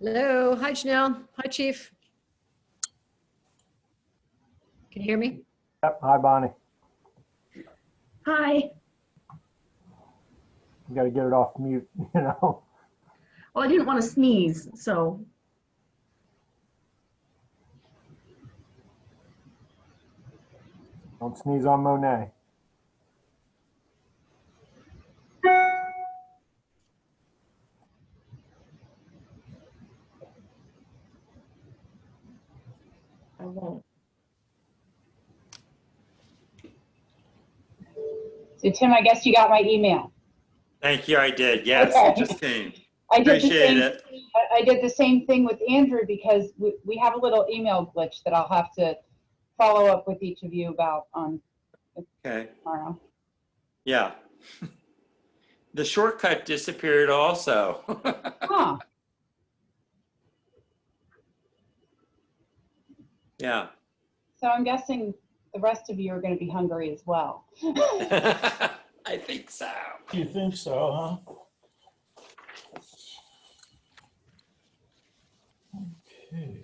Hello. Hi, Janelle. Hi, Chief. Can you hear me? Yep. Hi, Bonnie. Hi. You got to get it off mute, you know. Well, I didn't want to sneeze, so. Don't sneeze on Monet. I won't. So Tim, I guess you got my email. Thank you, I did. Yes, Okay. it just came. I did the Appreciate same. it. I did the same thing with Andrew because we have a little email glitch that I'll have to follow up with each of you about on Okay, tomorrow. yeah. The shortcut disappeared also. Huh. Yeah. So I'm guessing the rest of you are going to be hungry as well. I think so. You think so, huh? Okay.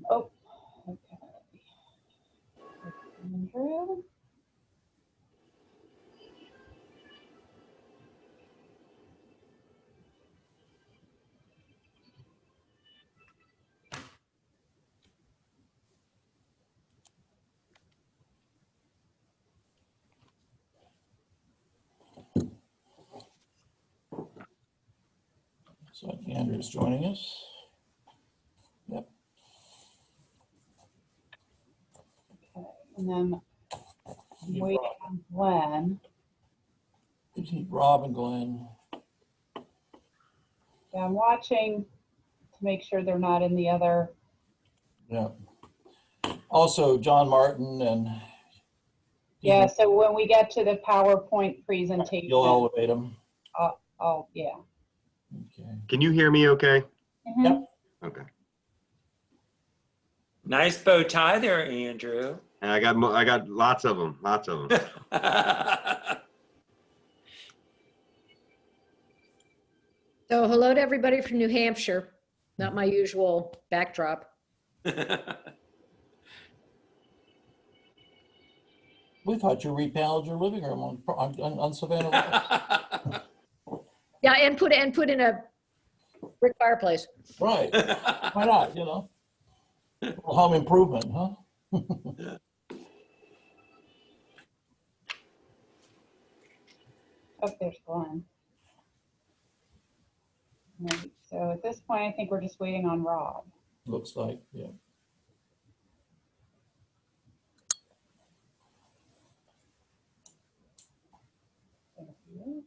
Oh, okay. Andrew. So Andrew's joining us. Yep. Okay. And then Need waiting on Glenn. We need Rob and Glenn. Yeah, I'm watching to make sure they're not in the other. Yeah. Also, John Martin and Yeah, so when we get to the PowerPoint presentation, you'll elevate them. yeah. Okay. Can you hear me okay? Mhm. Yep. Okay. Nice bow tie there, Andrew. And I got lots of them, lots of them. So hello to everybody from New Hampshire. Not my usual backdrop. We thought you repaneled your living room on Savannah Road. Yeah, and put in a brick fireplace. Right. Why not, you know? A little home improvement, huh? Oh, there's Glenn. Right, so at this point, I think we're just waiting on Rob. Looks like, yeah. Thank you.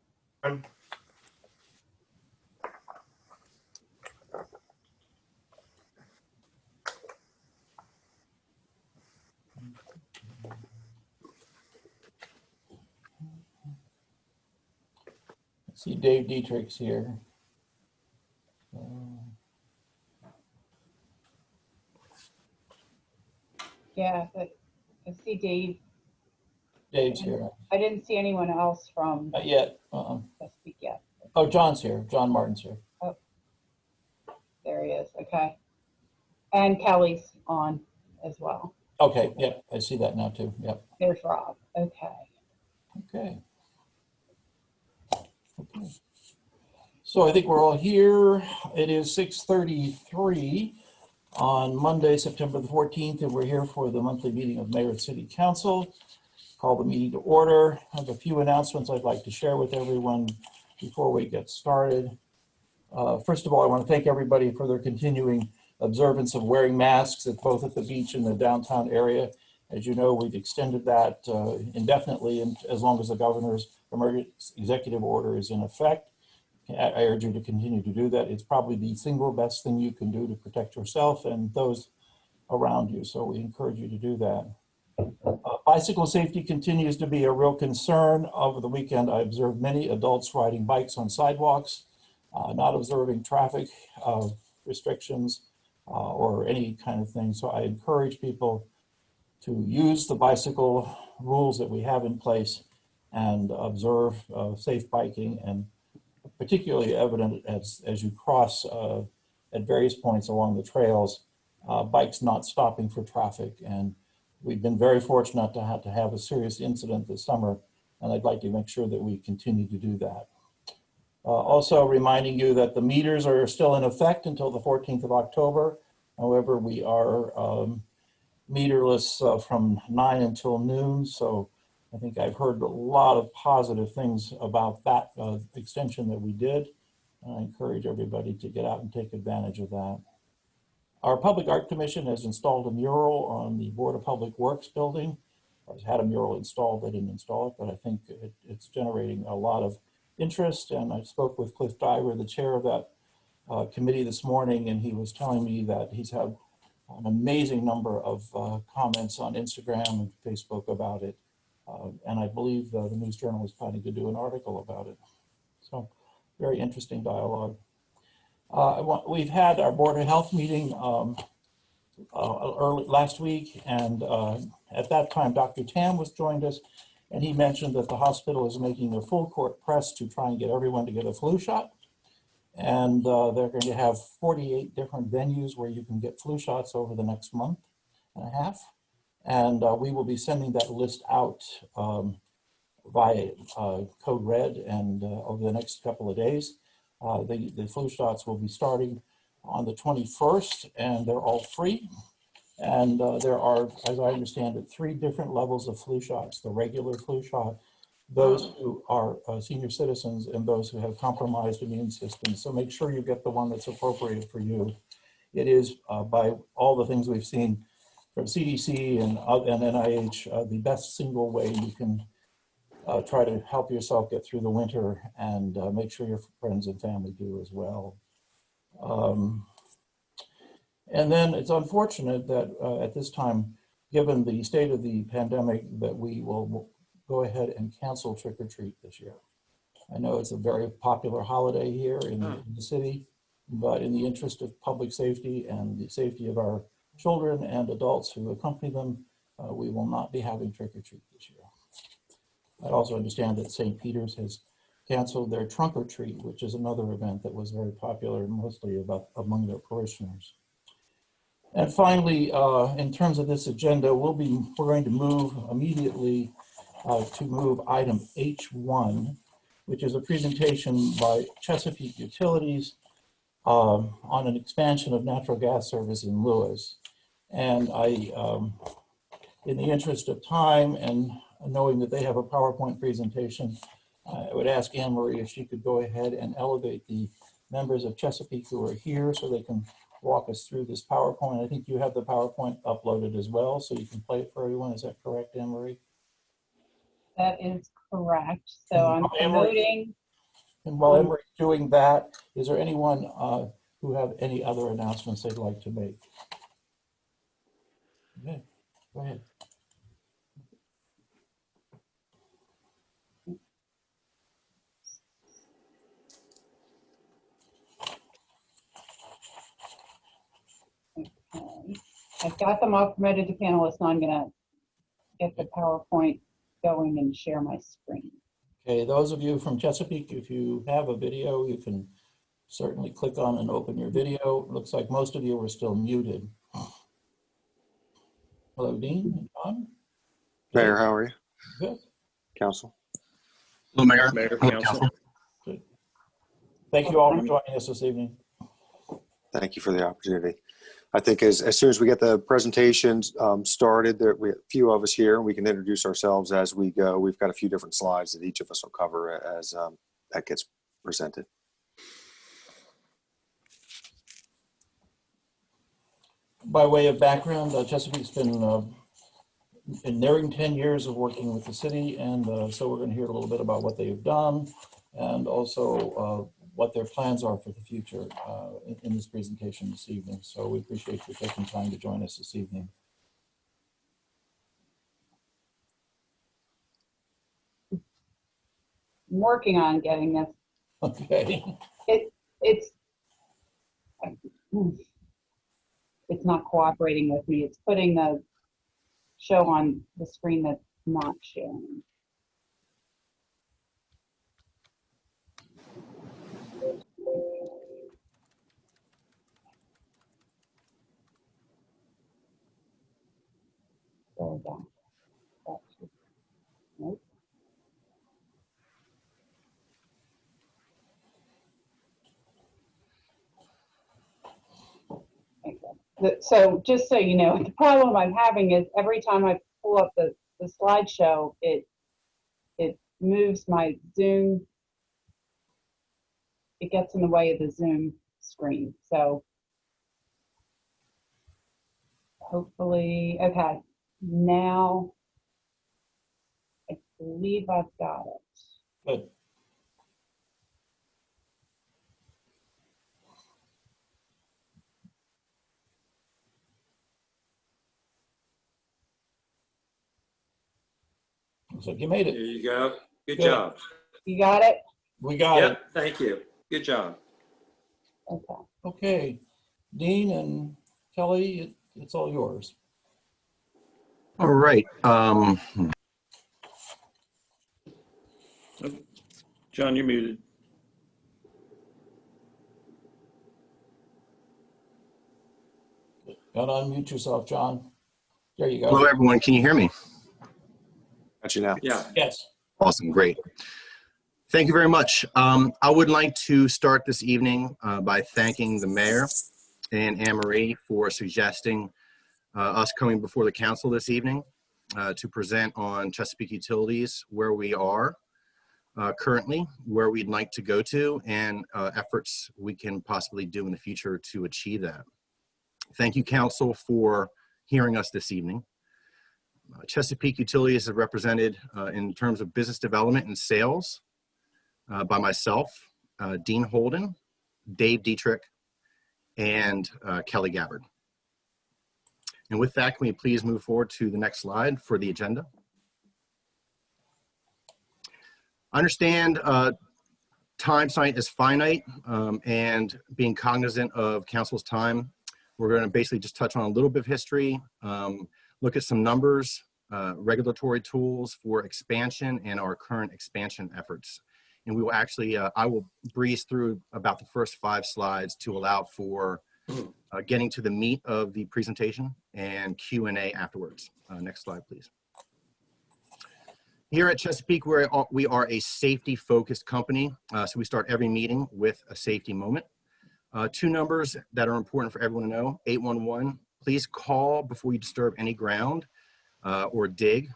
I see Dave Dietrich's here. Yeah, but I see Dave. Dave's here. I didn't see anyone else from Not yet. this week yet. Oh, John's here. John Martin's here. There he is. Okay. And Kelly's on as well. Okay, yep, I see that now too. Yep. There's Rob. Okay. Okay. Okay. So I think we're all here. It is 6:33 on Monday, September the 14th, and we're here for the monthly meeting of Mayor and City Council. Call the meeting to order. I have a few announcements I'd like to share with everyone. before we get started. First of all, I want to thank everybody for their continuing observance of wearing masks at both at the beach and the downtown area. As you know, we've extended that indefinitely, and as long as the governor's emergency executive order is in effect. I urge you to continue to do that. It's probably the single best thing you can do to protect yourself and those around you. So we encourage you to do that. Bicycle safety continues to be a real concern. Over the weekend, I observed many adults riding bikes on sidewalks, not observing traffic restrictions or any kind of thing. So I encourage people to use the bicycle rules that we have in place and observe safe biking, and particularly evident as you cross at various points along the trails, bikes not stopping for traffic. And we've been very fortunate to have a serious incident this summer, and I'd like to make sure that we continue to do that. Also reminding you that the meters are still in effect until the 14th of October. However, we are meterless from 9 until noon. So I think I've heard a lot of positive things about that extension that we did. I encourage everybody to get out and take advantage of that. Our Public Art Commission has installed a mural on the Board of Public Works building. I've had a mural installed, they didn't install it, but I think it's generating a lot of interest. And I spoke with Cliff Diver, the chair of that committee this morning, and he was telling me that he's had an amazing number of comments on Instagram and Facebook about it. And I believe the News Journal is planning to do an article about it. So very interesting dialogue. We've had our Board of Health meeting early last week, and at that time, Dr. Tam joined us, and he mentioned that the hospital is making a full court press to try and get everyone to get a flu shot. And they're going to have 48 different venues where you can get flu shots over the next month and a half. And we will be sending that list out via Code Red and over the next couple of days. The flu shots will be starting on the 21st, and they're all free. And there are, as I understand it, 3 different levels of flu shots: the regular flu shot, those who are senior citizens, and those who have compromised immune systems. So make sure you get the one that's appropriate for you. It is, by all the things we've seen from CDC and NIH, the best single way you can try to help yourself get through the winter, and make sure your friends and family do as well. And then it's unfortunate that at this time, given the state of the pandemic, that we will go ahead and cancel trick or treat this year. I know it's a very popular holiday here in the city, but in the interest of public safety and the safety of our children and adults who accompany them, we will not be having trick or treat this year. I also understand that St. Peter's has canceled their trunk or treat, which is another event that was very popular, mostly among their parishioners. And finally, in terms of this agenda, we're going to move immediately to move item H1, which is a presentation by Chesapeake Utilities on an expansion of natural gas service in Lewis. And in the interest of time and knowing that they have a PowerPoint presentation, I would ask Anne Marie if she could go ahead and elevate the members of Chesapeake who are here so they can walk us through this PowerPoint. I think you have the PowerPoint uploaded as well, so you can play it for everyone. Is that correct, Anne Marie? That is correct. So I'm promoting. And while Emery's doing that, is there anyone who have any other announcements they'd like to make? Okay, go ahead. I've got them all promoted to panelists, so I'm gonna get the PowerPoint going and share my screen. Okay, those of you from Chesapeake, if you have a video, you can certainly click on and open your video. It looks like most of you are still muted. Hello, Dean and John. Mayor, how are you? Good. Council? Hello, Mayor. Mayor, Hello, Council. Good. Thank you all for joining us this evening. Thank you for the opportunity. I think as soon as we get the presentations started, there we have a few of us here. We can introduce ourselves as we go. We've got a few different slides that each of us will cover as that gets presented. By way of background, Chesapeake's been nearing 10 years of working with the city, and so we're going to hear a little bit about what they've done and also what their plans are for the future in this presentation this evening. So we appreciate you taking time to join us this evening. I'm working on getting this. Okay. It's not cooperating with me. It's putting the show on the screen that's not showing. Go back. Nope. So just so you know, the problem I'm having is every time I pull up the slideshow, it moves my Zoom. It gets in the way of the Zoom screen. So hopefully, okay, now I believe I've got it. Good. Looks like you made There it. you go. Good Good. job. You got it? We got it. Yep, thank you. Good job. Okay. Okay. Dean and Kelly, it's all yours. All right. John, you're muted. Gotta unmute yourself, John. There you Hello, go. everyone. Can you hear me? Got you now. Yeah. Yes. Awesome. Great. Thank you very much. I would like to start this evening by thanking the mayor and Anne Marie for suggesting us coming before the council this evening to present on Chesapeake Utilities, where we are currently, where we'd like to go to, and efforts we can possibly do in the future to achieve that. Thank you, council, for hearing us this evening. Chesapeake Utilities is represented in terms of business development and sales by myself, Dean Holden, Dave Dietrich, and Kelly Gabbard. And with that, can we please move forward to the next slide for the agenda? I understand time tonight is finite, and being cognizant of council's time, we're going to basically just touch on a little bit of history, look at some numbers, regulatory tools for expansion, and our current expansion efforts. And we will actually, I will breeze through about the first 5 slides to allow for getting to the meat of the presentation and Q&A afterwards. Next slide, please. Here at Chesapeake, we are a safety-focused company, so we start every meeting with a safety moment. 2 numbers that are important for everyone to know: 811. Please call before you disturb any ground or dig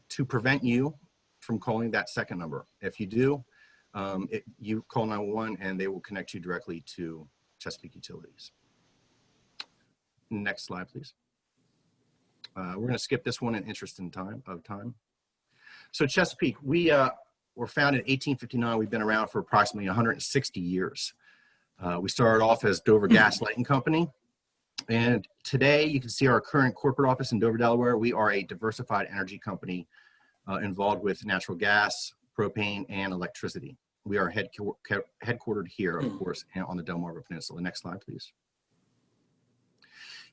to prevent you from calling that second number. If you do, you call 911 and they will connect you directly to Chesapeake Utilities. Next slide, please. We're going to skip this one in interest in time. So Chesapeake, we were founded in 1859. We've been around for approximately 160 years. We started off as Dover Gas Lighting Company. And today you can see our current corporate office in Dover, Delaware. We are a diversified energy company involved with natural gas, propane, and electricity. We are headquartered here, of course, on the Delmarva Peninsula. Next slide, please.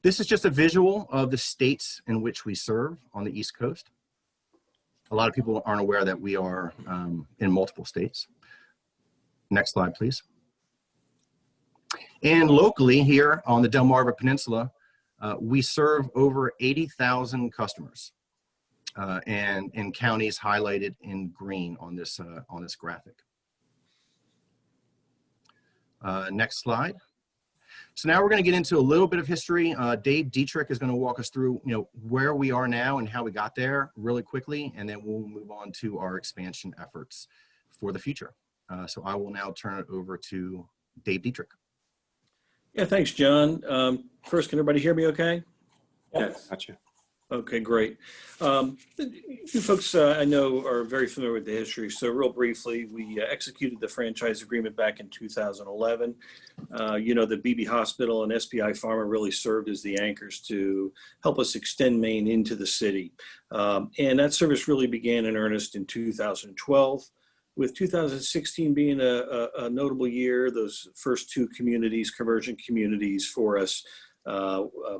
This is just a visual of the states in which we serve on the East Coast. A lot of people aren't aware that we are in multiple states. Next slide, please. And locally here on the Delmarva Peninsula, we serve over 80,000 customers and in counties highlighted in green on this graphic. Next slide. So now we're going to get into a little bit of history. Dave Dietrich is going to walk us through, where we are now and how we got there really quickly, and then we'll move on to our expansion efforts for the future. So I will now turn it over to Dave Dietrich. Yeah, thanks, John. First, can everybody hear me okay? Yes. Gotcha. Okay, great. You folks, I know, are very familiar with the history. So real briefly, we executed the franchise agreement back in 2011. You know, the BB Hospital and SPI Pharma really served as the anchors to help us extend Maine into the city. And that service really began in earnest in 2012. With 2016 being a notable year, those first two communities, conversion communities for us,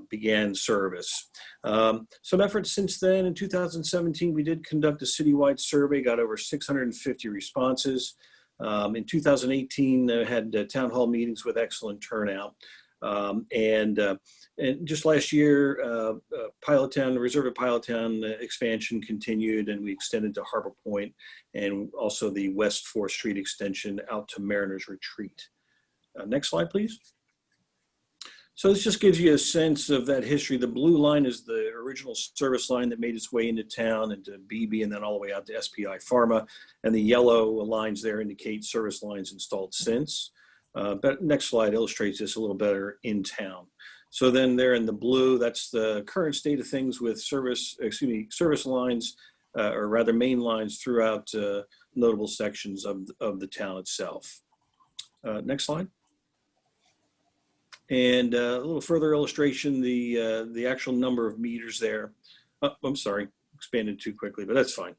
began service. Some efforts since then. In 2017, we did conduct a citywide survey, got over 650 responses. In 2018, had town hall meetings with excellent turnout. And just last year, Pilot Town, the Reserve at Pilot Town expansion continued, and we extended to Harbor Point and also the West 4th Street extension out to Mariners Retreat. Next slide, please. So this just gives you a sense of that history. The blue line is the original service line that made its way into town, into BB, and then all the way out to SPI Pharma. And the yellow lines there indicate service lines installed since. But next slide illustrates this a little better in town. So then there in the blue, that's the current state of things with service lines, or rather main lines throughout notable sections of the town itself. Next slide. And a little further illustration, the actual number of meters there. Oh, I'm sorry, expanded too quickly, but that's fine.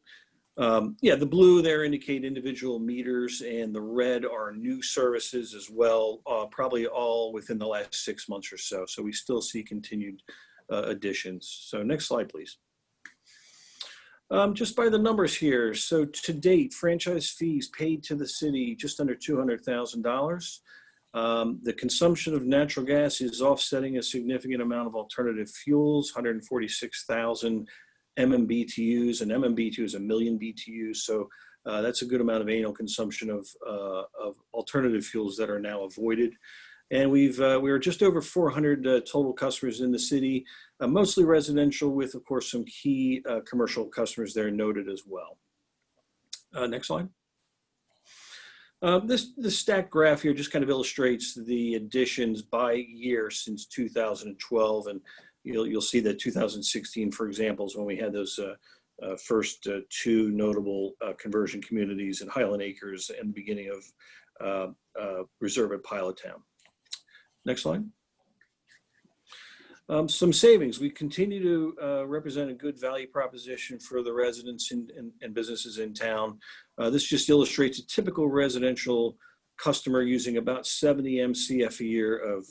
Yeah, the blue there indicate individual meters, and the red are new services as well, probably all within the last 6 months or so. So we still see continued additions. So next slide, please. Just by the numbers here. So to date, franchise fees paid to the city, just under $200,000. The consumption of natural gas is offsetting a significant amount of alternative fuels, 146,000 MMBTUs, and MMBTU is 1 million BTUs. So that's a good amount of annual consumption of alternative fuels that are now avoided. And we are just over 400 total customers in the city, mostly residential, with, of course, some key commercial customers there noted as well. Next slide. This stack graph here just kind of illustrates the additions by year since 2012, and you'll see that 2016, for example, is when we had those first two notable conversion communities in Highland Acres and the beginning of Reserve at Pilot Town. Next slide. Some savings. We continue to represent a good value proposition for the residents and businesses in town. This just illustrates a typical residential customer using about 70 MCF a year of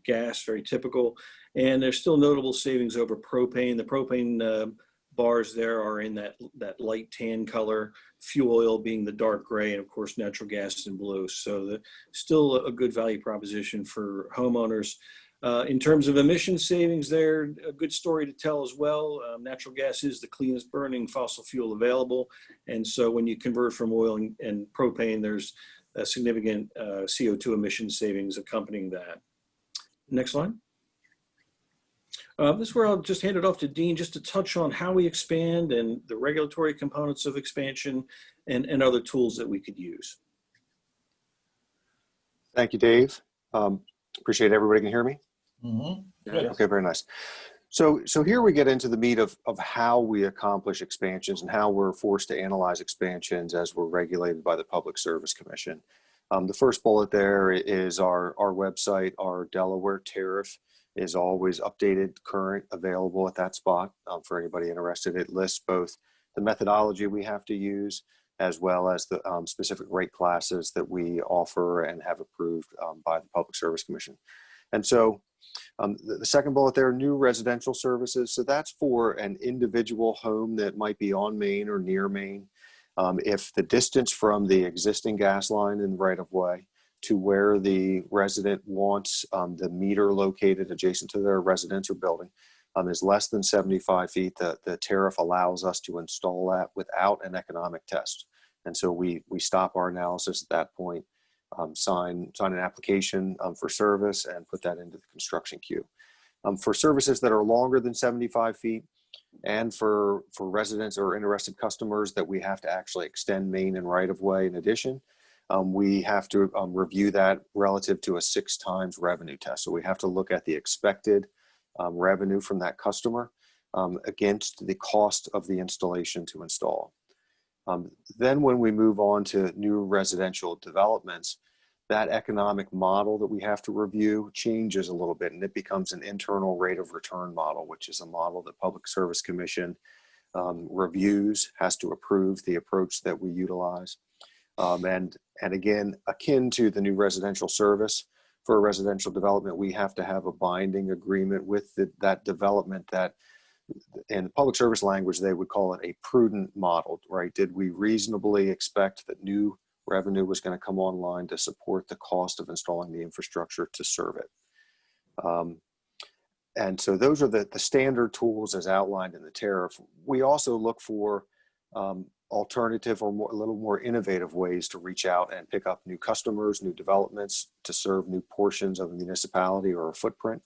gas, very typical. And there's still notable savings over propane. The propane bars there are in that light tan color, fuel oil being the dark gray, and of course natural gas in blue. So still a good value proposition for homeowners. In terms of emission savings there, a good story to tell as well. Natural gas is the cleanest burning fossil fuel available. And so when you convert from oil and propane, there's a significant CO2 emission savings accompanying that. Next slide. This is where I'll just hand it off to Dean just to touch on how we expand and the regulatory components of expansion and other tools that we could use. Thank you, Dave. Appreciate everybody can hear me. Mm-hmm. Yes. Okay, very nice. So here we get into the meat of how we accomplish expansions and how we're forced to analyze expansions as we're regulated by the Public Service Commission. The first bullet there is our website. Our Delaware tariff is always updated, current, available at that spot for anybody interested. It lists both the methodology we have to use as well as the specific rate classes that we offer and have approved by the Public Service Commission. And so the second bullet there, new residential services. So that's for an individual home that might be on Main or near Main. If the distance from the existing gas line in the right of way to where the resident wants the meter located adjacent to their residence or building is less than 75 feet, the tariff allows us to install that without an economic test. And so we stop our analysis at that point, sign an application for service and put that into the construction queue. For services that are longer than 75 feet and for residents or interested customers that we have to actually extend main and right of way in addition, we have to review that relative to a 6 times revenue test. So we have to look at the expected revenue from that customer against the cost of the installation to install. Then when we move on to new residential developments, that economic model that we have to review changes a little bit, and it becomes an internal rate of return model, which is a model that Public Service Commission reviews, has to approve the approach that we utilize. And again, akin to the new residential service, for a residential development, we have to have a binding agreement with that development that, in public service language, they would call it a prudent model, right? Did we reasonably expect that new revenue was going to come online to support the cost of installing the infrastructure to serve it? And so those are the standard tools as outlined in the tariff. We also look for alternative or a little more innovative ways to reach out and pick up new customers, new developments to serve new portions of a municipality or a footprint.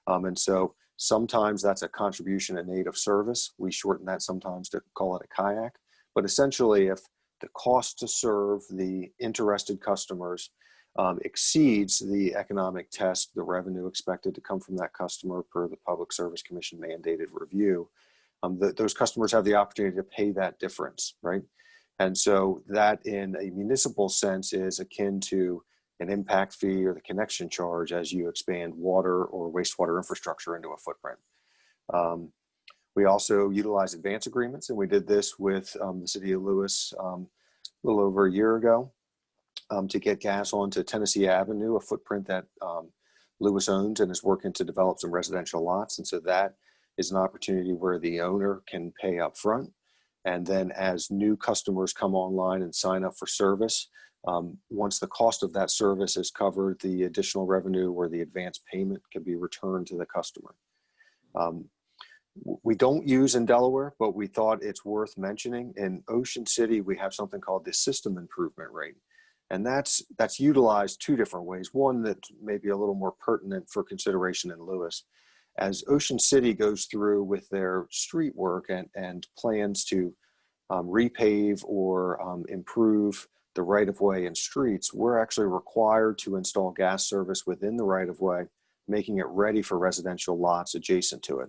And so sometimes that's a contribution in aid of service. We shorten that sometimes to call it a kayak. But essentially, if the cost to serve the interested customers exceeds the economic test, the revenue expected to come from that customer per the Public Service Commission mandated review, those customers have the opportunity to pay that difference, right? And so that in a municipal sense is akin to an impact fee or the connection charge as you expand water or wastewater infrastructure into a footprint. We also utilize advance agreements, and we did this with the city of Lewis a little over a year ago to get gas onto Tennessee Avenue, a footprint that Lewis owns and is working to develop some residential lots. And so that is an opportunity where the owner can pay up front. And then as new customers come online and sign up for service, once the cost of that service is covered, the additional revenue or the advance payment can be returned to the customer. We don't use in Delaware, but we thought it's worth mentioning. In Ocean City, we have something called the system improvement rate. And that's utilized 2 different ways. One that may be a little more pertinent for consideration in Lewis. As Ocean City goes through with their street work and plans to repave or improve the right-of-way and streets, we're actually required to install gas service within the right-of-way, making it ready for residential lots adjacent to it.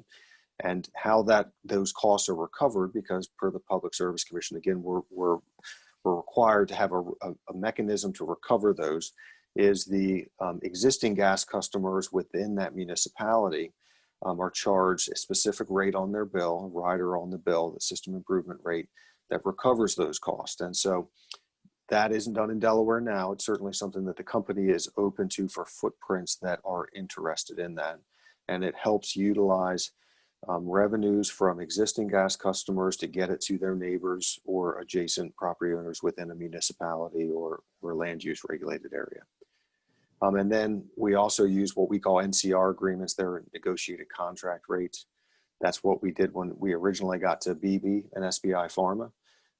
And how those costs are recovered, because per the Public Service Commission, again, we're required to have a mechanism to recover those, is the existing gas customers within that municipality are charged a specific rate on their bill, a rider on the bill, the system improvement rate that recovers those costs. And so that isn't done in Delaware now. It's certainly something that the company is open to for footprints that are interested in that. And it helps utilize revenues from existing gas customers to get it to their neighbors or adjacent property owners within a municipality or land use regulated area. And then we also use what we call NCR agreements. They're negotiated contract rates. That's what we did when we originally got to BB and SBI Pharma.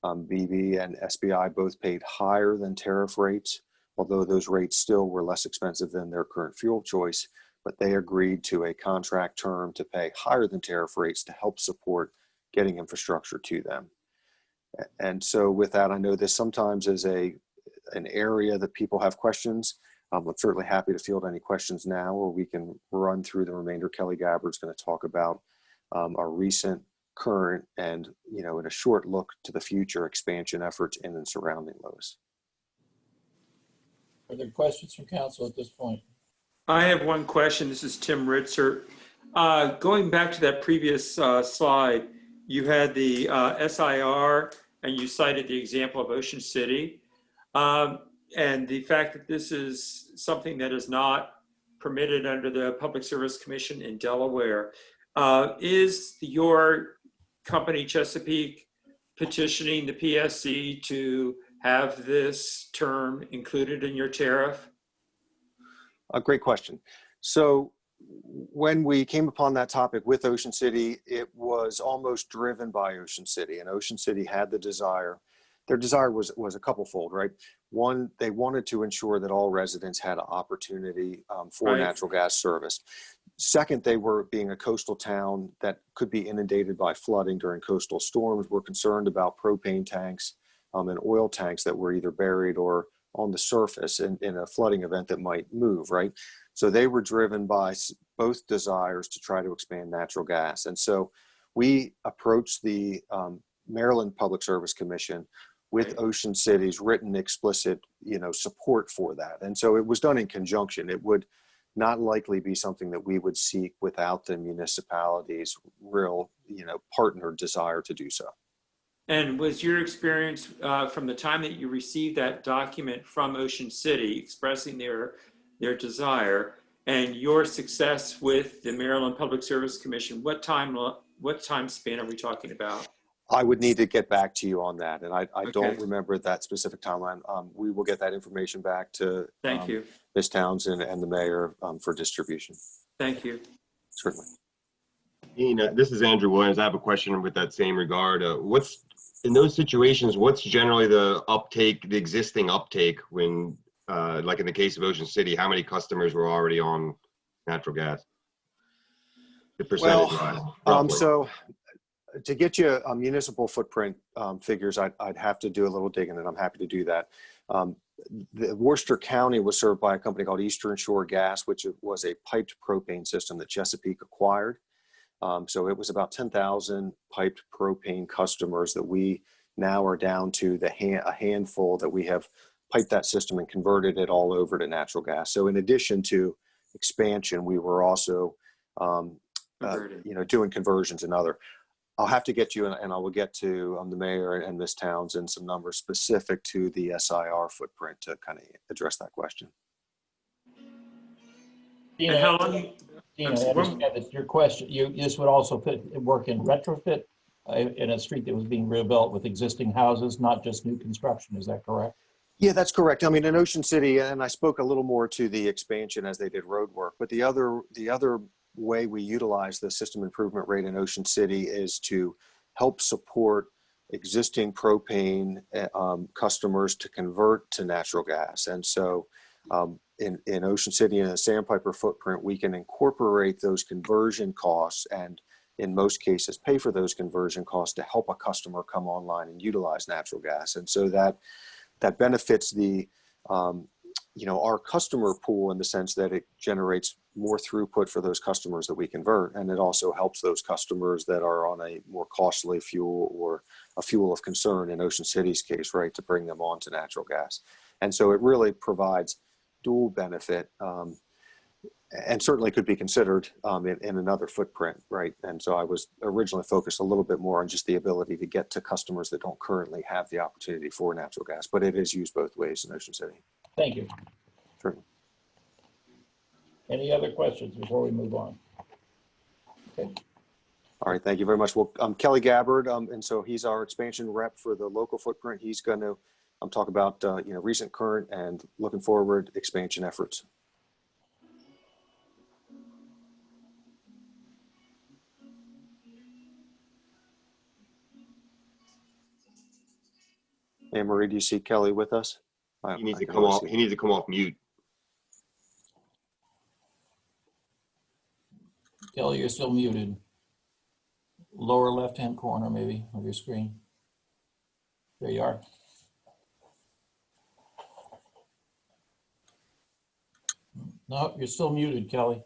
BB and SBI both paid higher than tariff rates, although those rates still were less expensive than their current fuel choice, but they agreed to a contract term to pay higher than tariff rates to help support getting infrastructure to them. And so with that, I know this sometimes is an area that people have questions. I'm certainly happy to field any questions now, or we can run through the remainder. Kelly Gabbard's going to talk about our recent, current, and in a short look to the future expansion efforts in and surrounding Lewis. Are there questions from council at this point? I have one question. This is Tim Ritzer. Going back to that previous slide, you had the SIR and you cited the example of Ocean City. And the fact that this is something that is not permitted under the Public Service Commission in Delaware. Is your company, Chesapeake, petitioning the PSC to have this term included in your tariff? A great question. So when we came upon that topic with Ocean City, it was almost driven by Ocean City, and Ocean City had the desire. Their desire was a couple-fold, right? One, they wanted to ensure that all residents had an opportunity for natural gas service. Second, they were, being a coastal town that could be inundated by flooding during coastal storms, were concerned about propane tanks and oil tanks that were either buried or on the surface in a flooding event that might move, right? So they were driven by both desires to try to expand natural gas. And so we approached the Maryland Public Service Commission with Ocean City's written explicit, support for that. And so it was done in conjunction. It would not likely be something that we would seek without the municipality's real, partner desire to do so. And was your experience from the time that you received that document from Ocean City expressing their desire and your success with the Maryland Public Service Commission, what time span are we talking about? I would need to get back to you on that. And I Okay. don't remember that specific timeline. We will get that information back to Thank you. Ms. Townsend and the mayor for distribution. Thank you. Certainly. Nina, this is Andrew Williams. I have a question with that same regard. In those situations, what's generally the existing uptake when, like in the case of Ocean City, how many customers were already on natural gas? The percentage wise. So to get you municipal footprint figures, I'd have to do a little digging, and I'm happy to do that. The Worcester County was served by a company called Eastern Shore Gas, which was a piped propane system that Chesapeake acquired. So it was about 10,000 piped propane customers that we now are down to a handful that we have piped that system and converted it all over to natural gas. So in addition to expansion, we were also, doing conversions and other. I'll have to get you, and I will get to the mayor and Ms. Townsend some numbers specific to the SIR footprint to kind of address that question. And how long? Dina, I understand that your question, this would also work in retrofit in a street that was being rebuilt with existing houses, not just new construction. Is that correct? Yeah, that's correct. I mean, in Ocean City, and I spoke a little more to the expansion as they did road work, but the other way we utilize the system improvement rate in Ocean City is to help support existing propane customers to convert to natural gas. And so in Ocean City and the Sandpiper footprint, we can incorporate those conversion costs and in most cases pay for those conversion costs to help a customer come online and utilize natural gas. And so that benefits our customer pool in the sense that it generates more throughput for those customers that we convert. And it also helps those customers that are on a more costly fuel or a fuel of concern in Ocean City's case, right, to bring them on to natural gas. And so it really provides dual benefit and certainly could be considered in another footprint, right? And so I was originally focused a little bit more on just the ability to get to customers that don't currently have the opportunity for natural gas, but it is used both ways in Ocean City. Thank you. Sure. Any other questions before we move on? Okay. All right, thank you very much. Well, Kelly Gabbard, and so he's our expansion rep for the local footprint. He's going to talk about recent, current, and looking forward expansion efforts. Anne Marie, do you see Kelly with us? He needs to come off. He needs to come off mute. Kelly, you're still muted. Lower left-hand corner, maybe, of your screen. There you are. No, you're still muted, Kelly.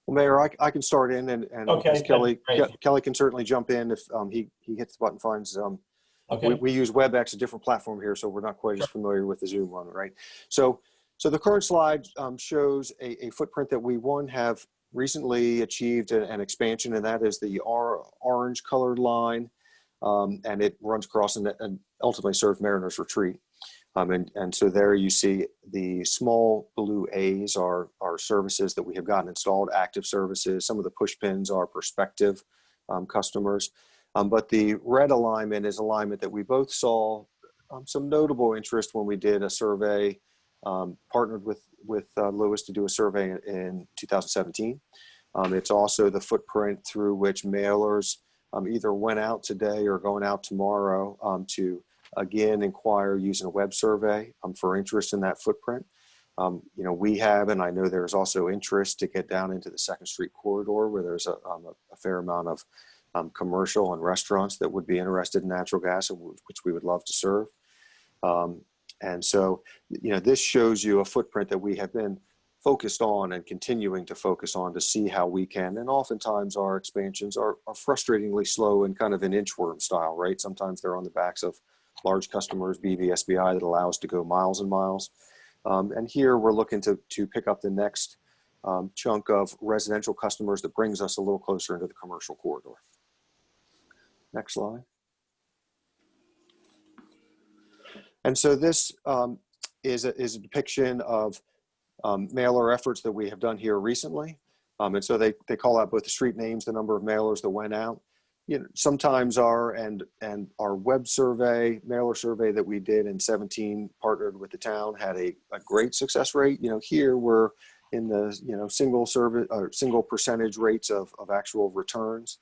Well, Mayor, I can start in, and Okay, Kelly great. Kelly can certainly jump in if he hits the button, finds. Okay. We use WebEx, a different platform here, so we're not quite as familiar with the Zoom one, right? So the current slide shows a footprint that we have recently achieved an expansion, and that is the orange colored line, and it runs across and ultimately serves Mariners Retreat. And so there you see the small blue A's are services that we have gotten installed, active services. Some of the push pins are prospective customers. But the red alignment is alignment that we both saw some notable interest when we did a survey, partnered with Lewis to do a survey in 2017. It's also the footprint through which mailers either went out today or going out tomorrow to again inquire using a web survey for interest in that footprint. We have, and I know there's also interest to get down into the 2nd Street corridor where there's a fair amount of commercial and restaurants that would be interested in natural gas, which we would love to serve. And so, this shows you a footprint that we have been focused on and continuing to focus on to see how we can. And oftentimes our expansions are frustratingly slow and kind of an inchworm style, right? Sometimes they're on the backs of large customers, BV, SBI, that allow us to go miles and miles. And here we're looking to pick up the next chunk of residential customers that brings us a little closer into the commercial corridor. Next slide. And so this is a depiction of mailer efforts that we have done here recently. And so they call out both the street names, the number of mailers that went out. Sometimes our web survey, mailer survey that we did in 17, partnered with the town, had a great success rate. Here we're in the single percentage rates of actual returns.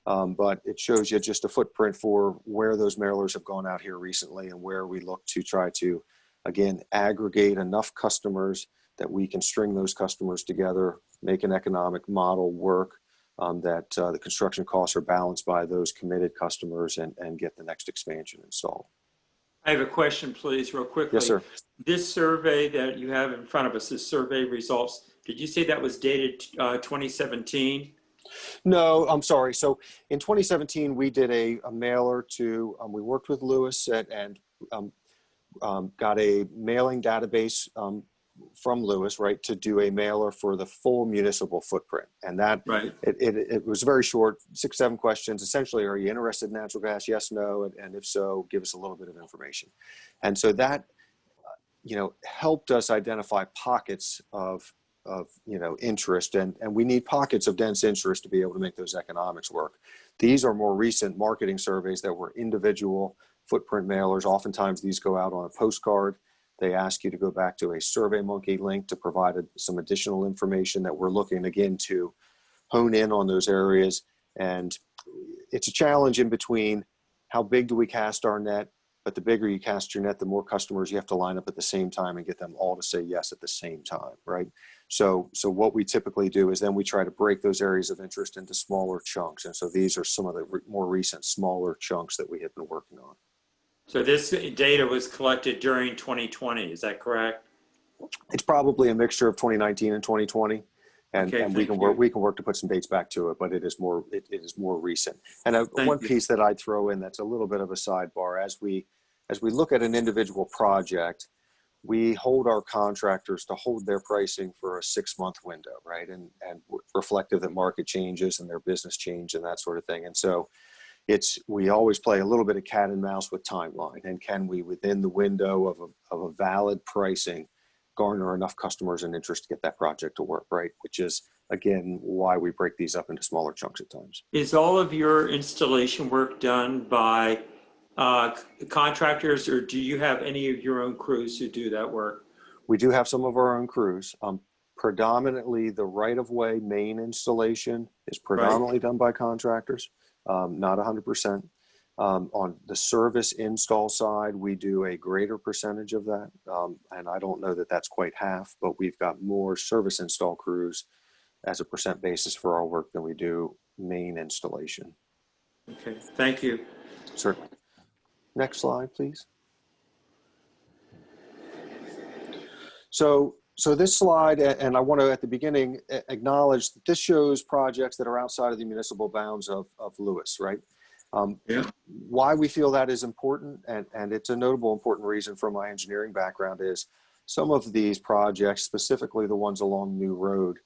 But it shows you just a footprint for where those mailers have gone out here recently and where we look to try to, again, aggregate enough customers that we can string those customers together, make an economic model work, that the construction costs are balanced by those committed customers and get the next expansion installed. I have a question, please, real quickly. Yes, sir. This survey that you have in front of us, this survey results, did you say that was dated 2017? No, I'm sorry. So in 2017, we did a mailer to, we worked with Lewis and got a mailing database from Lewis, right, to do a mailer for the full municipal footprint. And that, right. It was very short, 6, 7 questions. Essentially, are you interested in natural gas? Yes, no. And if so, give us a little bit of information. And so that, helped us identify pockets of interest, and we need pockets of dense interest to be able to make those economics work. These are more recent marketing surveys that were individual footprint mailers. Oftentimes these go out on a postcard. They ask you to go back to a SurveyMonkey link to provide some additional information that we're looking again to hone in on those areas. And it's a challenge in between how big do we cast our net, but the bigger you cast your net, the more customers you have to line up at the same time and get them all to say yes at the same time, right? So what we typically do is then we try to break those areas of interest into smaller chunks. And so these are some of the more recent smaller chunks that we have been working on. So this data was collected during 2020, is that correct? It's probably a mixture of 2019 and 2020. And, okay, and we can work to put some dates back to it, but it is more recent. And one piece that I'd throw in that's a little bit of a sidebar, as we look at an individual project, we hold our contractors to hold their pricing for a 6-month window, right? And reflective that market changes and their business change and that sort of thing. And so we always play a little bit of cat and mouse with timeline, and can we, within the window of a valid pricing, garner enough customers and interest to get that project to work, right? Which is, again, why we break these up into smaller chunks at times. Is all of your installation work done by contractors, or do you have any of your own crews who do that work? We do have some of our own crews. Predominantly the right-of-way main installation is predominantly done by contractors, not 100%. On the service install side, we do a greater percentage of that. And I don't know that that's quite half, but we've got more service install crews as a percent basis for our work than we do main installation. Okay, thank you. Certainly. Next slide, please. So this slide, and I want to at the beginning acknowledge that this shows projects that are outside of the municipal bounds of Lewis, right? Why we feel that is important, and it's a notable important reason from my engineering background, is some of these projects, specifically the ones along New Road,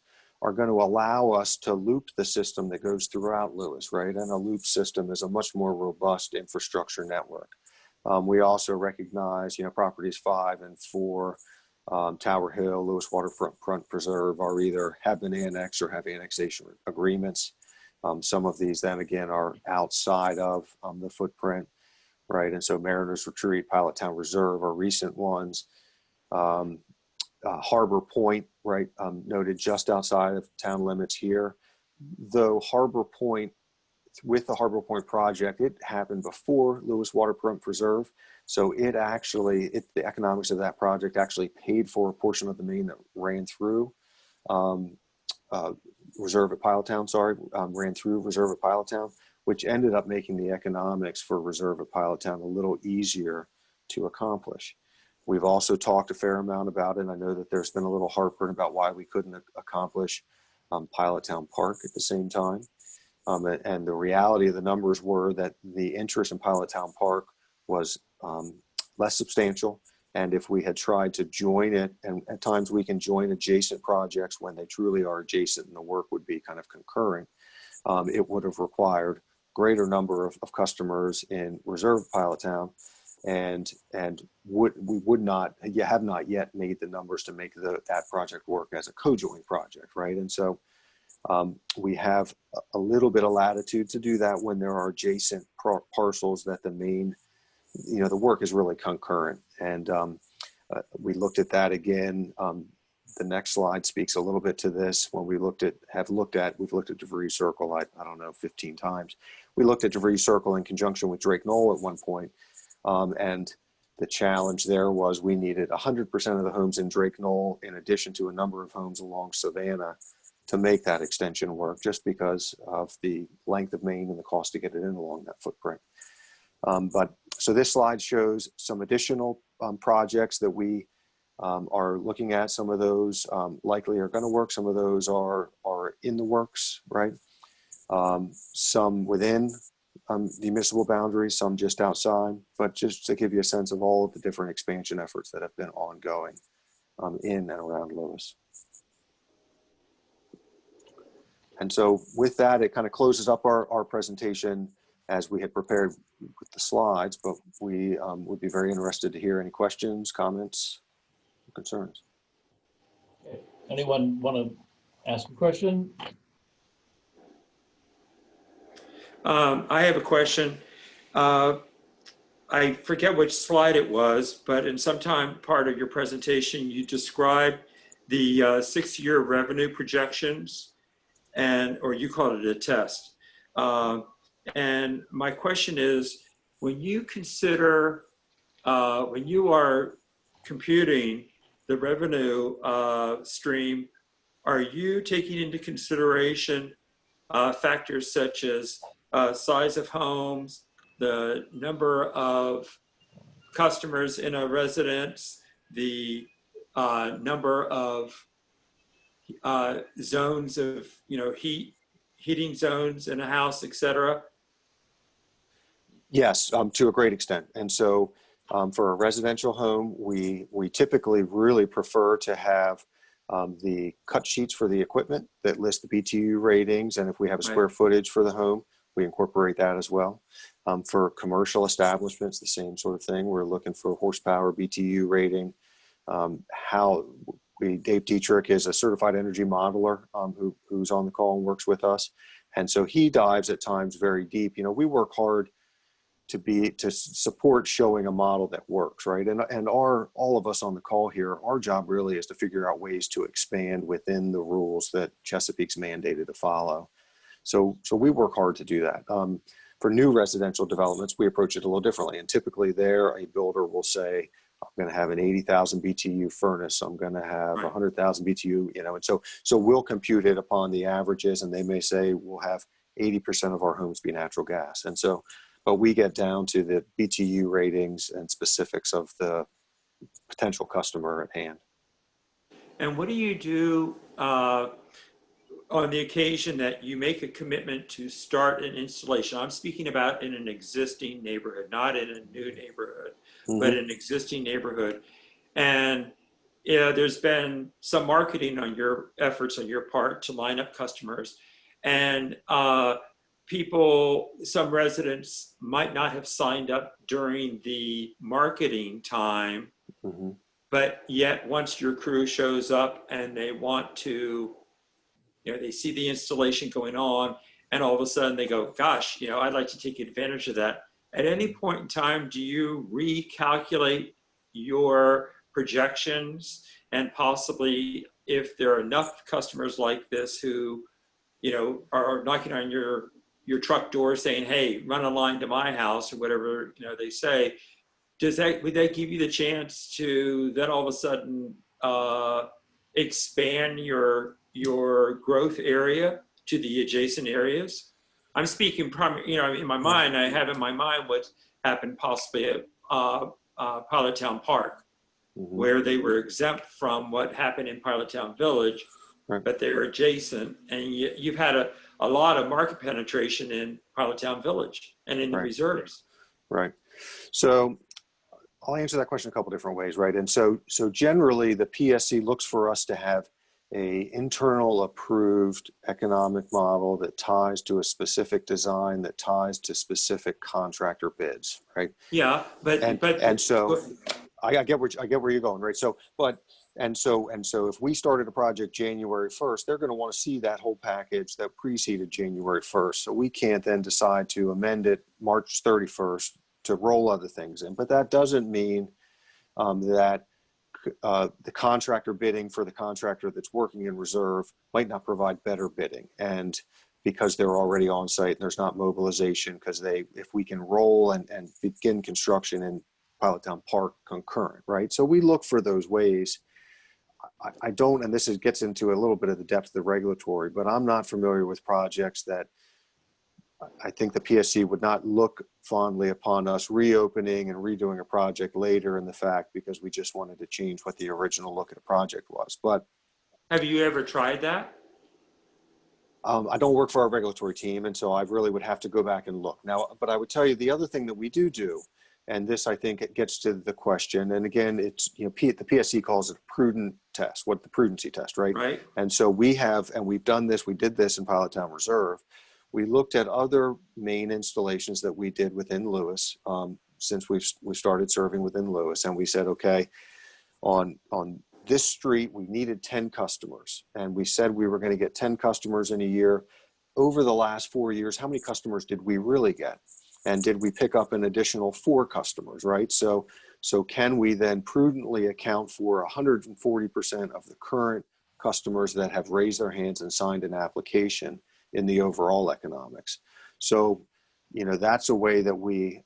are going to allow us to loop the system that goes throughout Lewis, right? And a loop system is a much more robust infrastructure network. We also recognize, properties 5 and 4, Tower Hill, Lewis Waterfront Preserve have been annexed or have annexation agreements. Some of these then again are outside of the footprint, right? And so Mariners Retreat, Pilot Town Reserve are recent ones. Harbor Point, right, noted just outside of town limits here. Though Harbor Point with the Harbor Point project, it happened before Lewis Waterfront Preserve. So it actually, the economics of that project actually paid for a portion of the main that ran through Reserve at Pilottown, ran through Reserve at Pilottown, which ended up making the economics for Reserve at Pilottown a little easier to accomplish. We've also talked a fair amount about it, and I know that there's been a little heartburn about why we couldn't accomplish Pilottown Park at the same time. And the reality of the numbers were that the interest in Pilottown Park was less substantial. And if we had tried to join it, and at times we can join adjacent projects when they truly are adjacent and the work would be kind of concurrent, it would have required greater number of customers in Reserve Pilottown, and we have not yet made the numbers to make that project work as a co-joint project, right? And so we have a little bit of latitude to do that when there are adjacent parcels that the main, the work is really concurrent. And we looked at that again. The next slide speaks a little bit to this. When we've looked at DeVries Circle, I don't know, 15 times. We looked at DeVries Circle in conjunction with Drake Knoll at one point. And the challenge there was we needed 100% of the homes in Drake Knoll, in addition to a number of homes along Savannah, to make that extension work, just because of the length of main and the cost to get it in along that footprint. So this slide shows some additional projects that we are looking at. Some of those likely are going to work. Some of those are in the works, right? Some within the municipal boundaries, some just outside, but just to give you a sense of all of the different expansion efforts that have been ongoing in and around Lewis. And so with that, it kind of closes up our presentation as we had prepared with the slides, but we would be very interested to hear any questions, comments, concerns. Okay. Anyone want to ask a question? I have a question. I forget which slide it was, but in some part of your presentation, you described the 6-year revenue projections, or you called it a test. And my question is, when you consider, when you are computing the revenue stream, are you taking into consideration factors such as size of homes, the number of customers in a residence, the number of zones of, heating zones in a house, et cetera? Yes, to a great extent. And so for a residential home, we typically really prefer to have the cut sheets for the equipment that list the BTU ratings. And if we have a square footage for the home, we incorporate that as well. For commercial establishments, the same sort of thing. We're looking for horsepower, BTU rating. Dave Dietrich is a certified energy modeler who's on the call and works with us. And so he dives at times very deep. We work hard to support showing a model that works, right? And all of us on the call here, our job really is to figure out ways to expand within the rules that Chesapeake's mandated to follow. So we work hard to do that. For new residential developments, we approach it a little differently. And typically a builder will say, I'm going to have an 80,000 BTU furnace. I'm going to have 100,000 BTU, and so we'll compute it upon the averages, and they may say we'll have 80% of our homes be natural gas. And so, but we get down to the BTU ratings and specifics of the potential customer at hand. And what do you do on the occasion that you make a commitment to start an installation? I'm speaking about in an existing neighborhood, not in a new neighborhood, but an existing neighborhood. And there's been some marketing on your efforts on your part to line up customers. And some residents might not have signed up during the marketing time, but yet once your crew shows up and they want to, they see the installation going on, and all of a sudden they go, gosh, I'd like to take advantage of that. At any point in time, do you recalculate your projections, and possibly if there are enough customers like this who, are knocking on your your truck door saying, hey, run a line to my house or whatever, they say, would that give you the chance to then all of a sudden expand your growth area to the adjacent areas? I'm speaking in my mind, I have in my mind what happened possibly at Pilot Town Park, where they were exempt from what happened in Pilot Town Village, Right. but they're adjacent. And you've had a lot of market penetration in Pilot Town Village and in the Right. reserves. Right. So I'll answer that question a couple different ways, right? And so generally the PSC looks for us to have a internal approved economic model that ties to a specific design, that ties to specific contractor bids, right? Yeah, And so I get where you're going, right? So if we started a project January 1st, they're going to want to see that whole package that preceded January 1st. So we can't then decide to amend it March 31st to roll other things in. But that doesn't mean that the contractor bidding for the contractor that's working in reserve might not provide better bidding. And because they're already on site and there's not mobilization, because if we can roll and begin construction in Pilot Town Park concurrent, right? So we look for those ways. I don't, and this gets into a little bit of the depth of the regulatory, but I'm not familiar with projects that I think the PSC would not look fondly upon us reopening and redoing a project later in the fact because we just wanted to change what the original look at a project was. But have you ever tried that? I don't work for our regulatory team, and so I really would have to go back and look. Now, but I would tell you the other thing that we do, and this I think it gets to the question, and again, it's, the PSC calls it a prudent test, the prudency test, right? Right. And so we've done this, we did this in Pilot Town Reserve. We looked at other main installations that we did within Lewis since we started serving within Lewis, and we said, okay, on this street we needed 10 customers, and we said we were going to get 10 customers in a year. Over the last 4 years, how many customers did we really get? And did we pick up an additional 4 customers, right? So can we then prudently account for 140% of the current customers that have raised their hands and signed an application in the overall economics? So, that's a way that we,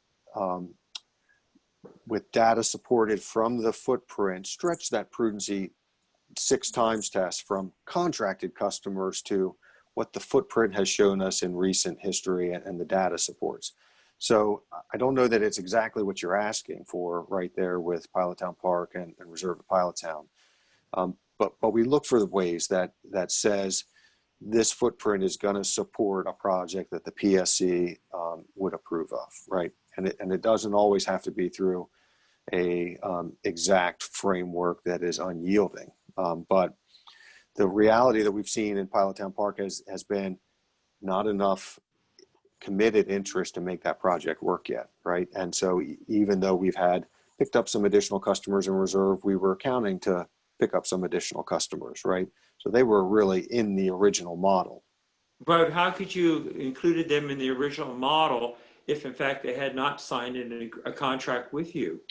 with data supported from the footprint, stretch that prudency 6 times test from contracted customers to what the footprint has shown us in recent history and the data supports. So I don't know that it's exactly what you're asking for right there with Pilot Town Park and Reserve at Pilot Town. But we look for the ways that says this footprint is going to support a project that the PSC would approve of, right? And it doesn't always have to be through a exact framework that is unyielding. But the reality that we've seen in Pilot Town Park has been not enough committed interest to make that project work yet, right? And so even though we've picked up some additional customers in reserve, we were accounting to pick up some additional customers, right? So they were really in the original model. But how could you included them in the original model if in fact they had not signed a contract with you?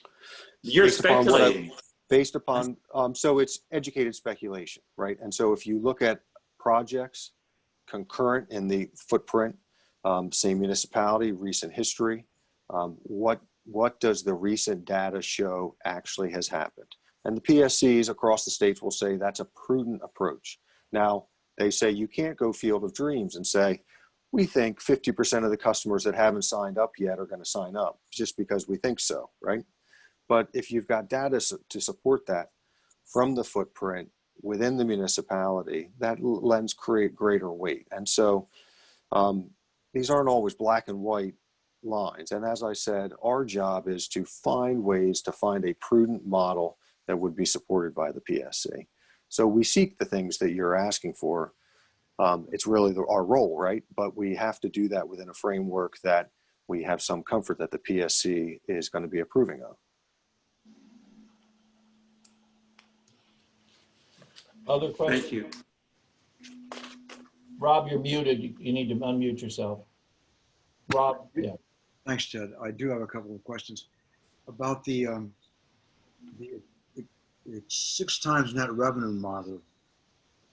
You're speculating. Based upon, so it's educated speculation, right? And so if you look at projects concurrent in the footprint, same municipality, recent history, what does the recent data show actually has happened? And the PSCs across the states will say that's a prudent approach. Now, they say you can't go field of dreams and say, we think 50% of the customers that haven't signed up yet are going to sign up just because we think so, right? But if you've got data to support that from the footprint within the municipality, that lends greater weight. And so these aren't always black and white lines. And as I said, our job is to find ways to find a prudent model that would be supported by the PSC. So we seek the things that you're asking for. It's really our role, right? But we have to do that within a framework that we have some comfort that the PSC is going to be approving of. Other questions? Thank you. Rob, you're muted. You need to unmute yourself. Rob, yeah. Thanks, Ted. I do have a couple of questions about the 6 times net revenue model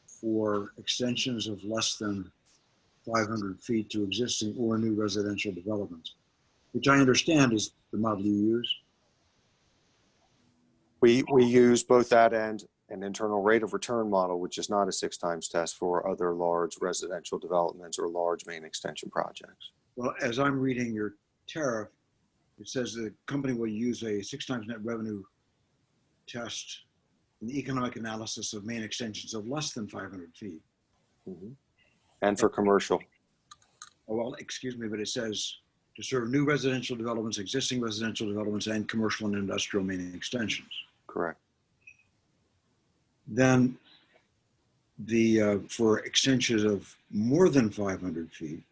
for extensions of less than 500 feet to existing or new residential developments, which I understand is the model you use. We use both that and an internal rate of return model, which is not a 6 times test for other large residential developments or large main extension projects. Well, as I'm reading your tariff, it says the company will use a 6 times net revenue test in the economic analysis of main extensions of less than 500 feet. And for commercial. Oh, well, excuse me, but it says to serve new residential developments, existing residential developments, and commercial and industrial main extensions. Correct. Then for extensions of more than 500 feet,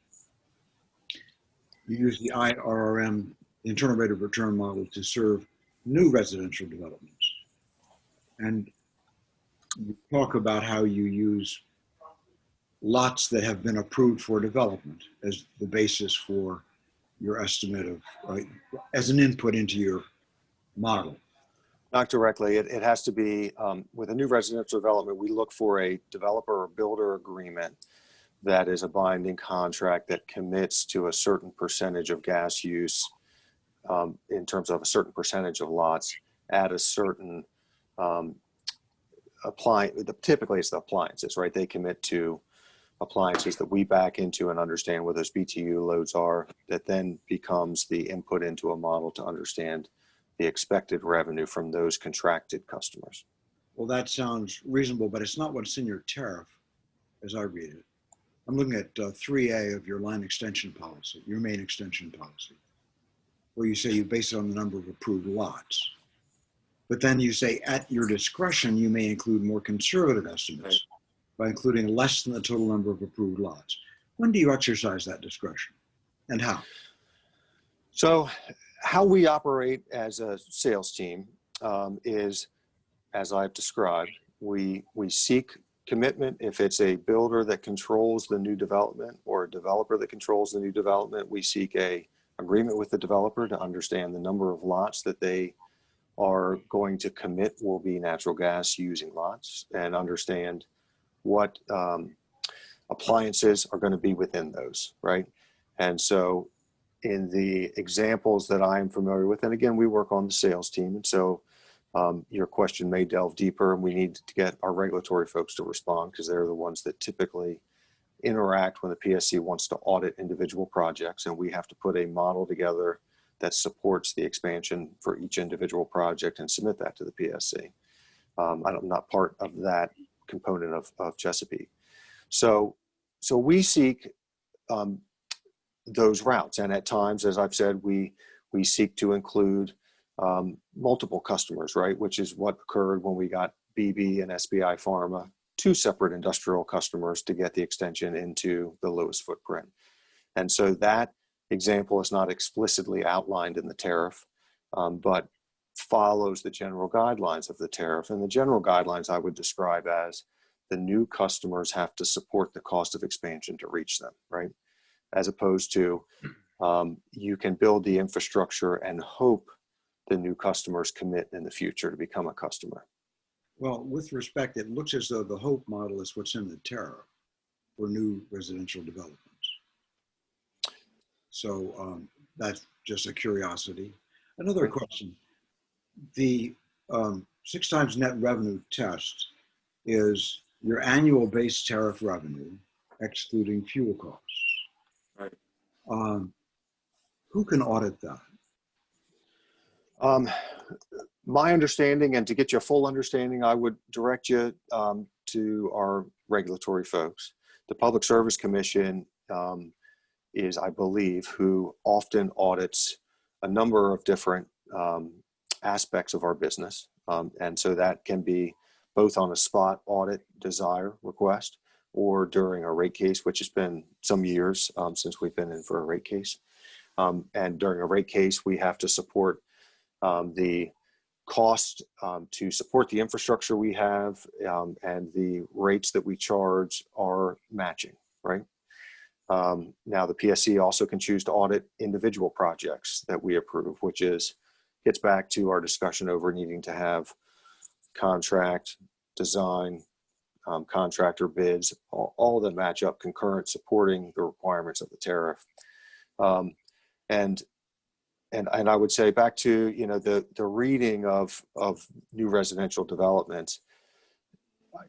you use the IRRM, internal rate of return model, to serve new residential developments. And you talk about how you use lots that have been approved for development as the basis for your estimate of, as an input into your model. Not directly. It has to be, with a new residential development, we look for a developer or builder agreement that is a binding contract that commits to a certain percentage of gas use in terms of a certain percentage of lots at a certain typically it's the appliances, right? They commit to appliances that we back into and understand where those BTU loads are, that then becomes the input into a model to understand the expected revenue from those contracted customers. Well, that sounds reasonable, but it's not what's in your tariff as I read it. I'm looking at 3A of your line extension policy, your main extension policy, where you say you base it on the number of approved lots. But then you say at your discretion, you may include more conservative estimates by including less than the total number of approved lots. When do you exercise that discretion and how? So how we operate as a sales team is, as I've described, we seek commitment. If it's a builder that controls the new development or a developer that controls the new development, we seek a agreement with the developer to understand the number of lots that they are going to commit will be natural gas using lots, and understand what appliances are going to be within those, right? And so in the examples that I'm familiar with, and again, we work on the sales team, and so your question may delve deeper, and we need to get our regulatory folks to respond because they're the ones that typically interact when the PSC wants to audit individual projects, and we have to put a model together that supports the expansion for each individual project and submit that to the PSC. I'm not part of that component of Chesapeake. So we seek those routes, and at times, as I've said, we seek to include multiple customers, right? Which is what occurred when we got BB and SBI Pharma, 2 separate industrial customers to get the extension into the Lewis footprint. And so that example is not explicitly outlined in the tariff, but follows the general guidelines of the tariff. And the general guidelines I would describe as the new customers have to support the cost of expansion to reach them, right? As opposed to you can build the infrastructure and hope the new customers commit in the future to become a customer. Well, with respect, it looks as though the HOPE model is what's in the tariff for new residential developments. So that's just a curiosity. Another question, the 6 times net revenue test is your annual base tariff revenue, excluding fuel costs. Right. Who can audit that? My understanding, and to get you a full understanding, I would direct you to our regulatory folks. The Public Service Commission is, I believe, who often audits a number of different aspects of our business. And so that can be both on a spot audit desire request or during a rate case, which has been some years since we've been in for a rate case. And during a rate case, we have to support the cost to support the infrastructure we have, and the rates that we charge are matching, right? Now the PSC also can choose to audit individual projects that we approve, which gets back to our discussion over needing to have contract, design, contractor bids, all of them match up concurrent, supporting the requirements of the tariff. And I would say back to, you know, the reading of new residential development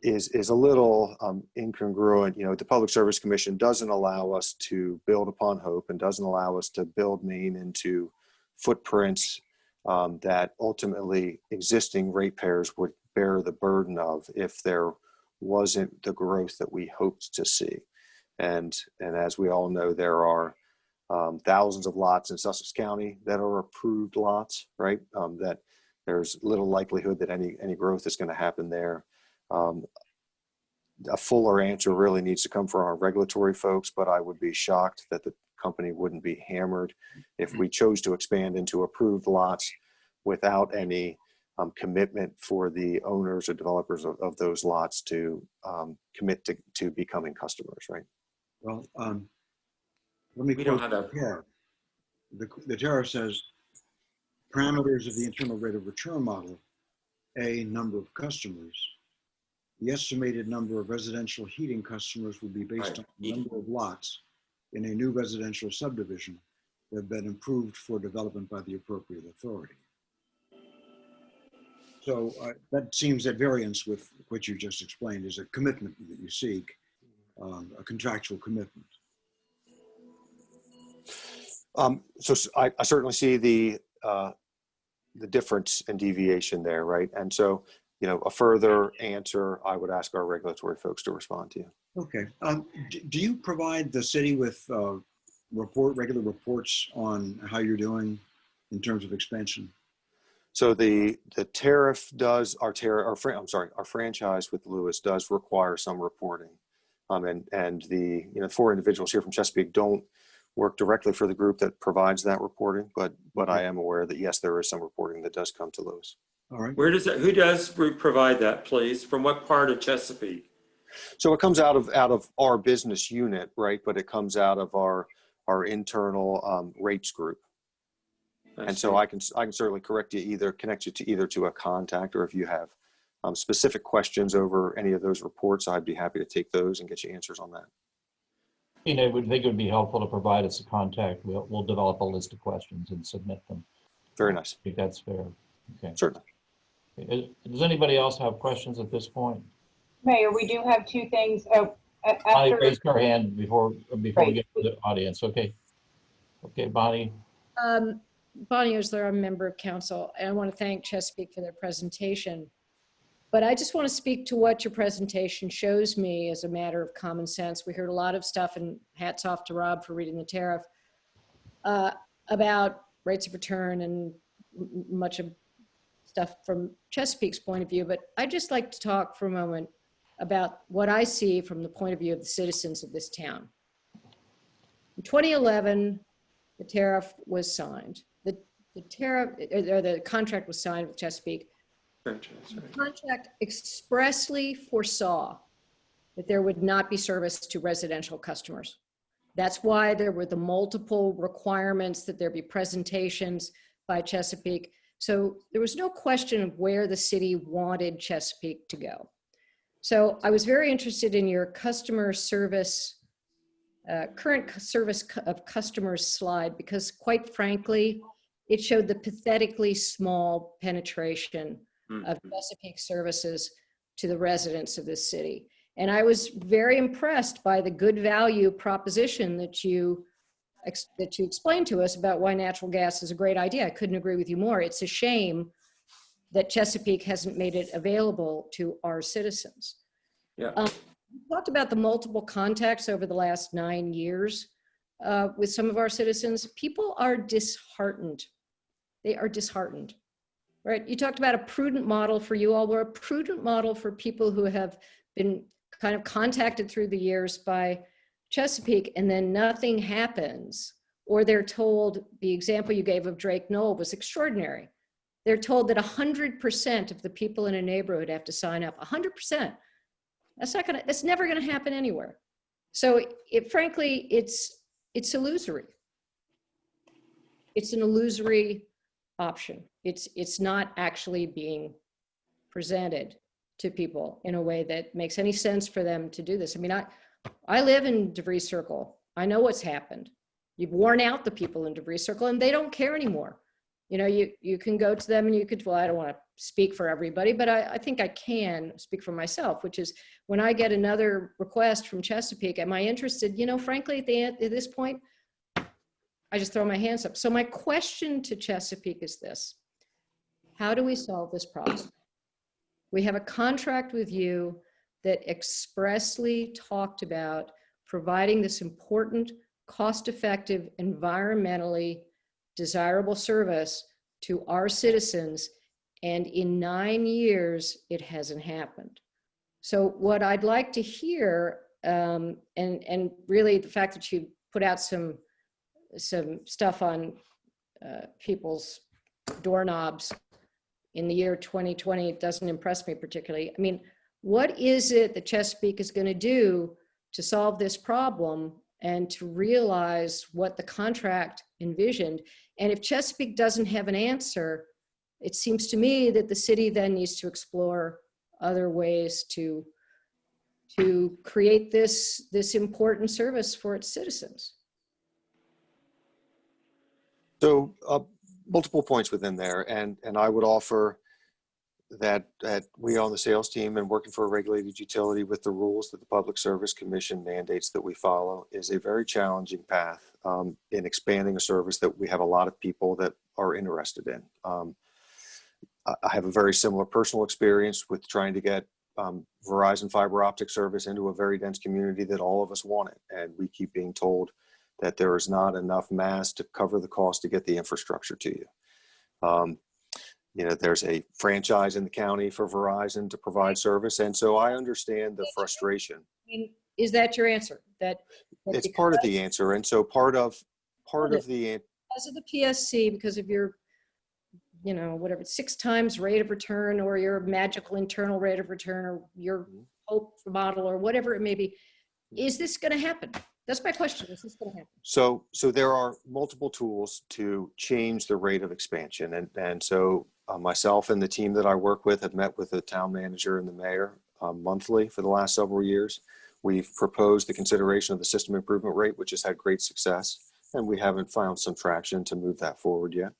is a little incongruent. You know, the Public Service Commission doesn't allow us to build upon hope and doesn't allow us to build Maine into footprints that ultimately existing ratepayers would bear the burden of if there wasn't the growth that we hoped to see. And as we all know, there are thousands of lots in Sussex County that are approved lots, right? That there's little likelihood that any growth is going to happen there. A fuller answer really needs to come from our regulatory folks, but I would be shocked that the company wouldn't be hammered if we chose to expand into approved lots without any commitment for the owners or developers of those lots to commit to becoming customers, right? Well, let me We don't quote have the tariff. The tariff says, parameters of the internal rate of return model, A, number of customers. The estimated number of residential heating customers will be based on the number of lots in a new residential subdivision that have been approved for development by the appropriate authority. So that seems at variance with what you just explained, is a commitment that you seek, a contractual commitment. So I certainly see the difference and deviation there, right? And so, you know, a further answer, I would ask our regulatory folks to respond to you. Okay. Do you provide the city with regular reports on how you're doing in terms of expansion? So the tariff does, our franchise with Lewis does require some reporting. And the, you know, 4 individuals here from Chesapeake don't work directly for the group that provides that reporting, but I am aware that yes, there is some reporting that does come to Lewis. All right. Who does provide that, please? From what part of Chesapeake? So it comes out of our business unit, right? But it comes out of our internal rates group. And so I can certainly connect you to a contact, or if you have specific questions over any of those reports, I'd be happy to take those and get you answers on that. You know, I would think it would be helpful to provide us a contact. We'll develop a list of questions and submit them. Very nice. I think that's fair. Okay. Certainly. Does anybody else have questions at this point? Mayor, we do have 2 things. Bonnie After, raised her hand before we Right. get to the audience. Okay. Okay, Bonnie. Bonnie Osler, I'm a member of council, and I want to thank Chesapeake for their presentation. But I just want to speak to what your presentation shows me as a matter of common sense. We heard a lot of stuff, and hats off to Rob for reading the tariff, about rates of return and much of stuff from Chesapeake's point of view. But I'd just like to talk for a moment about what I see from the point of view of the citizens of this town. In 2011, the tariff was signed. The contract was signed with Chesapeake. The contract expressly foresaw that there would not be service to residential customers. That's why there were the multiple requirements that there be presentations by Chesapeake. So there was no question of where the city wanted Chesapeake to go. So I was very interested in your customer service, current service of customers slide, because quite frankly, it showed the pathetically small penetration of Chesapeake services to the residents of this city. And I was very impressed by the good value proposition that you explained to us about why natural gas is a great idea. I couldn't agree with you more. It's a shame that Chesapeake hasn't made it available to our citizens. Yeah. We talked about the multiple contacts over the last 9 years with some of our citizens. People are disheartened. They are disheartened, right? You talked about a prudent model for you all. We're a prudent model for people who have been kind of contacted through the years by Chesapeake, and then nothing happens, or they're told, the example you gave of Drake Knoll was extraordinary. They're told that 100% of the people in a neighborhood have to sign up. 100%. That's never gonna happen anywhere. So frankly, it's illusory. It's an illusory option. It's not actually being presented to people in a way that makes any sense for them to do this. I mean, I live in Debris Circle. I know what's happened. You've worn out the people in Debris Circle and they don't care anymore. You know, you can go to them and you could, well, I don't want to speak for everybody, but I think I can speak for myself, which is when I get another request from Chesapeake, am I interested? You know, frankly, at this point, I just throw my hands up. So my question to Chesapeake is this: how do we solve this problem? We have a contract with you that expressly talked about providing this important, cost-effective, environmentally desirable service to our citizens, and in 9 years, it hasn't happened. So what I'd like to hear, and really the fact that you put out some stuff on people's doorknobs in the year 2020 doesn't impress me particularly. I mean, what is it that Chesapeake is going to do to solve this problem and to realize what the contract envisioned? And if Chesapeake doesn't have an answer, it seems to me that the city then needs to explore other ways to create this important service for its citizens. So multiple points within there, and I would offer that we on the sales team and working for a regulated utility with the rules that the Public Service Commission mandates that we follow is a very challenging path in expanding a service that we have a lot of people that are interested in. I have a very similar personal experience with trying to get Verizon fiber optic service into a very dense community that all of us wanted, and we keep being told that there is not enough mass to cover the cost to get the infrastructure to you. You know, there's a franchise in the county for Verizon to provide service. And so I understand the frustration. I mean, is that your answer? That It's part of the answer. And so part of the, because of the PSC, because of your, you know, whatever, 6 times rate of return, or your magical internal rate of return, or your hope model, or whatever it may be, is this going to happen? That's my question. Is this going to happen? so there are multiple tools to change the rate of expansion. And so myself and the team that I work with have met with the town manager and the mayor monthly for the last several years. We've proposed the consideration of the system improvement rate, which has had great success, and we haven't found some traction to move that forward yet.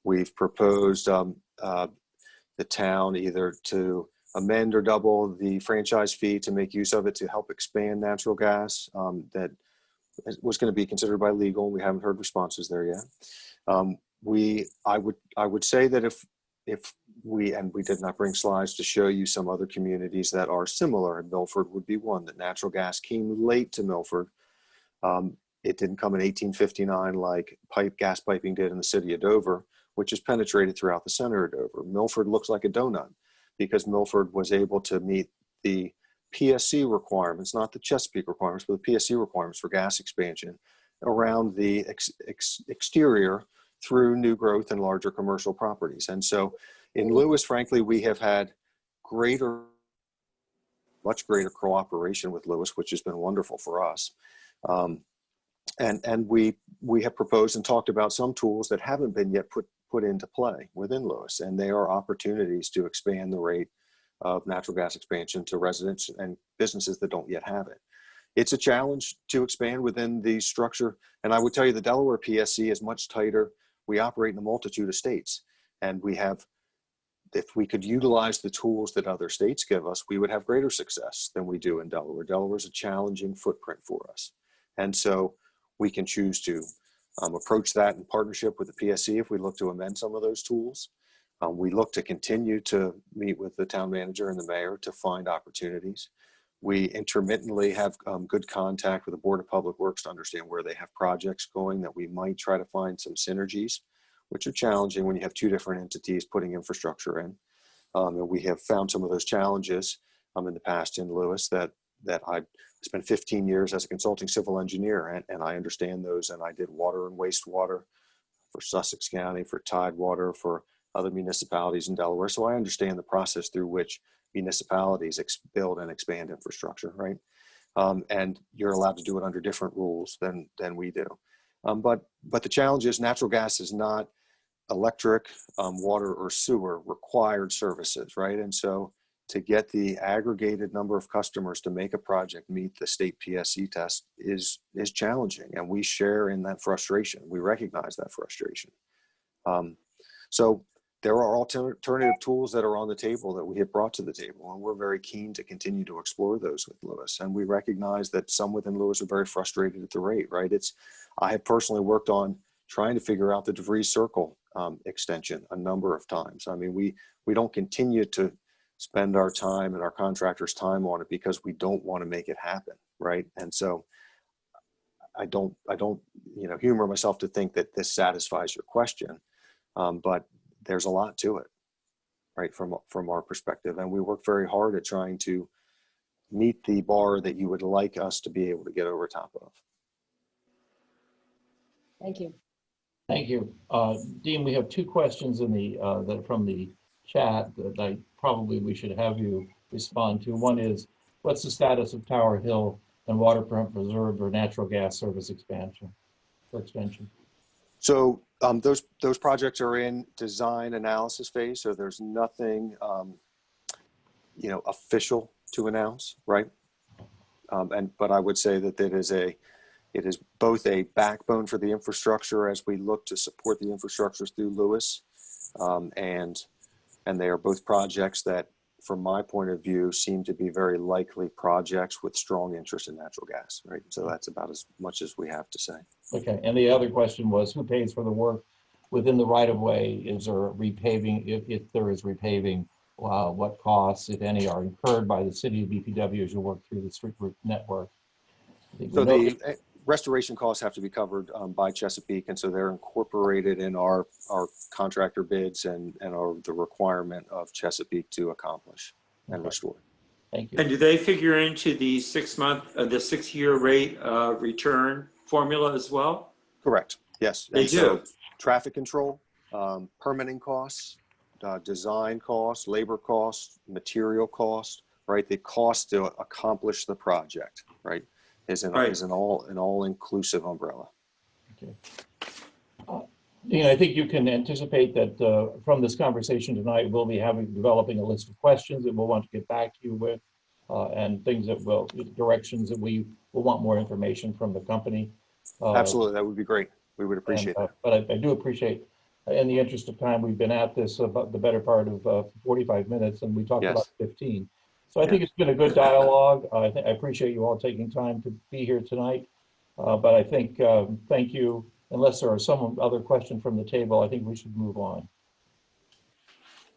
We've proposed the town either to amend or double the franchise fee to make use of it to help expand natural gas. That was going to be considered by legal. We haven't heard responses there yet. I would say that if we did not bring slides to show you some other communities that are similar, and Milford would be one, that natural gas came late to Milford. It didn't come in 1859 like gas piping did in the city of Dover, which is penetrated throughout the center of Dover. Milford looks like a donut because Milford was able to meet the PSC requirements, not the Chesapeake requirements, but the PSC requirements for gas expansion around the exterior through new growth and larger commercial properties. And so in Lewis, frankly, we have had much greater cooperation with Lewis, which has been wonderful for us. And we have proposed and talked about some tools that haven't been yet put into play within Lewis, and they are opportunities to expand the rate of natural gas expansion to residents and businesses that don't yet have it. It's a challenge to expand within the structure, and I would tell you the Delaware PSC is much tighter. We operate in a multitude of states, and if we could utilize the tools that other states give us, we would have greater success than we do in Delaware. Delaware is a challenging footprint for us, and so we can choose to approach that in partnership with the PSC if we look to amend some of those tools. We look to continue to meet with the town manager and the mayor to find opportunities. We intermittently have good contact with the Board of Public Works to understand where they have projects going that we might try to find some synergies, which are challenging when you have 2 different entities putting infrastructure in. And we have found some of those challenges in the past in Lewis that I spent 15 years as a consulting civil engineer, and I understand those, and I did water and wastewater for Sussex County, for Tidewater, for other municipalities in Delaware. So I understand the process through which municipalities build and expand infrastructure, right? And you're allowed to do it under different rules than we do. But the challenge is natural gas is not electric, water, or sewer required services, right? And so to get the aggregated number of customers to make a project meet the state PSC test is challenging. And we share in that frustration. We recognize that frustration. So there are alternative tools that are on the table that we have brought to the table, and we're very keen to continue to explore those with Lewis. And we recognize that some within Lewis are very frustrated at the rate, right? I have personally worked on trying to figure out the DeVries Circle extension a number of times. I mean, we don't continue to spend our time and our contractors' time on it because we don't want to make it happen, right? And so I don't humor myself to think that this satisfies your question, but there's a lot to it, right, from our perspective. And we work very hard at trying to meet the bar that you would like us to be able to get over top of. Thank you. Thank you. Dean, we have two questions in the that from the chat that we should have you respond to. One is, what's the status of Tower Hill and Waterfront Preserve or natural gas service expansion? So those projects are in design analysis phase. So there's nothing official to announce, right? But I would say that it is both a backbone for the infrastructure as we look to support the infrastructures through Lewis, and they are both projects that, from my point of view, seem to be very likely projects with strong interest in natural gas, right? So that's about as much as we have to say. Okay, and the other question was, who pays for the work within the right-of-way? Is there repaving? If there is repaving, what costs, if any, are incurred by the city of DPW as you work through the street route network? So the restoration costs have to be covered by Chesapeake, and so they're incorporated in our contractor bids and the requirement of Chesapeake to accomplish and restore. Thank you. And do they figure into the 6-year rate return formula as well? Correct. Yes. They do. Traffic control, permitting costs, design costs, labor costs, material costs, right? The cost to accomplish the project, right, is an all-inclusive umbrella. Okay. Dean, I think you can anticipate that from this conversation tonight, we'll be developing a list of questions that we'll want to get back to you with, and directions that we will want more information from the company. Absolutely, that would be great. We would appreciate that. But I do appreciate, in the interest of time, we've been at this about the better part of 45 minutes, and we talked about 15. So I think it's been a good dialogue. I appreciate you all taking time to be here tonight. But I think, thank you. Unless there are some other questions from the table, I think we should move on.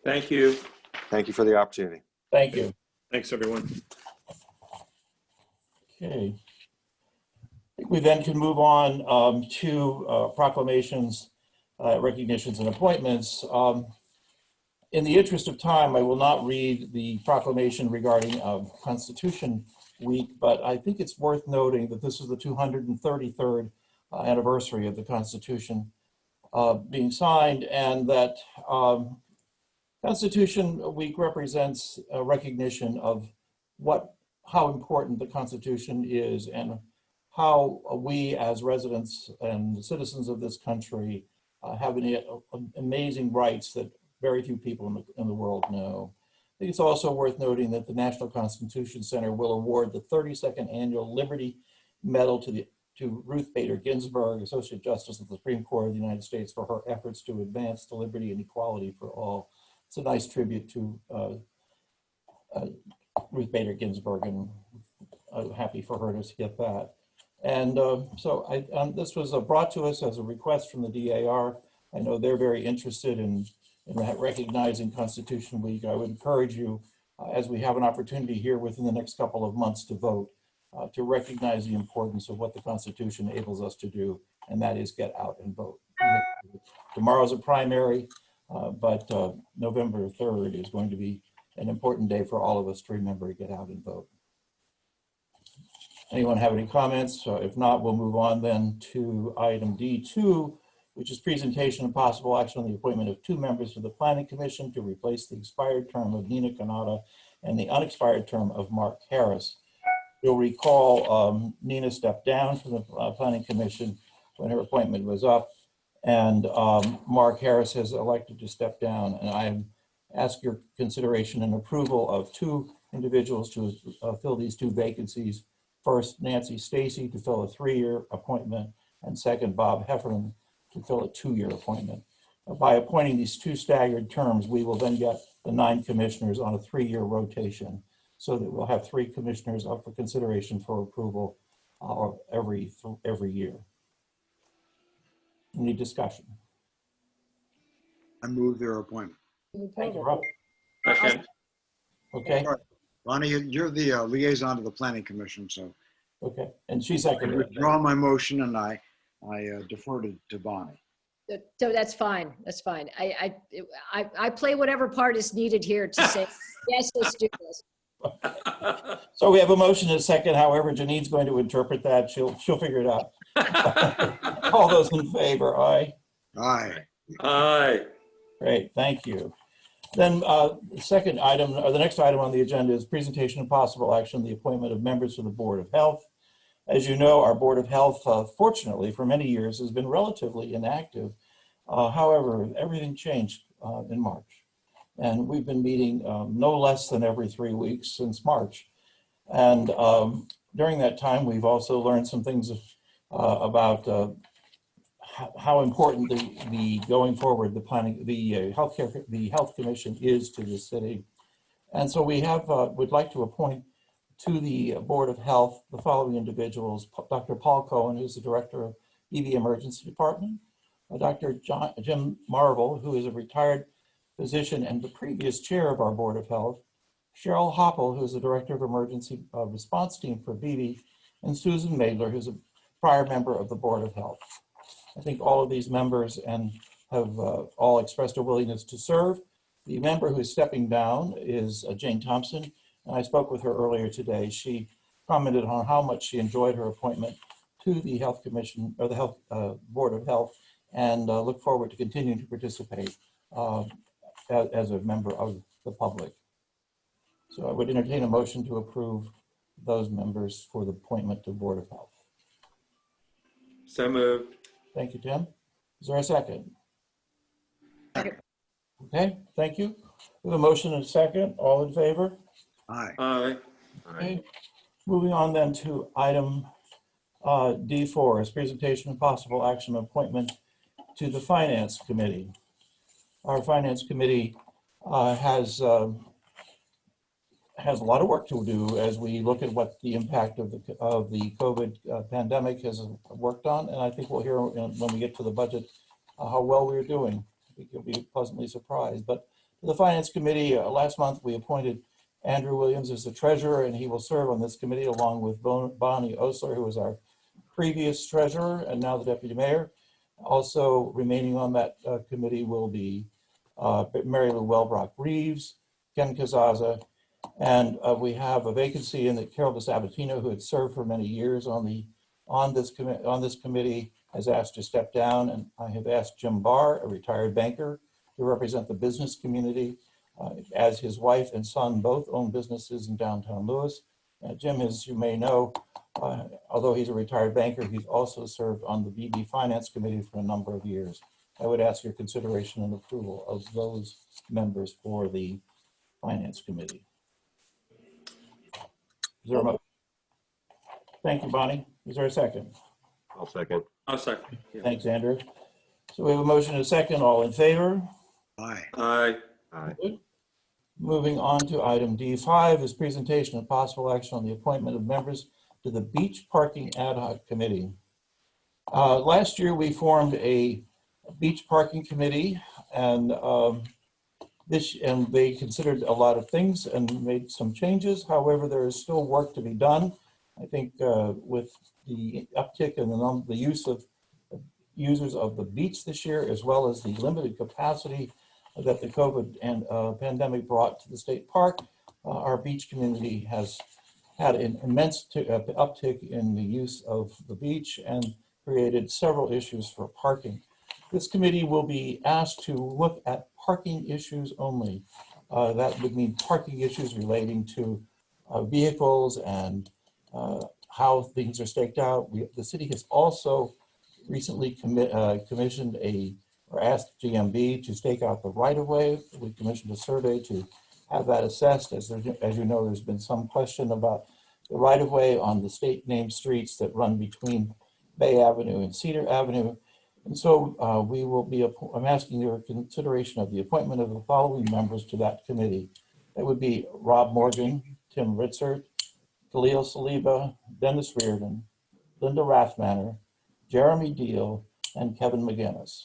Thank you. Thank you for the opportunity. Thank you. Thanks, everyone. Okay. I think we then can move on to proclamations, recognitions, and appointments. In the interest of time, I will not read the proclamation regarding Constitution Week, but I think it's worth noting that this is the 233rd anniversary of the Constitution being signed, and that Constitution Week represents a recognition of how important the Constitution is and how we as residents and citizens of this country have amazing rights that very few people in the world know. I think it's also worth noting that the National Constitution Center will award the 32nd Annual Liberty Medal to Ruth Bader Ginsburg, Associate Justice of the Supreme Court of the United States, for her efforts to advance the liberty and equality for all. It's a nice tribute to Ruth Bader Ginsburg, and I'm happy for her to get that. And so this was brought to us as a request from the DAR. I know they're very interested in recognizing Constitution Week. I would encourage you, as we have an opportunity here within the next couple of months to vote, to recognize the importance of what the Constitution enables us to do, and that is get out and vote. Tomorrow's a primary, but November 3rd is going to be an important day for all of us to remember to get out and vote. Anyone have any comments? If not, we'll move on then to item D2, which is presentation and possible action on the appointment of 2 members to the Planning Commission to replace the expired term of Nina Cannata and the unexpired term of Mark Harris. You'll recall Nina stepped down from the Planning Commission when her appointment was up, and Mark Harris has elected to step down, and I ask your consideration and approval of two individuals to fill these two vacancies. First, Nancy Stacy to fill a 3-year appointment, and second, Bob Heffernan to fill a 2-year appointment. By appointing these two staggered terms, we will then get the 9 commissioners on a 3-year rotation, so that we'll have 3 commissioners up for consideration for approval every year. Any discussion? I move their appointment. Thank you, Rob. Second. Okay, All right. Bonnie, you're the liaison to the Planning Commission, so okay, and she I seconded it. withdraw my motion and I defer to Bonnie. So that's fine. That's fine. I play whatever part is needed here to say, yes, let's do this. So we have a motion and a second. However, Janine's going to interpret that. She'll figure it out. All those in favor, aye. Aye. Aye. Great, thank you. Then the second item, or the next item on the agenda is presentation and possible action, the appointment of members to the Board of Health. As you know, our Board of Health, fortunately, for many years has been relatively inactive. However, everything changed in March. And we've been meeting no less than every 3 weeks since March. And during that time, we've also learned some things about how important the going forward, the planning, the health commission is to the city. And so we have, would like to appoint to the Board of Health the following individuals: Dr. Paul Cohen, who's the director of ED Emergency Department, Dr. Jim Marvel, who is a retired physician and the previous chair of our Board of Health, Cheryl Hoppel, who is the director of Emergency Response Team for BB, and Susan Madler, who's a prior member of the Board of Health. I think all of these members and have all expressed a willingness to serve. The member who's stepping down is Jane Thompson, and I spoke with her earlier today. She commented on how much she enjoyed her appointment to the Health Commission, or the Health Board of Health, and look forward to continuing to participate as a member of the public. So I would entertain a motion to approve those members for the appointment to Board of Health. So moved. Thank you, Tim. Is there a second? Second. Okay, thank you. We have a motion and a second. All in favor? Aye. Aye. Okay. Moving on then to item D4, is presentation and possible action appointment to the Finance Committee. Our Finance Committee has a lot of work to do as we look at what the impact of the COVID pandemic has worked on, and I think we'll hear when we get to the budget how well we're doing. I think you'll be pleasantly surprised. But the Finance Committee, last month we appointed Andrew Williams as the treasurer, and he will serve on this committee along with Bonnie Osler, who was our previous treasurer and now the deputy mayor. Also remaining on that committee will be Mary Lou Welbrock Reeves, Ken Kazaza, and we have a vacancy in that Carol DeSabatino, who had served for many years on this committee, has asked to step down, and I have asked Jim Barr, a retired banker, to represent the business community, as his wife and son both own businesses in downtown Lewis. Jim, as you may know, although he's a retired banker, he's also served on the BB Finance Committee for a number of years. I would ask your consideration and approval of those members for the Finance Committee. Is there a motion? Thank you, Bonnie. Is there a second? I'll second. I'll second. Yeah. Thanks, Andrew. So we have a motion and a second. All in favor? Aye. Aye. Aye. Good. Moving on to item D5 is presentation and possible action on the appointment of members to the Beach Parking Ad-Hoc Committee. Last year we formed a beach parking committee, and they considered a lot of things and made some changes. However, there is still work to be done. I think with the uptick in the use of users of the beach this year, as well as the limited capacity that the COVID and pandemic brought to the state park, our beach community has had an immense uptick in the use of the beach and created several issues for parking. This committee will be asked to look at parking issues only. That would mean parking issues relating to vehicles and how things are staked out. The city has also recently commissioned a or asked GMB to stake out the right-of-way. We commissioned a survey to have that assessed. As you know, there's been some question about the right-of-way on the state named streets that run between Bay Avenue and Cedar Avenue. And so I'm asking your consideration of the appointment of the following members to that committee. That would be Rob Morgan, Tim Ritzert, Khalil Saliba, Dennis Reardon, Linda Rathmanner, Jeremy Deal, and Kevin McGinnis.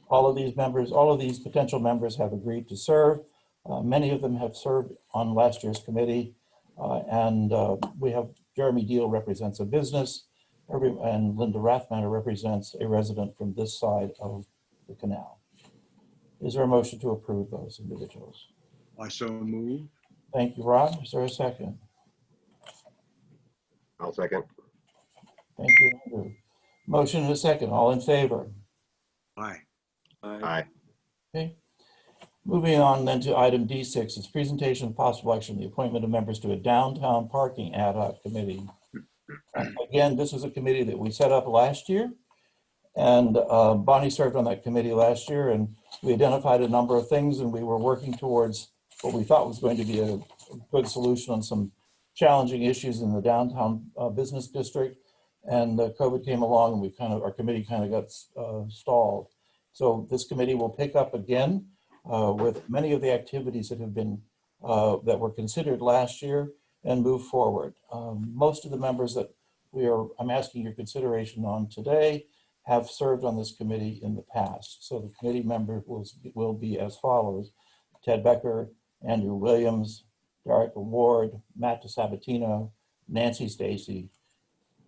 All of these potential members have agreed to serve. Many of them have served on last year's committee. We have Jeremy Deal represents a business, and Linda Rathmanner represents a resident from this side of the canal. Is there a motion to approve those individuals? I so move. Thank you, Rob. Is there a second? I'll second. Thank you, Andrew. Motion and a second. All in favor? Aye. Aye. Okay. Moving on then to item D6, it's presentation of possible action, the appointment of members to a Downtown Parking Ad-Hoc Committee. Again, this is a committee that we set up last year, and Bonnie served on that committee last year, and we identified a number of things, and we were working towards what we thought was going to be a good solution on some challenging issues in the downtown business district. And COVID came along, and our committee kind of got stalled. So this committee will pick up again with many of the activities that have been that were considered last year and move forward. Most of the members that I'm asking your consideration on today have served on this committee in the past. So the committee members will be as follows: Ted Becker, Andrew Williams, Derek Ward, Matt DeSabatino, Nancy Stacy,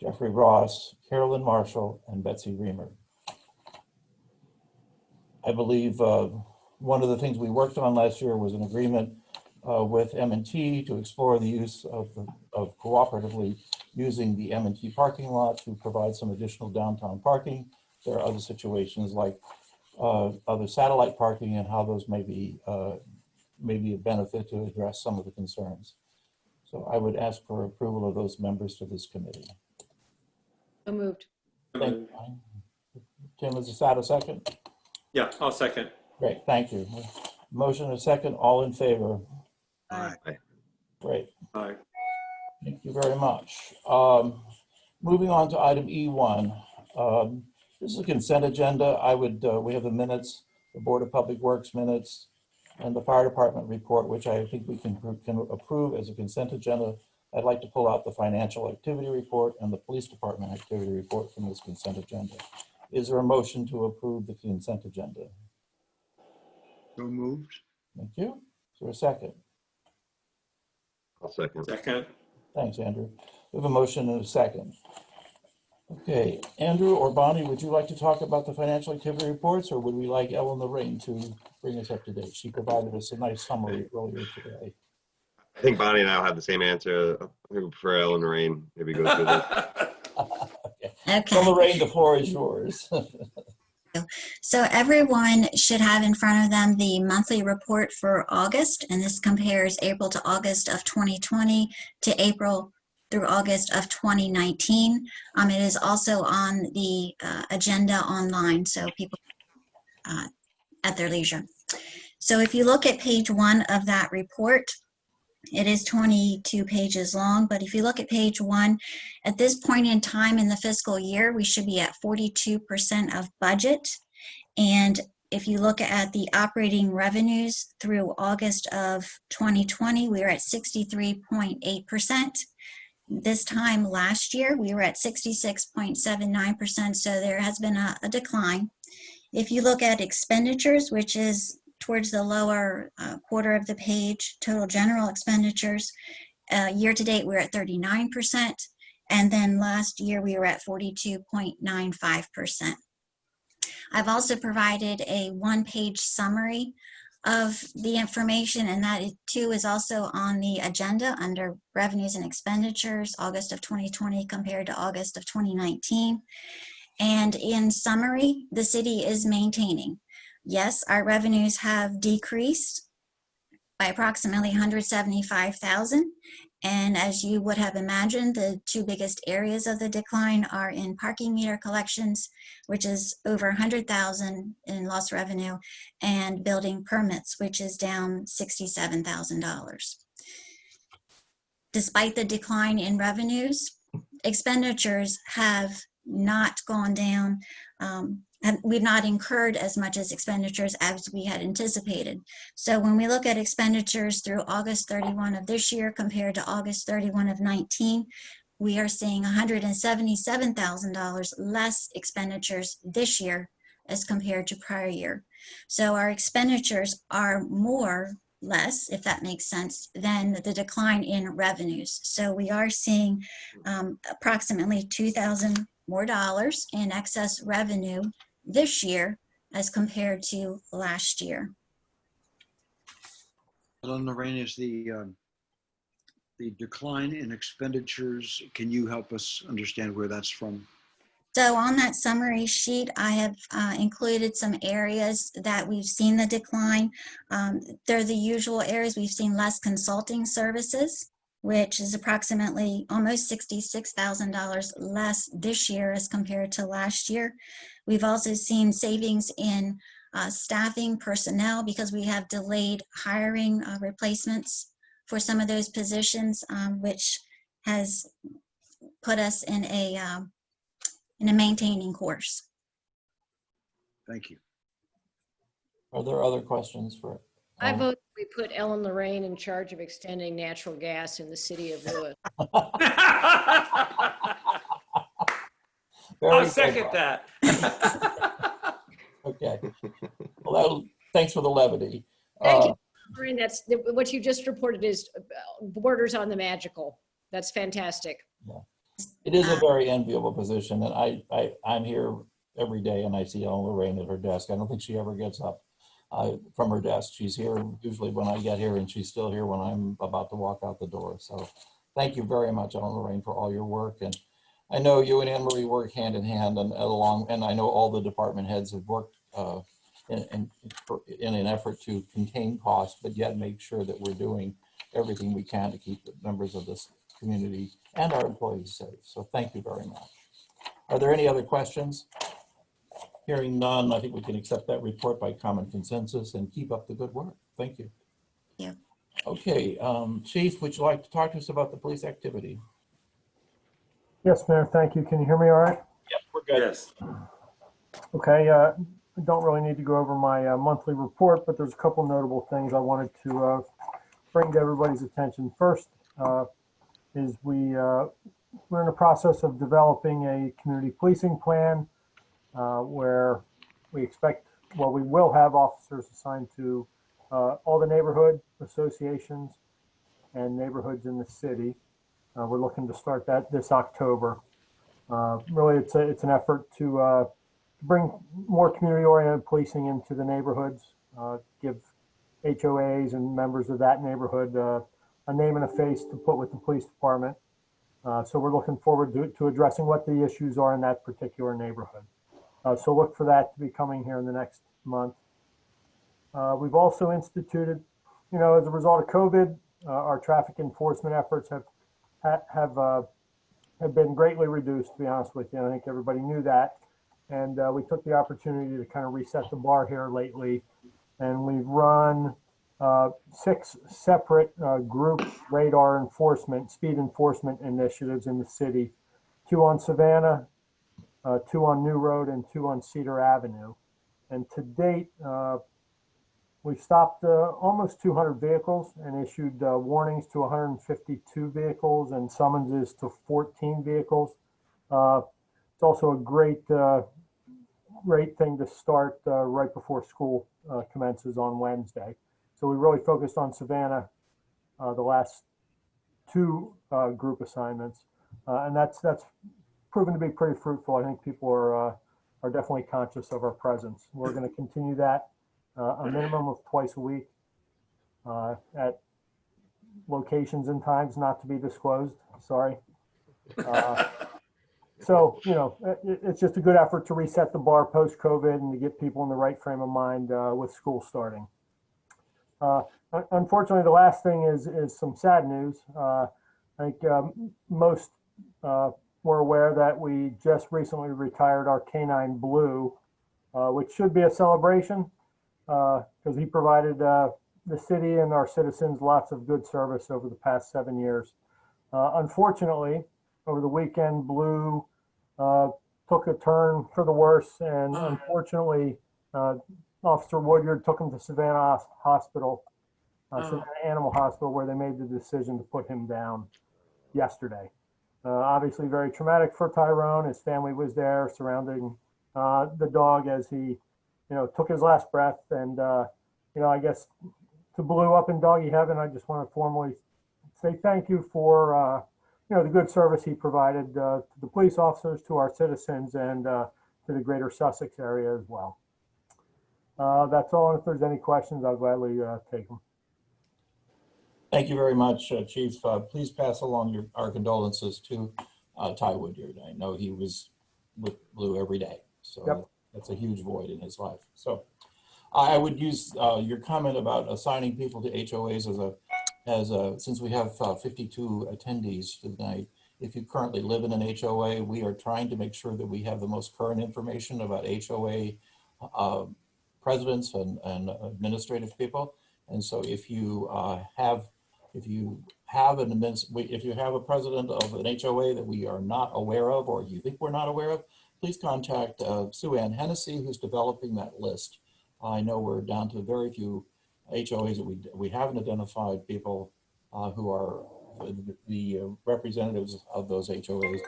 Jeffrey Ross, Carolyn Marshall, and Betsy Reamer. I believe one of the things we worked on last year was an agreement with M&T to explore the use of cooperatively using the M&T parking lot to provide some additional downtown parking. There are other situations like other satellite parking and how those may be a benefit to address some of the concerns. So I would ask for approval of those members to this committee. So moved. Thank you. Tim, is a second? Yeah, I'll second. Great, thank you. Motion and a second, all in favor? Aye. Great, Aye. thank you very much. Moving on to item E1. This is a consent agenda. We have the minutes, the Board of Public Works minutes, and the Fire Department report, which I think we can approve as a consent agenda. I'd like to pull out the financial activity report and the police department activity report from this consent agenda. Is there a motion to approve the consent agenda? So moved. Thank you. Is there a second? I'll second. Second. Thanks, Andrew. We have a motion and a second. Okay, Andrew or Bonnie, would you like to talk about the financial activity reports, or would we like Ellen Lorraine to bring us up to date? She provided us a nice summary earlier today. I think Bonnie and I will have the same answer. I think we prefer Ellen and Rain. Maybe go through this. Okay. So Lorraine, the floor is yours. So everyone should have in front of them the monthly report for August, and this compares April to August of 2020 to April through August of 2019. It is also on the agenda online, so people at their leisure. So if you look at page 1 of that report, it is 22 pages long, but if you look at page 1, at this point in time in the fiscal year, we should be at 42% of budget. And if you look at the operating revenues through August of 2020, we were at 63.8%. This time last year, we were at 66.79%, so there has been a decline. If you look at expenditures, which is towards the lower quarter of the page, total general expenditures, year to date we're at 39%, and then last year we were at 42.95%. I've also provided a one-page summary of the information, and that too is also on the agenda under revenues and expenditures, August of 2020 compared to August of 2019. And in summary, the city is maintaining. Yes, our revenues have decreased by approximately $175,000, And as you would have imagined, the two biggest areas of the decline are in parking meter collections, which is over 100,000 in lost revenue, and building permits, which is down $67,000. Despite the decline in revenues, expenditures have not gone down. We've not incurred as much as expenditures as we had anticipated. So when we look at expenditures through August 31 of this year compared to August 31 of 19, we are seeing $177,000 less expenditures this year as compared to prior year. So our expenditures are more less, if that makes sense, than the decline in revenues. So we are seeing approximately $2,000 more dollars in excess revenue this year as compared to last year. Ellen Lorraine, is the decline in expenditures, can you help us understand where that's from? So on that summary sheet, I have included some areas that we've seen the decline. They're the usual areas. We've seen less consulting services, which is approximately almost $66,000 less this year as compared to last year. We've also seen savings in staffing personnel because we have delayed hiring replacements for some of those positions, which has put us in a maintaining course. Thank you. Are there other questions for? I vote we put Ellen Lorraine in charge of extending natural gas in the city of Lewis. I'll second that. Okay. Well, thanks for the levity. Thank you, Lorraine. That's what you just reported is borders on the magical. That's fantastic. Yeah. It is a very enviable position, and I'm here every day and I see Ellen Lorraine at her desk. I don't think she ever gets up from her desk. She's here usually when I get here, and she's still here when I'm about to walk out the door. So thank you very much, Ellen Lorraine, for all your work. And I know you and Anne Marie work hand in hand and I know all the department heads have worked in an effort to contain costs, but yet make sure that we're doing everything we can to keep the members of this community and our employees safe. So thank you very much. Are there any other questions? Hearing none, I think we can accept that report by common consensus and keep up the good work. Thank you. Yeah. Okay, Chief, would you like to talk to us about the police activity? Yes, Mayor, thank you. Can you hear me all right? Yep, we're good. Yes. Okay, I don't really need to go over my monthly report, but there's a couple notable things I wanted to bring to everybody's attention. First is we're in the process of developing a community policing plan where we expect, well, we will have officers assigned to all the neighborhood associations and neighborhoods in the city. We're looking to start that this October. Really, it's an effort to bring more community-oriented policing into the neighborhoods, give HOAs and members of that neighborhood a name and a face to put with the police department. So we're looking forward to addressing what the issues are in that particular neighborhood. So look for that to be coming here in the next month. We've also instituted, as a result of COVID, our traffic enforcement efforts have been greatly reduced, to be honest with you. I think everybody knew that. And we took the opportunity to kind of reset the bar here lately. And we've run 6 separate group radar enforcement, speed enforcement initiatives in the city, 2 on Savannah, 2 on New Road, and 2 on Cedar Avenue. And to date, we've stopped almost 200 vehicles and issued warnings to 152 vehicles and summonses to 14 vehicles. It's also a great thing to start right before school commences on Wednesday. So we really focused on Savannah the last 2 group assignments, and that's proven to be pretty fruitful. I think people are definitely conscious of our presence. We're going to continue that a minimum of twice a week at locations and times not to be disclosed. Sorry. So, it's just a good effort to reset the bar post-COVID and to get people in the right frame of mind with school starting. Unfortunately, the last thing is some sad news. I think most were aware that we just recently retired our canine Blue, which should be a celebration because he provided the city and our citizens lots of good service over the past 7 years. Unfortunately, over the weekend, Blue took a turn for the worse, and unfortunately, Officer Woodyard took him to Savannah Hospital, Savannah Animal Hospital, where they made the decision to put him down yesterday. Obviously, very traumatic for Tyrone. His family was there, surrounding the dog as he, took his last breath. And I guess to Blue up in doggy heaven, I just want to formally say thank you for the good service he provided to the police officers, to our citizens, and to the greater Sussex area as well. That's all. And if there's any questions, I'll gladly take them. Thank you very much, Chief. Please pass along our condolences to Ty Woodyard. I know he was with Blue every day, so Yep. That's a huge void in his life. So I would use your comment about assigning people to HOAs since we have 52 attendees tonight. If you currently live in an HOA, we are trying to make sure that we have the most current information about HOA presidents and administrative people. And so if you have a president of an HOA that we are not aware of, or you think we're not aware of, please contact Sue Ann Hennessy, who's developing that list. I know we're down to very few HOAs that we haven't identified people who are the representatives of those HOAs.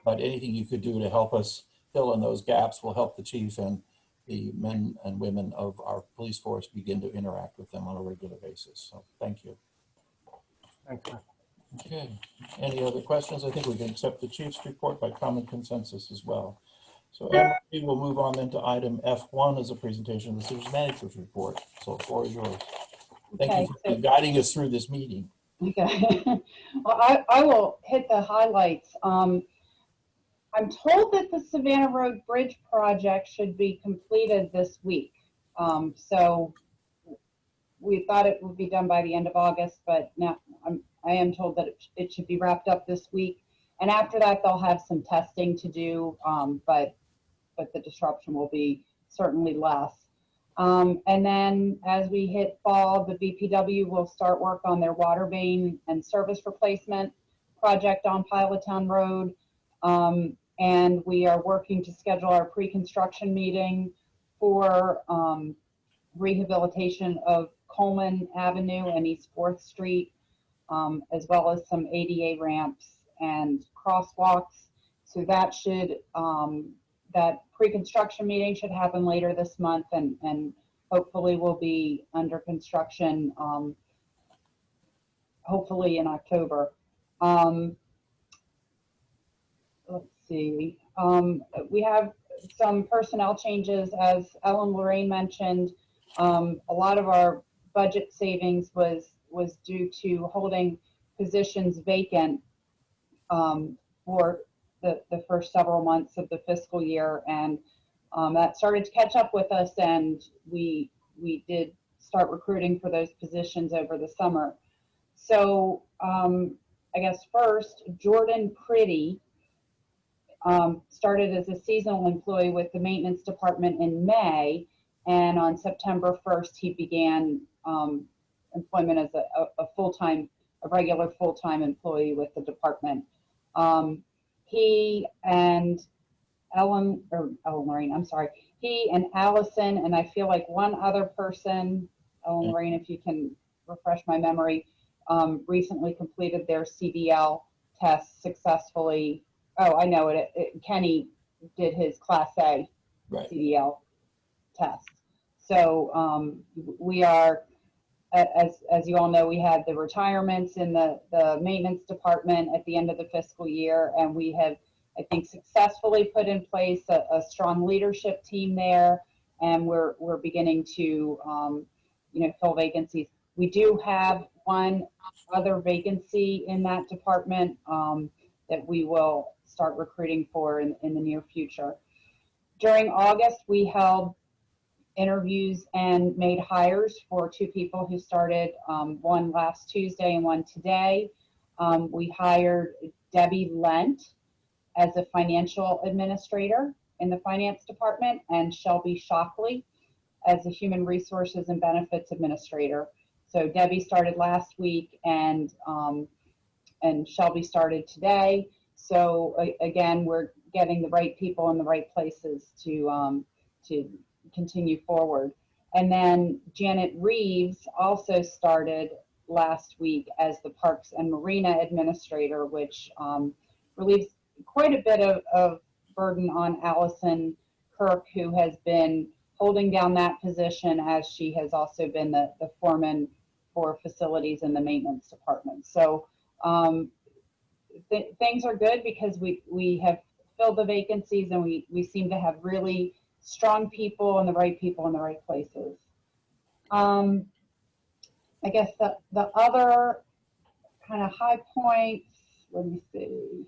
But anything you could do to help us fill in those gaps will help the chief and the men and women of our police force begin to interact with them on a regular basis. So thank you. Thanks, man. Okay, any other questions? I think we can accept the chief's report by common consensus as well. So we will move on then to item F1 as a presentation of the city's manager's report. So the floor is yours. Thank you for guiding us through this meeting. Okay. Well, I will hit the highlights. I'm told that the Savannah Road Bridge project should be completed this week. So we thought it would be done by the end of August, but now I am told that it should be wrapped up this week. And after that, they'll have some testing to do, but the disruption will be certainly less. And then as we hit fall, the BPW will start work on their water main and service replacement project on Pilottown Road. And we are working to schedule our pre-construction meeting for rehabilitation of Coleman Avenue and East 4th Street, as well as some ADA ramps and crosswalks. So that should, that pre-construction meeting should happen later this month, and hopefully will be under construction, hopefully in October. Let's see. We have some personnel changes, as Ellen Lorraine mentioned. A lot of our budget savings was due to holding positions vacant for the first several months of the fiscal year, and that started to catch up with us, and we did start recruiting for those positions over the summer. So I guess first, Jordan Pretty started as a seasonal employee with the maintenance department in May, and on September 1st he began employment as a regular full-time employee with the department. He and Ellen Lorraine, I'm sorry, he and Allison, and I feel like one other person, Ellen Lorraine, if you can refresh my memory, recently completed their CDL test successfully. Oh, I know it. Kenny did his Class A CDL test. So we are, as you all know, we had the retirements in the maintenance department at the end of the fiscal year, and we have, I think, successfully put in place a strong leadership team there, and we're beginning to fill vacancies. We do have one other vacancy in that department that we will start recruiting for in the near future. During August, we held interviews and made hires for two people who started, one last Tuesday and one today. We hired Debbie Lent as a financial administrator in the finance department, and Shelby Shockley as a human resources and benefits administrator. So Debbie started last week, and Shelby started today. So again, we're getting the right people in the right places to continue forward. And then Janet Reeves also started last week as the Parks and Marina Administrator, which relieves quite a bit of burden on Allison Kirk, who has been holding down that position, as she has also been the foreman for facilities in the maintenance department. So things are good because we have filled the vacancies, and we seem to have really strong people and the right people in the right places. I guess the other kind of high points, let me see.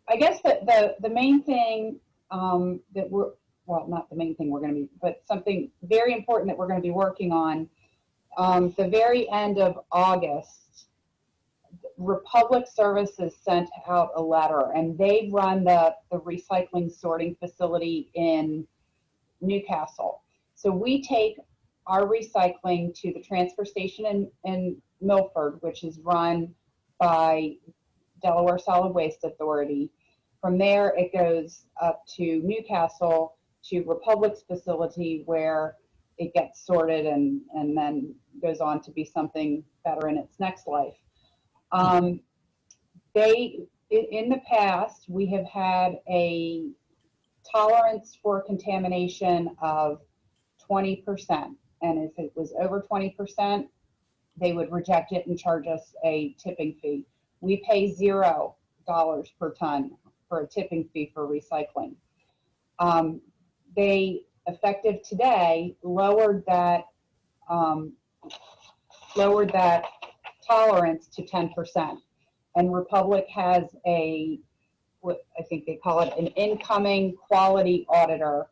I guess that the main thing that we're, well, not the main thing we're going to be, but something very important that we're going to be working on, the very end of August, Republic Services sent out a letter, and they run the recycling sorting facility in Newcastle. So we take our recycling to the transfer station in Milford, which is run by Delaware Solid Waste Authority. From there, it goes up to Newcastle to Republic's facility, where it gets sorted and then goes on to be something better in its next life. In the past, we have had a tolerance for contamination of 20%. And if it was over 20%, they would reject it and charge us a tipping fee. We pay $0 per ton for a tipping fee for recycling. They, effective today, lowered that tolerance to 10%. And Republic has what I think they call it, an incoming quality auditor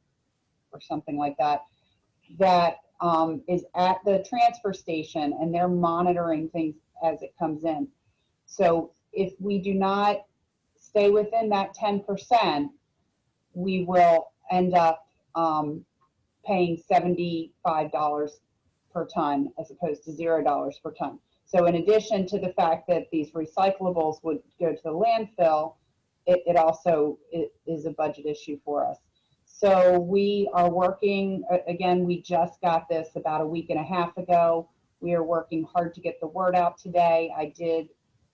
or something like that, that is at the transfer station, and they're monitoring things as it comes in. So if we do not stay within that 10%, we will end up paying $75 per ton as opposed to $0 per ton. So in addition to the fact that these recyclables would go to the landfill, it also is a budget issue for us. So we are working, again, we just got this about a week and a half ago. We are working hard to get the word out today. I did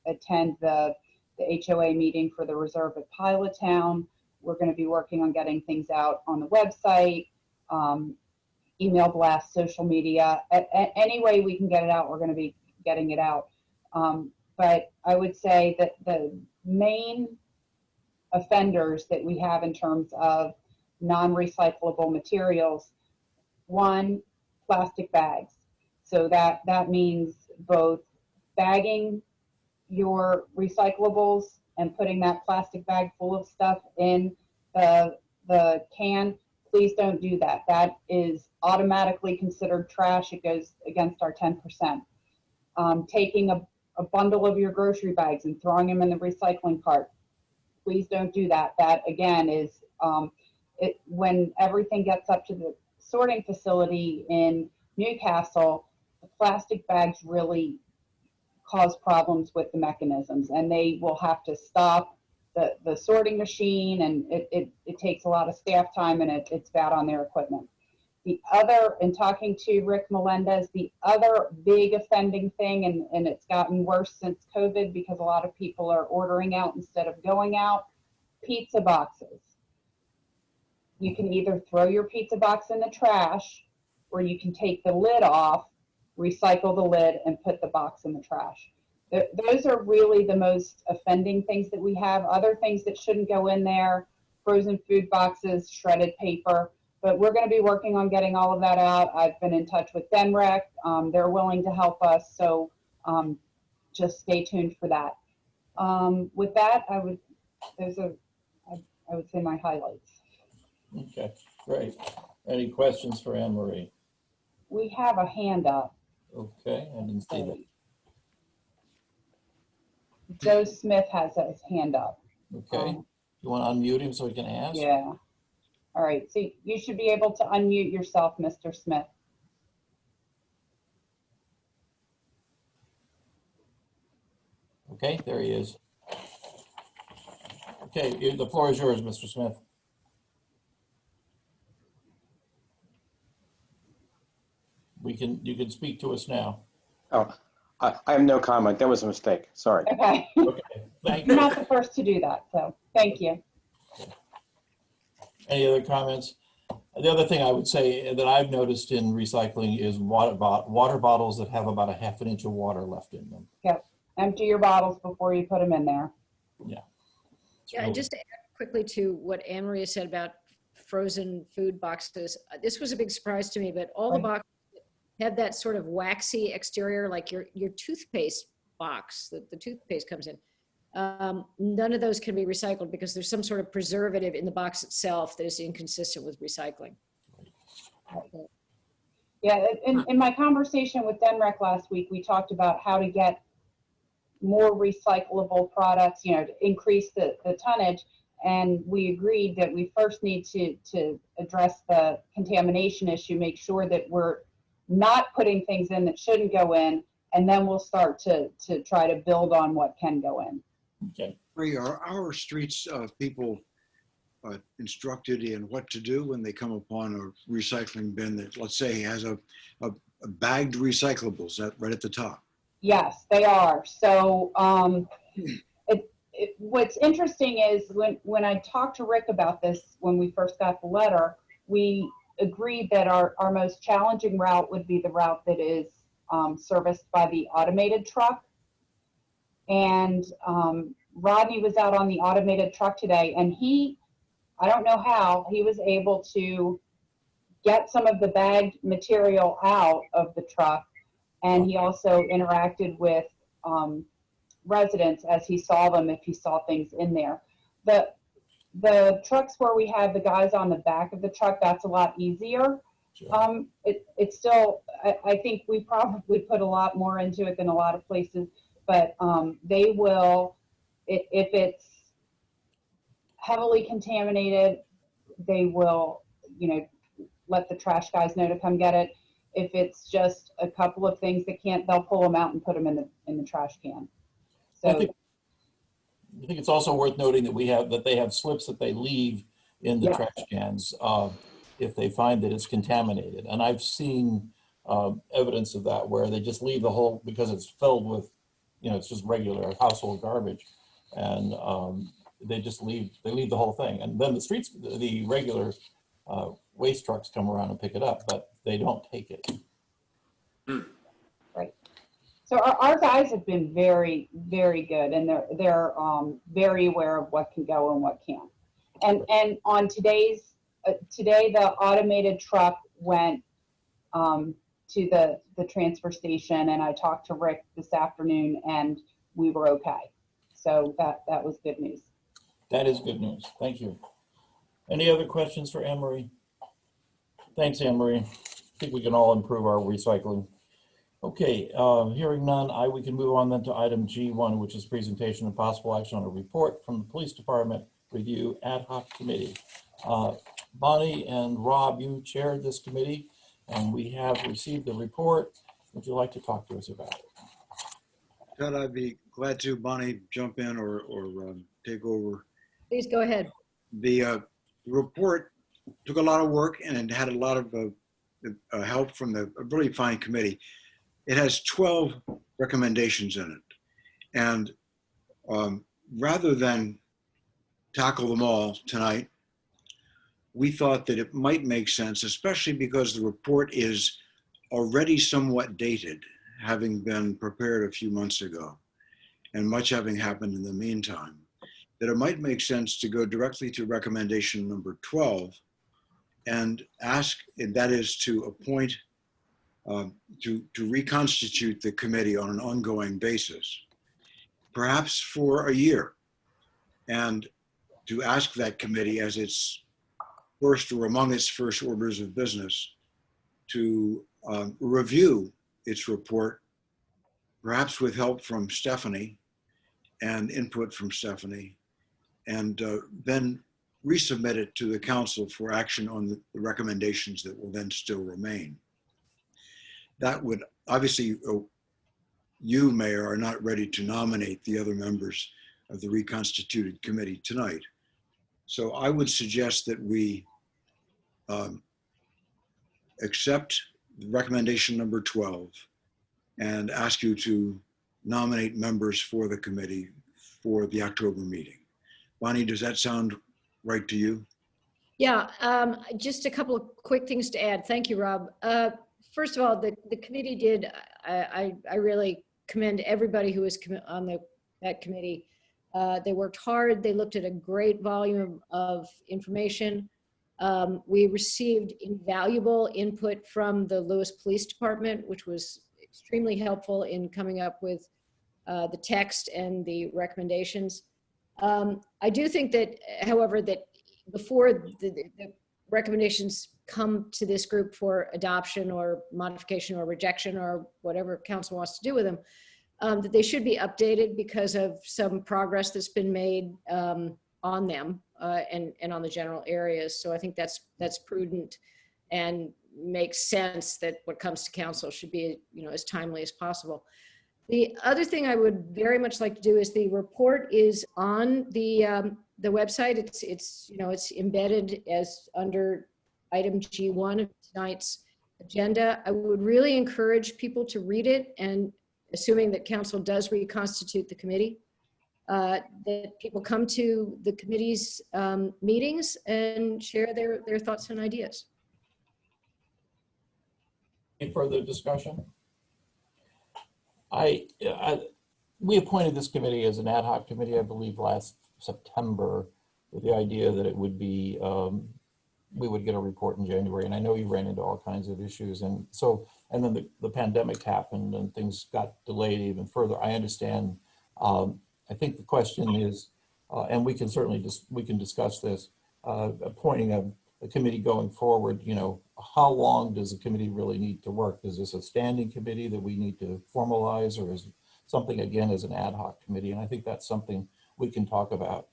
attend the HOA meeting for the reserve at Pilot Town. We're going to be working on getting things out on the website, email blasts, social media. Any way we can get it out, we're going to be getting it out. But I would say that the main offenders that we have in terms of non-recyclable materials, one, plastic bags. So that means both bagging your recyclables and putting that plastic bag full of stuff in the can. Please don't do that. That is automatically considered trash. It goes against our 10%. Taking a bundle of your grocery bags and throwing them in the recycling cart. Please don't do that. That again is when everything gets up to the sorting facility in Newcastle, the plastic bags really cause problems with the mechanisms, and they will have to stop the sorting machine, and it takes a lot of staff time, and it's bad on their equipment. The other, in talking to Rick Melendez, the other big offending thing, and it's gotten worse since COVID because a lot of people are ordering out instead of going out, pizza boxes. You can either throw your pizza box in the trash, or you can take the lid off, recycle the lid, and put the box in the trash. Those are really the most offending things that we have. Other things that shouldn't go in there, frozen food boxes, shredded paper, but we're going to be working on getting all of that out. I've been in touch with Denrec. They're willing to help us, so just stay tuned for that. With that, I would say my highlights. Okay, great. Any questions for Anne Marie? We have a hand up. Okay, I didn't see that. Joe Smith has his hand up. Okay, you want to unmute him so he can ask? Yeah. All right, so you should be able to unmute yourself, Mr. Smith. Okay, there he is. Okay, the floor is yours, Mr. Smith. You can speak to us now. Oh, I have no comment. That was a mistake. Sorry. Okay. Okay, thank You're you. not the first to do that, so thank you. Any other comments? The other thing I would say that I've noticed in recycling is water bottles that have about a ½ inch of water left in them. Yep. Empty your bottles before you put them in there. Yeah. Yeah, and just to add quickly to what Anne Maria said about frozen food boxes, this was a big surprise to me, but all the boxes have that sort of waxy exterior, like your toothpaste box that the toothpaste comes in. None of those can be recycled because there's some sort of preservative in the box itself that is inconsistent with recycling. Yeah, in my conversation with Denrec last week, we talked about how to get more recyclable products, you know, to increase the tonnage. And we agreed that we first need to address the contamination issue, make sure that we're not putting things in that shouldn't go in, and then we'll start to try to build on what can go in. Okay. Are our streets people instructed in what to do when they come upon a recycling bin that, let's say, has a bagged recyclables right at the top? Yes, they are. So what's interesting is when I talked to Rick about this, when we first got the letter, we agreed that our most challenging route would be the route that is serviced by the automated truck. And Rodney was out on the automated truck today, and I don't know how, he was able to get some of the bagged material out of the truck. And he also interacted with residents as he saw them, if he saw things in there. The trucks where we have the guys on the back of the truck, that's a lot easier. Sure. It's still, I think we probably put a lot more into it than a lot of places, but they will, if it's heavily contaminated, they will, you know, let the trash guys know to come get it. If it's just a couple of things that can't, they'll pull them out and put them in the trash can. So I think it's also worth noting that they have slips that they leave in the trash cans if they find that it's contaminated. And I've seen evidence of that where they just leave the whole, because it's filled with, you know, it's just regular household garbage, and they just leave the whole thing. And then the regular waste trucks come around and pick it up, but they don't take it. Right. So our guys have been very, very good, and they're very aware of what can go and what can't. And on today the automated truck went to the transfer station, and I talked to Rick this afternoon, and we were okay. So that was good news. That is good news. Thank you. Any other questions for Anne Marie? Thanks, Anne Marie. I think we can all improve our recycling. Okay, hearing none, we can move on then to item G1, which is presentation and possible action on a report from the Police Department Review Ad Hoc Committee. Bonnie and Rob, you chaired this committee, and we have received the report. Would you like to talk to us about it? Ted, I'd be glad to. Bonnie, jump in or take over. Please go ahead. The report took a lot of work and it had a lot of help from a really fine committee. It has 12 recommendations in it. And rather than tackle them all tonight, we thought that it might make sense, especially because the report is already somewhat dated, having been prepared a few months ago, and much having happened in the meantime, that it might make sense to go directly to recommendation number 12 and ask, and that is to appoint, to reconstitute the committee on an ongoing basis, perhaps for a year, and to ask that committee as its first or among its first orders of business to review its report, perhaps with help from Stephanie, and input from Stephanie, and then resubmit it to the council for action on the recommendations that will then still remain. That would obviously, you, Mayor, are not ready to nominate the other members of the reconstituted committee tonight. So I would suggest that we accept recommendation number 12 and ask you to nominate members for the committee for the October meeting. Bonnie, does that sound right to you? Yeah, just a couple of quick things to add. Thank you, Rob. First of all, the committee did, I really commend everybody who was on that committee. They worked hard. They looked at a great volume of information. We received invaluable input from the Lewis Police Department, which was extremely helpful in coming up with the text and the recommendations. I do think that, however, that before the recommendations come to this group for adoption or modification or rejection or whatever council wants to do with them, that they should be updated because of some progress that's been made on them and on the general areas. So I think that's prudent and makes sense that what comes to council should be, as timely as possible. The other thing I would very much like to do is the report is on the website. It's embedded as under item G1 of tonight's agenda. I would really encourage people to read it, and assuming that council does reconstitute the committee, that people come to the committee's meetings and share their thoughts and ideas. Any further discussion? We appointed this committee as an ad hoc committee, I believe, last September, with the idea that it would be, we would get a report in January. And I know you ran into all kinds of issues. And then the pandemic happened and things got delayed even further. I understand. I think the question is, and we can certainly we can discuss this, appointing a committee going forward, how long does the committee really need to work? Is this a standing committee that we need to formalize, or is it something, again, as an ad hoc committee? And I think that's something we can talk about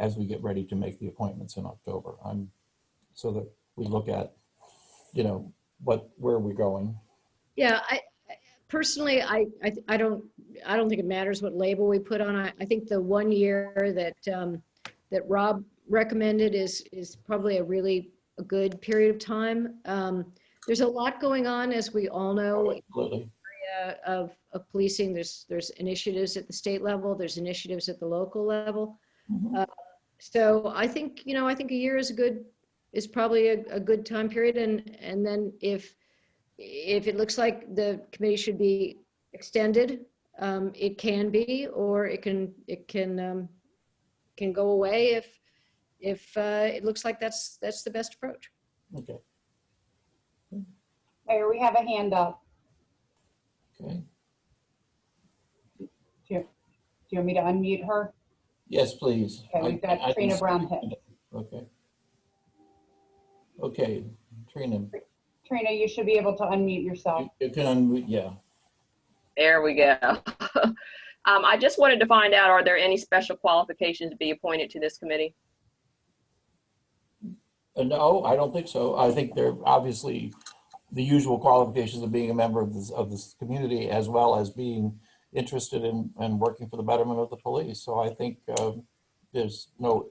as we get ready to make the appointments in October. So that we look at, where we're going. Yeah, personally, I don't think it matters what label we put on. I think the 1 year that Rob recommended is probably a good period of time. There's a lot going on, as we all know, Absolutely. in the area of policing. There's initiatives at the state level. There's initiatives at the local level. Mm-hmm. So I think a year is probably a good time period. And then if it looks like the committee should be extended, it can be, or it can go away if it looks like that's the best approach. Okay. Mayor, we have a hand up. Okay. Do you want me to unmute her? Yes, please. Okay, we've got Trina Brown-Hicks. Okay. Okay, Trina. Trina, you should be able to unmute yourself. You can unmute, yeah. There we go. I just wanted to find out, are there any special qualifications to be appointed to this committee? No, I don't think so. I think they're obviously the usual qualifications of being a member of this community, as well as being interested in working for the betterment of the police. So I think there's no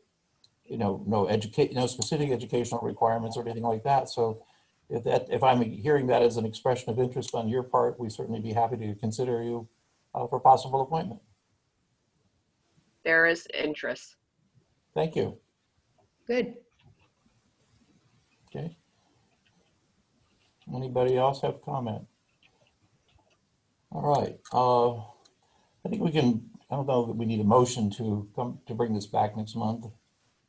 specific educational requirements or anything like that. So if I'm hearing that as an expression of interest on your part, we'd certainly be happy to consider you for possible appointment. There is interest. Thank you. Good. Okay. Anybody else have comment? All right. I think we can, I don't know that we need a motion to bring this back next month.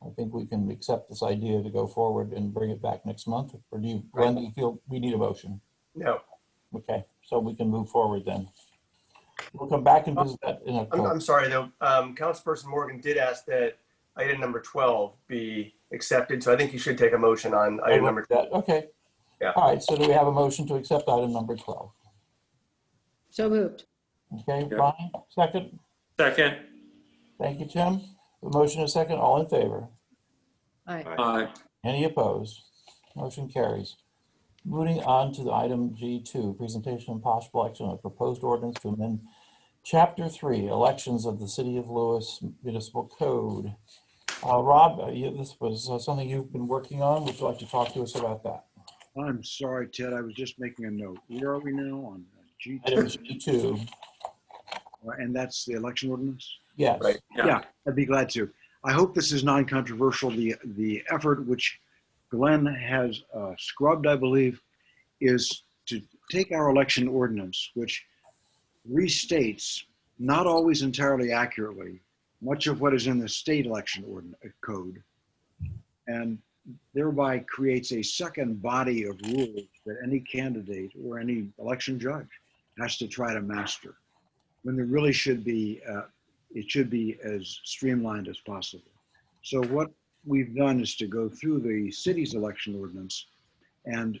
I think we can accept this idea to go forward and bring it back next month. Or do you, Glenn, do you feel we need a motion? No. Okay, so we can move forward then. We'll come back and visit that in October. I'm sorry though, Councilperson Morgan did ask that item number 12 be accepted. So I think you should take a motion on item number 12. Okay. Yeah. All right, so do we have a motion to accept item number 12? So moved. Okay, Brian, second? Second. Thank you, Tim. The motion is second. All in favor? Aye. Aye. Any opposed? Motion carries. Moving on to the item G2, presentation and possible action on a proposed ordinance to amend Chapter 3, Elections of the City of Lewis Municipal Code. Rob, this was something you've been working on. Would you like to talk to us about that? I'm sorry, Ted, I was just making a note. Where are we now on Item G2? G2, And that's the election ordinance? yes. Right. Yeah, I'd be glad to. I hope this is non-controversial. The effort which Glenn has scrubbed, I believe, is to take our election ordinance, which restates, not always entirely accurately, much of what is in the state election code, and thereby creates a second body of rules that any candidate or any election judge has to try to master, when there really should be, it should be as streamlined as possible. So what we've done is to go through the city's election ordinance and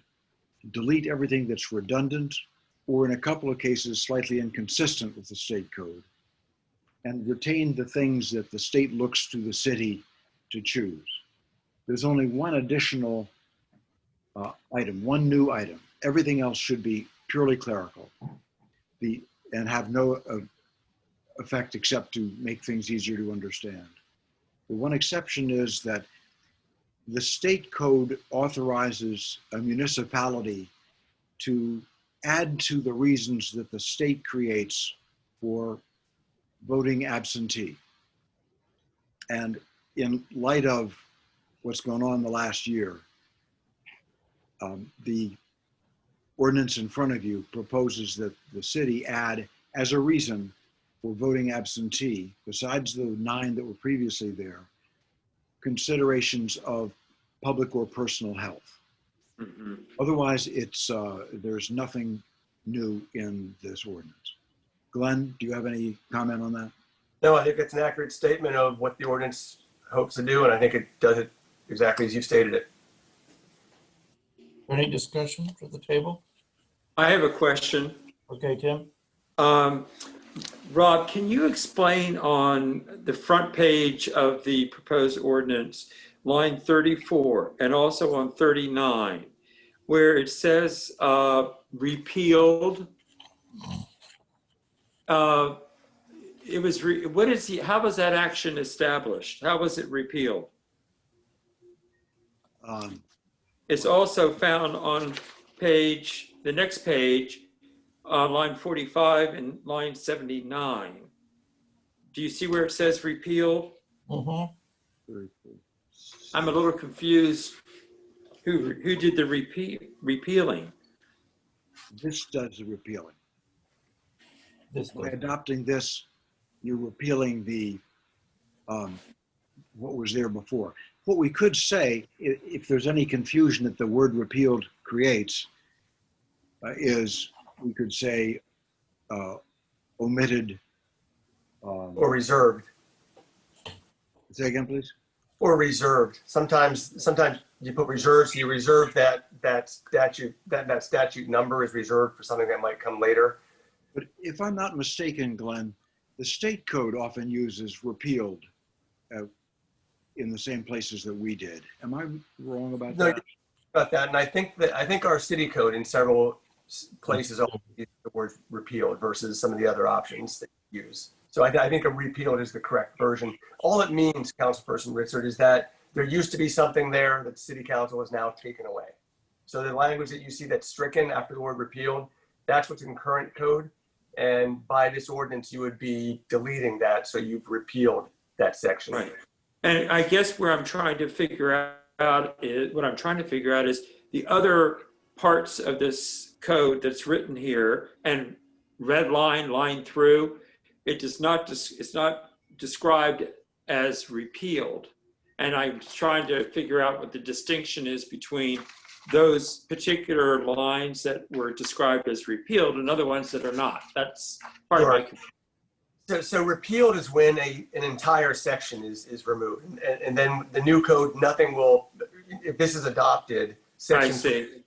delete everything that's redundant or in a couple of cases slightly inconsistent with the state code, and retain the things that the state looks to the city to choose. There's only one additional item, one new item. Everything else should be purely clerical and have no effect except to make things easier to understand. The one exception is that the state code authorizes a municipality to add to the reasons that the state creates for voting absentee. And in light of what's going on the last year, the ordinance in front of you proposes that the city add as a reason for voting absentee, besides the 9 that were previously there, considerations of public or personal health. Mm-hmm. Otherwise, there's nothing new in this ordinance. Glenn, do you have any comment on that? No, I think it's an accurate statement of what the ordinance hopes to do, and I think it does it exactly as you stated it. Any discussion for the table? I have a question. Okay, Tim? Rob, can you explain on the front page of the proposed ordinance, line 34, and also on 39, where it says repealed? How was that action established? How was it repealed? It's also found on the next page, line 45 and line 79. Do you see where it says repealed? Mm-hmm. I'm a little confused. Who did the repealing? This does the repealing. By By adopting this, you're repealing the what was there before. What we could say, if there's any confusion that the word repealed creates, is we could say omitted. Or reserved. Say again, please. Or reserved. Sometimes you put reserved, so you reserve that statute number is reserved for something that might come later. But if I'm not mistaken, Glenn, the state code often uses repealed in the same places that we did. Am I wrong about that? About that, and I think our city code in several places only uses the word repealed versus some of the other options that you use. So I think a repealed is the correct version. All it means, Councilperson Ritzert, is that there used to be something there that City Council has now taken away. So the language that you see that's stricken after the word repealed, that's what's in current code. And by this ordinance, you would be deleting that, so you've repealed that section. Right. And I guess what I'm trying to figure out is the other parts of this code that's written here and red line through, it's not described as repealed. And I'm trying to figure out what the distinction is between those particular lines that were described as repealed and other ones that are not. That's part of my confusion. So repealed is when an entire section is removed. And then the new code, nothing will, if this is adopted, section. I see.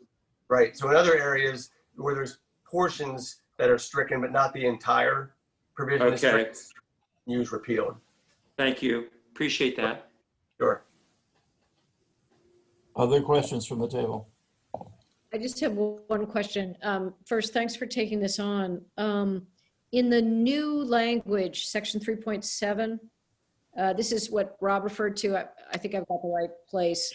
Right. So in other areas where there's portions that are stricken, but not the entire provision is stricken, use repealed. Thank you. Appreciate that. Sure. Other questions from the table? I just have one question. First, thanks for taking this on. In the new language, section 3.7, this is what Rob referred to. I think I've got the right place.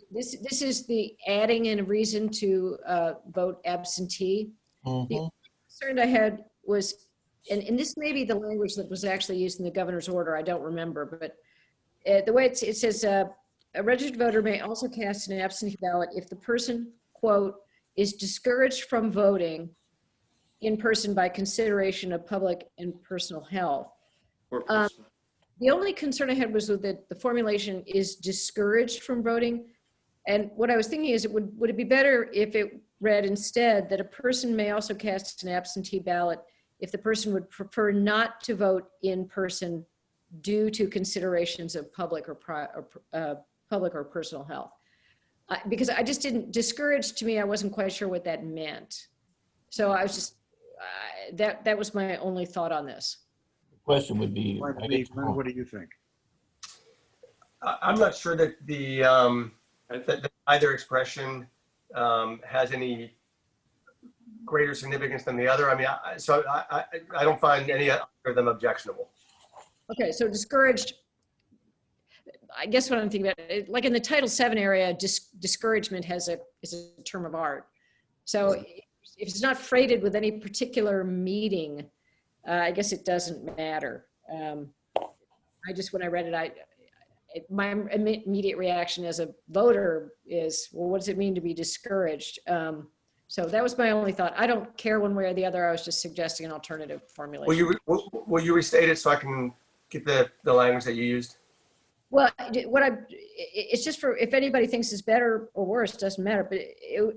This is the adding in a reason to vote absentee. The concern I had was, and this may be the language that was actually used in the governor's order, I don't remember, but the way it says, a registered voter may also cast an absentee ballot if the person, quote, is discouraged from voting in person by consideration of public and personal health. The only concern I had was that the formulation is discouraged from voting. And what I was thinking is, would it be better if it read instead that a person may also cast an absentee ballot if the person would prefer not to vote in person due to considerations of public or personal health? Because I just didn't, discouraged to me, I wasn't quite sure what that meant. So I was just, that was my only thought on this. The question would be, What do you think? I'm not sure that that either expression has any greater significance than the other. I mean, I don't find any of them objectionable. Okay, so discouraged, I guess what I'm thinking about, like in the Title VII area, discouragement is a term of art. So if it's not freighted with any particular meaning, I guess it doesn't matter. I just, when I read it, my immediate reaction as a voter is, well, what does it mean to be discouraged? So that was my only thought. I don't care one way or the other. I was just suggesting an alternative formulation. Will you restate it so I can get the language that you used? Well, it's just for, if anybody thinks it's better or worse, doesn't matter. But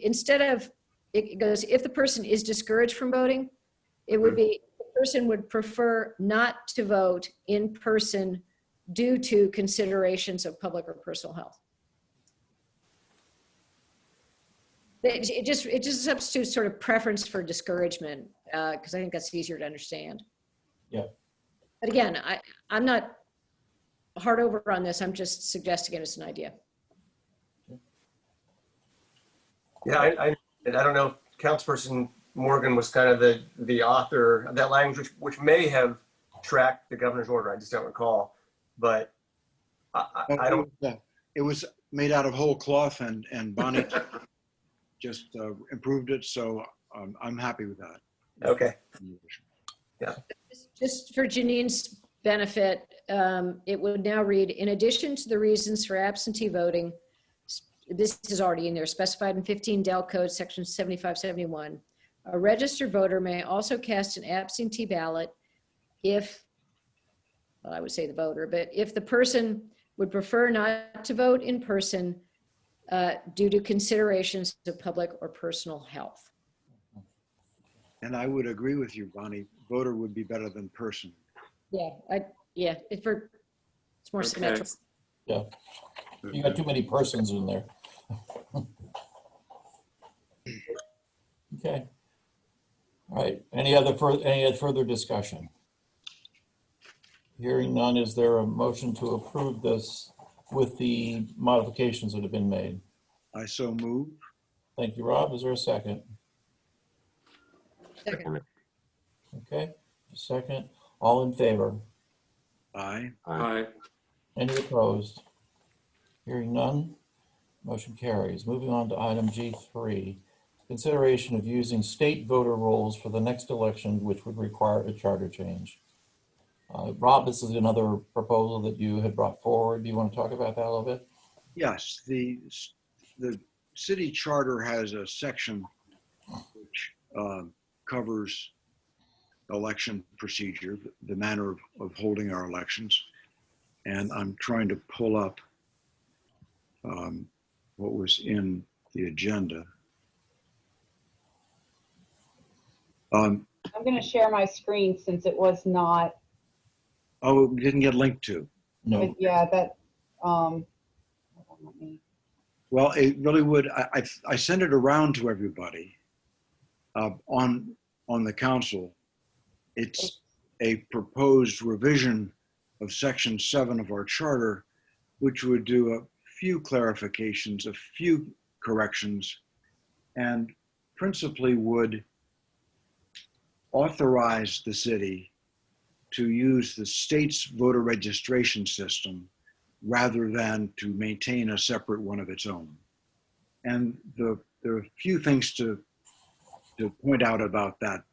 instead of, it goes, if the person is discouraged from voting, it would be, the person would prefer not to vote in person due to considerations of public or personal health. It just substitutes sort of preference for discouragement, because I think that's easier to understand. Yeah. But again, I'm not hard over on this. I'm just suggesting it as an idea. Yeah, I don't know if Councilperson Morgan was kind of the author of that language, which may have tracked the governor's order. I just don't recall. But I don't. It was made out of whole cloth, and Bonnie just improved it. So I'm happy with that. Okay. Yeah. Just for Janine's benefit, it would now read, in addition to the reasons for absentee voting, this is already in there, specified in 15 Del Code section 7571, a registered voter may also cast an absentee ballot if, well, I would say the voter, but if the person would prefer not to vote in person due to considerations of public or personal health. And I would agree with you, Bonnie. Voter would be better than person. Yeah, it's more symmetrical. Yeah, you got too many persons in there. Okay. All right. Any further discussion? Hearing none, is there a motion to approve this with the modifications that have been made? I so move. Thank you, Rob. Is there a second? Second. Okay, a second. All in favor? Aye. Aye. Any opposed? Hearing none, motion carries. Moving on to item G3, consideration of using state voter rolls for the next election, which would require a charter change. Rob, this is another proposal that you had brought forward. Do you want to talk about that a little bit? Yes, the city charter has a section which covers election procedure, the manner of holding our elections. And I'm trying to pull up what was in the agenda. I'm going to share my screen since it was not. Oh, it didn't get linked to. No. Yeah, that. Hold on, let me. Well, it really would. I sent it around to everybody on the council. It's a proposed revision of Section 7 of our charter, which would do a few clarifications, a few corrections, and principally would authorize the city to use the state's voter registration system rather than to maintain a separate one of its own. And there are a few things to point out about that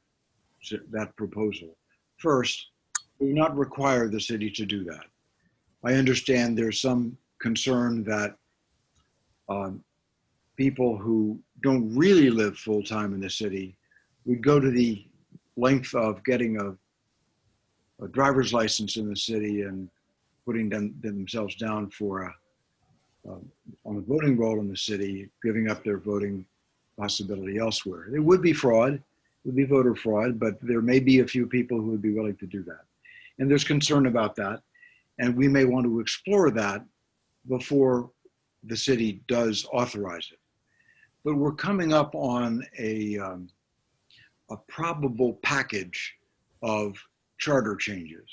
proposal. First, we do not require the city to do that. I understand there's some concern that people who don't really live full-time in the city would go to the length of getting a driver's license in the city and putting themselves down for on the voting roll in the city, giving up their voting possibility elsewhere. It would be fraud, it would be voter fraud, but there may be a few people who would be willing to do that. And there's concern about that. And we may want to explore that before the city does authorize it. But we're coming up on a probable package of charter changes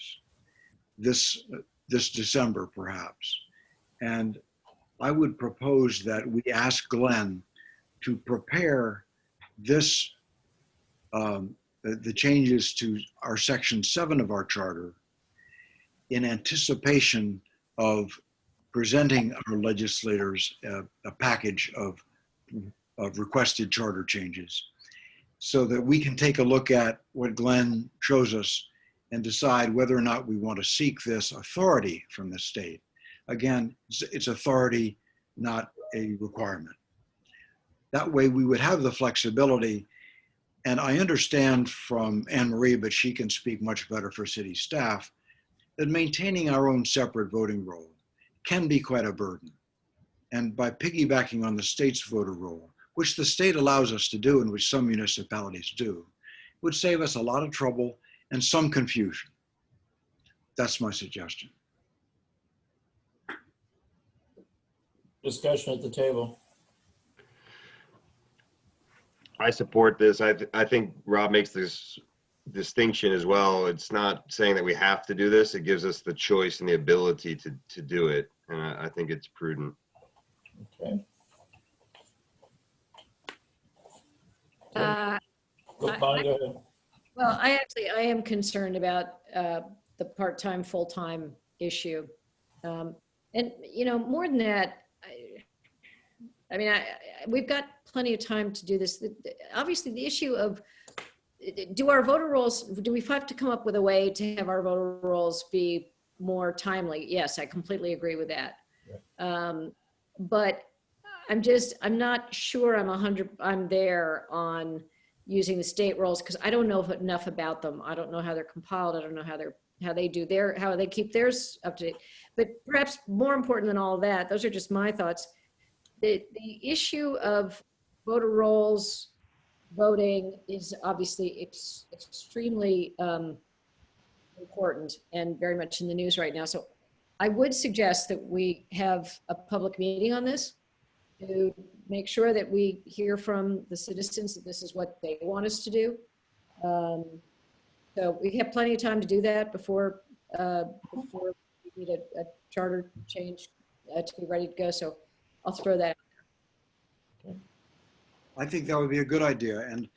this December, perhaps. And I would propose that we ask Glenn to prepare this, the changes to our Section 7 of our charter in anticipation of presenting our legislators a package of requested charter changes, so that we can take a look at what Glenn shows us and decide whether or not we want to seek this authority from the state. Again, it's authority, not a requirement. That way we would have the flexibility. And I understand from Anne Marie, but she can speak much better for city staff, that maintaining our own separate voting roll can be quite a burden. And by piggybacking on the state's voter roll, which the state allows us to do and which some municipalities do, would save us a lot of trouble and some confusion. That's my suggestion. Discussion at the table. I support this. I think Rob makes this distinction as well. It's not saying that we have to do this. It gives us the choice and the ability to do it. And I think it's prudent. Okay. Uh, Bonnie, go ahead. Well, I am concerned about the part-time, full-time issue. And, you know, more than that, we've got plenty of time to do this. Obviously, the issue of, do our voter rolls, do we have to come up with a way to have our voter rolls be more timely? Yes, I completely agree with that. But I'm not sure I'm there on using the state rolls, because I don't know enough about them. I don't know how they're compiled. I don't know how they keep theirs up to date. But perhaps more important than all of that, those are just my thoughts. The issue of voter rolls, voting is obviously extremely important and very much in the news right now. So I would suggest that we have a public meeting on this to make sure that we hear from the citizens that this is what they want us to do. So we have plenty of time to do that before we need a charter change to be ready to go. So I'll throw that. I think that would be a good idea. And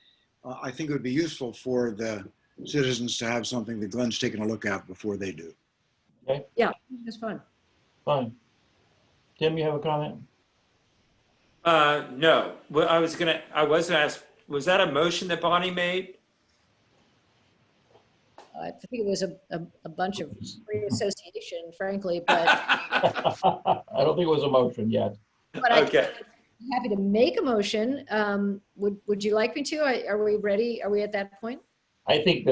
I think it would be useful for the citizens to have something that Glenn's taken a look at before they do. Okay. Yeah, that's fine. Fine. Tim, you have a comment? No. Well, I was gonna ask, was that a motion that Bonnie made? I think it was a bunch of free association, frankly, but I don't think it was a motion yet. Okay. I'm happy to make a motion. Would you like me to? Are we ready? Are we at that point? I think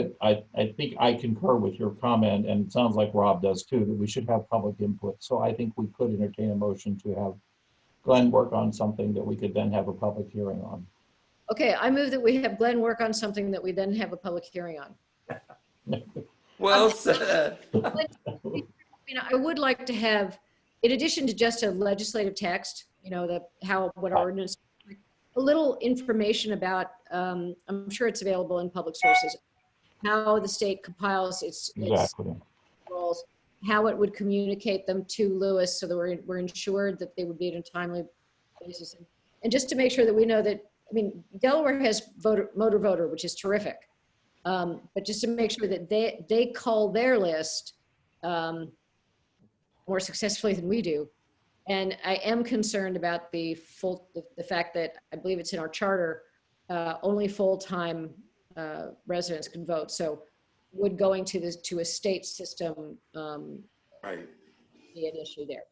I concur with your comment, and it sounds like Rob does too, that we should have public input. So I think we could entertain a motion to have Glenn work on something that we could then have a public hearing on. Okay, I move that we have Glenn work on something that we then have a public hearing on. Well said. I would like to have, in addition to just a legislative text, what our ordinance, a little information about, I'm sure it's available in public sources, how the state compiles its Exactly. rules, how it would communicate them to Lewis so that we're ensured that they would be in a timely basis. And just to make sure that we know that, I mean, Delaware has motor voter, which is terrific. But just to make sure that they call their list more successfully than we do. And I am concerned about the fact that I believe it's in our charter, only full-time residents can vote. So would going to a state system Right. be an issue there?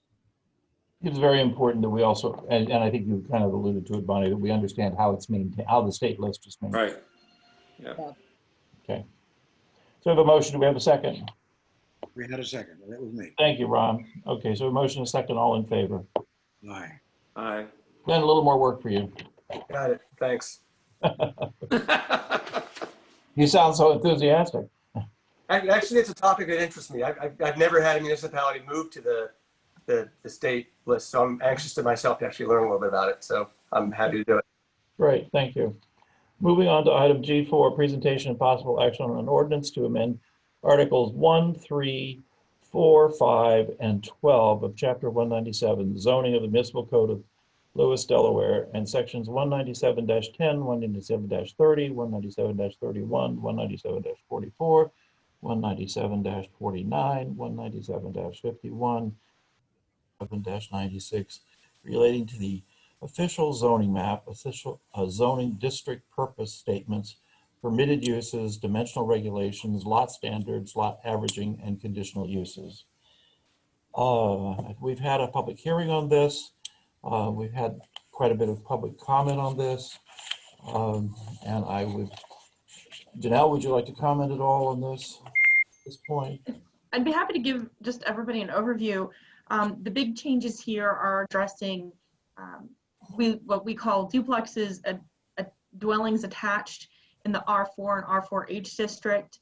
It's very important that we also, and I think you kind of alluded to it, Bonnie, that we understand how it's maintained, how the state list is maintained. Right. Yeah. Okay. So we have a motion. Do we have a second? We had a second. That was me. Thank you, Ron. Okay, so a motion, a second, all in favor. Aye. Aye. Then a little more work for you. Got it. Thanks. You sound so enthusiastic. Actually, it's a topic that interests me. I've never had a municipality move to the state list, so I'm anxious to myself to actually learn a little bit about it. So I'm happy to do it. Great, thank you. Moving on to item G4, presentation and possible action on an ordinance to amend Articles 1, 3, 4, 5, and 12 of Chapter 197, zoning of the municipal code of Lewis, Delaware, and sections 197-10, 197-30, 197-31, 197-44, 197-49, 197-51, 7-96, relating to the official zoning map, official zoning district purpose statements, permitted uses, dimensional regulations, lot standards, lot averaging, and conditional uses. We've had a public hearing on this. We've had quite a bit of public comment on this. And I would, Janelle, would you like to comment at all on this at this point? I'd be happy to give just everybody an overview. The big changes here are addressing what we call duplexes, dwellings attached in the R4 and R4H district.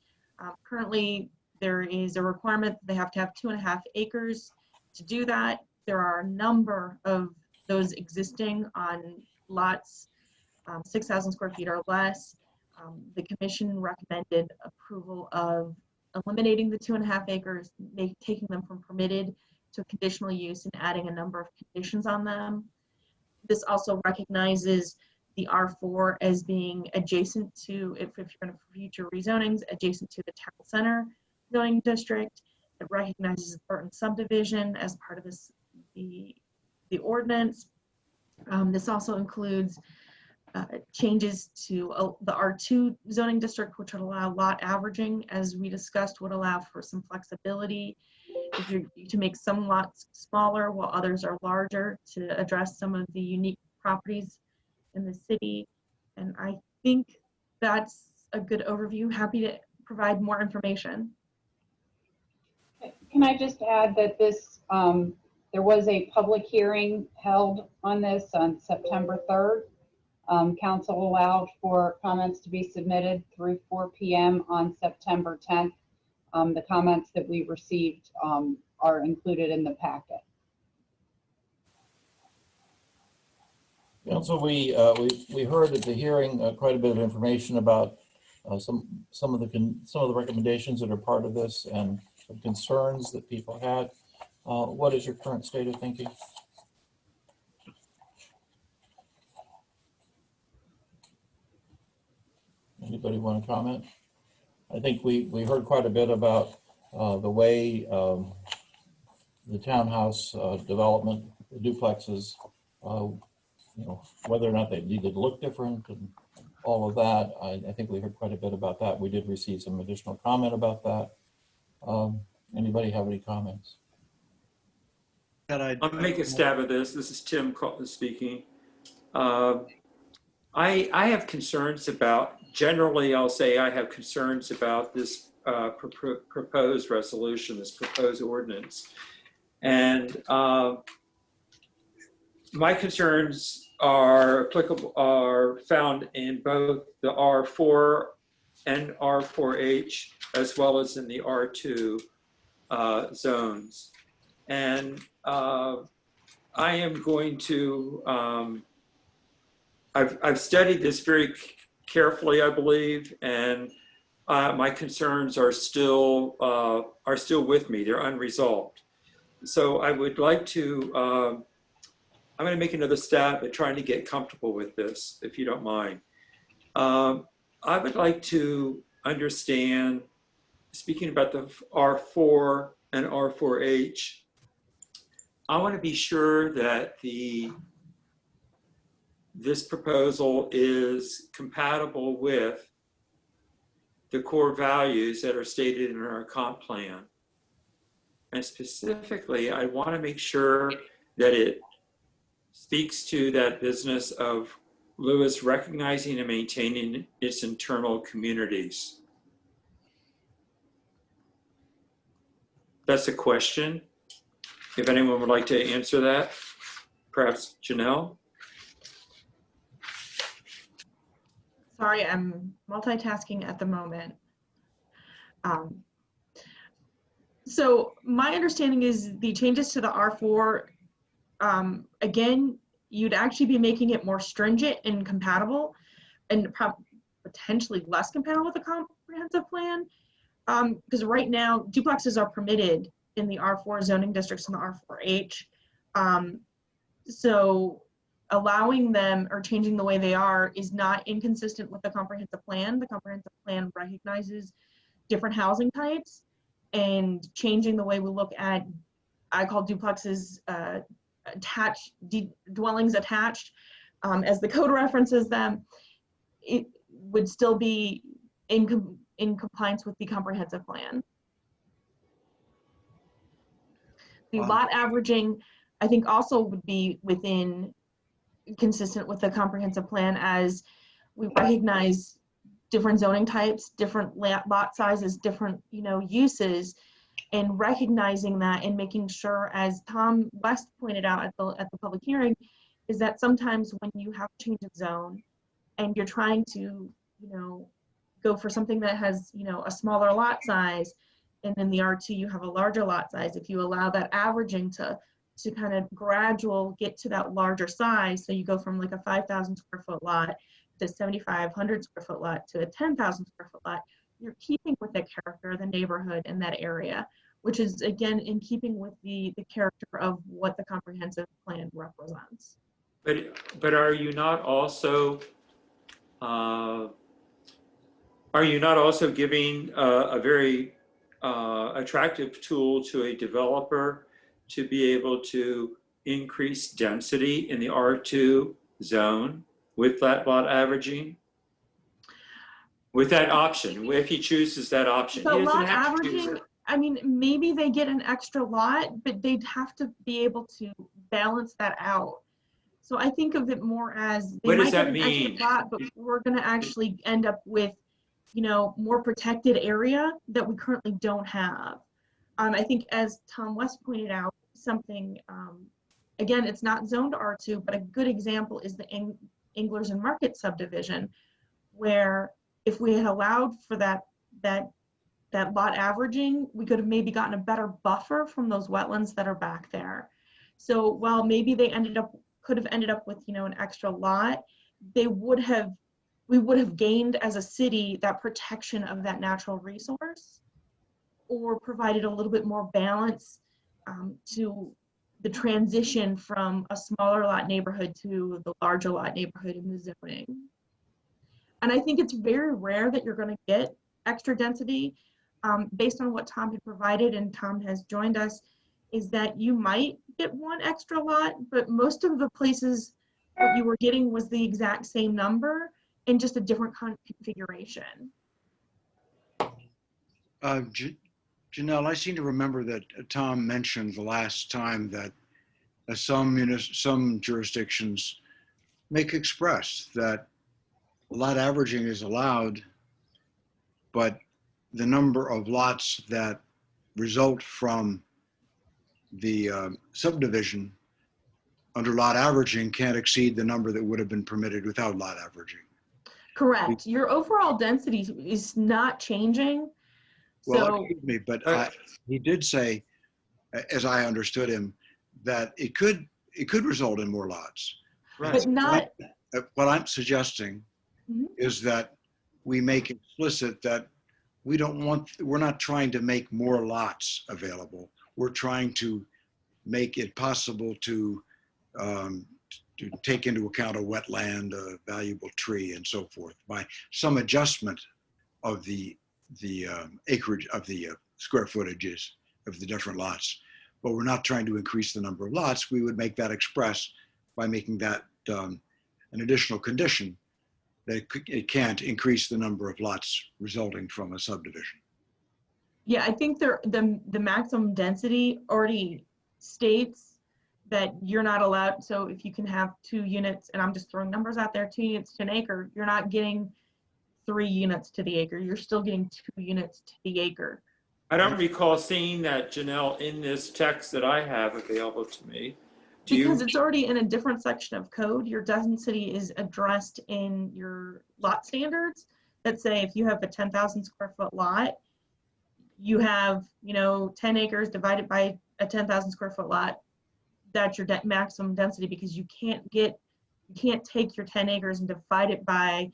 Currently, there is a requirement that they have to have 2.5 acres. To do that, there are a number of those existing on lots 6,000 square feet or less. The commission recommended approval of eliminating the 2.5 acres, taking them from permitted to conditional use and adding a number of conditions on them. This also recognizes the R4 as being adjacent to, if you're going to future rezonings, adjacent to the town center zoning district. It recognizes the Burton subdivision as part of this, the ordinance. This also includes changes to the R2 zoning district, which would allow lot averaging, as we discussed, would allow for some flexibility if you're to make some lots smaller while others are larger to address some of the unique properties in the city. And I think that's a good overview. Happy to provide more information. Can I just add that this, there was a public hearing held on this on September 3rd. Council allowed for comments to be submitted through 4 p.m. on September 10th. The comments that we received are included in the packet. Council, we heard at the hearing quite a bit of information about some of the recommendations that are part of this and some concerns that people had. What is your current state of thinking? Anybody want to comment? I think we heard quite a bit about the way the townhouse development, the duplexes, you know, whether or not they needed to look different and all of that. I think we heard quite a bit about that. We did receive some additional comment about that. Anybody have any comments? I'll make a stab at this. This is Tim speaking. I have concerns about, generally I'll say I have concerns about this proposed resolution, this proposed ordinance. And my concerns are found in both the R4 and R4H, as well as in the R2 zones. And I am going to, I've studied this very carefully, I believe, and my concerns are still with me. They're unresolved. So I would like to, I'm going to make another stab at trying to get comfortable with this, if you don't mind. I would like to understand, speaking about the R4 and R4H, I want to be sure that this proposal is compatible with the core values that are stated in our comp plan. And specifically, I want to make sure that it speaks to that business of Lewis recognizing and maintaining its internal communities. That's a question. If anyone would like to answer that, perhaps Janelle? Sorry, I'm multitasking at the moment. So my understanding is the changes to the R4, again, you'd actually be making it more stringent and compatible, and potentially less compatible with the comprehensive plan. Because right now, duplexes are permitted in the R4 zoning districts and the R4H. So allowing them or changing the way they are is not inconsistent with the comprehensive plan. The comprehensive plan recognizes different housing types, and changing the way we look at, I call duplexes attached, dwellings attached, as the code references them, it would still be in compliance with the comprehensive plan. The lot averaging, I think, also would be consistent with the comprehensive plan, as we recognize different zoning types, different lot sizes, different uses, and recognizing that and making sure, as Tom West pointed out at the public hearing, is that sometimes when you have a change of zone and you're trying to go for something that has a smaller lot size, and in the R2 you have a larger lot size, if you allow that averaging to kind of gradual get to that larger size, so you go from like a 5,000 square foot lot to 7,500 square foot lot to a 10,000 square foot lot, you're keeping with the character of the neighborhood in that area, which is again in keeping with the character of what the comprehensive plan represents. But are you not also giving a very attractive tool to a developer to be able to increase density in the R2 zone with that lot averaging? With that option, if he chooses that option. So lot averaging, I mean, maybe they get an extra lot, but they'd have to be able to balance that out. So I think of it more as they might get an extra lot, but we're going to actually end up with, more protected area that we currently don't have. I think, as Tom West pointed out, something, again, it's not zoned R2, but a good example is the Anglers and Market subdivision, where if we had allowed for that lot averaging, we could have maybe gotten a better buffer from those wetlands that are back there. So while maybe they could have ended up with an extra lot, we would have gained as a city that protection of that natural resource, or provided a little bit more balance to the transition from a smaller lot neighborhood to the larger lot neighborhood in the zoning. And I think it's very rare that you're going to get extra density. Based on what Tom had provided, and Tom has joined us, is that you might get one extra lot, but most of the places what you were getting was the exact same number in just a different configuration. Janelle, I seem to remember that Tom mentioned the last time that some jurisdictions make express that lot averaging is allowed, but the number of lots that result from the subdivision under lot averaging can't exceed the number that would have been permitted without lot averaging. Correct. Your overall density is not changing. Well, So, excuse me, but he did say, as I understood him, that it could result in more lots. right. But not. What I'm suggesting is that we make explicit that we're not trying to make more lots available. We're trying to make it possible to take into account a wetland, a valuable tree, and so forth by some adjustment of the acreage of the square footages of the different lots. But we're not trying to increase the number of lots. We would make that express by making that an additional condition that it can't increase the number of lots resulting from a subdivision. Yeah, I think the maximum density already states that you're not allowed. So if you can have 2 units, and I'm just throwing numbers out there, 2 units to an acre, you're not getting 3 units to the acre. You're still getting 2 units to the acre. I don't recall seeing that, Janelle, in this text that I have available to me. Because it's already in a different section of code. Your density is addressed in your lot standards that say if you have a 10,000 square foot lot, you have, 10 acres divided by a 10,000 square foot lot. That's your maximum density, because you can't take your 10 acres and divide it by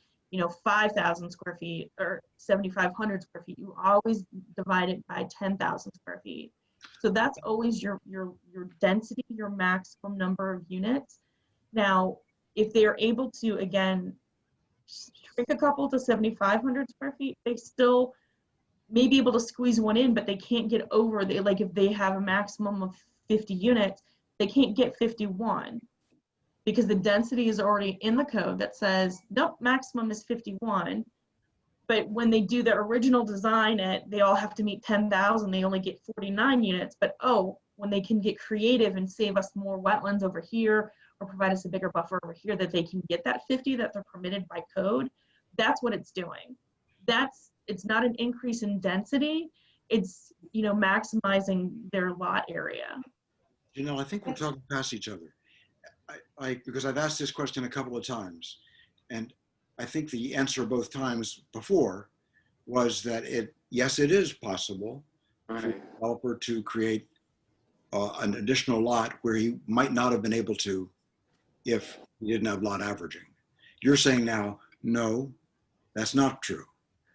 5,000 square feet or 7,500 square feet. You always divide it by 10,000 square feet. So that's always your density, your maximum number of units. Now, if they are able to, again, shrink a couple to 7,500 square feet, they still may be able to squeeze one in, but they can't get over, like if they have a maximum of 50 units, they can't get 51. Because the density is already in the code that says, nope, maximum is 51. But when they do the original design, they all have to meet 10,000, they only get 49 units. But when they can get creative and save us more wetlands over here, or provide us a bigger buffer over here, that they can get that 50 that they're permitted by code, that's what it's doing. It's not an increase in density, it's maximizing their lot area. I think we're talking past each other. Because I've asked this question a couple of times, and I think the answer both times before was that yes, it is possible for a developer to create an additional lot where he might not have been able to if he didn't have lot averaging. You're saying now, no, that's not true.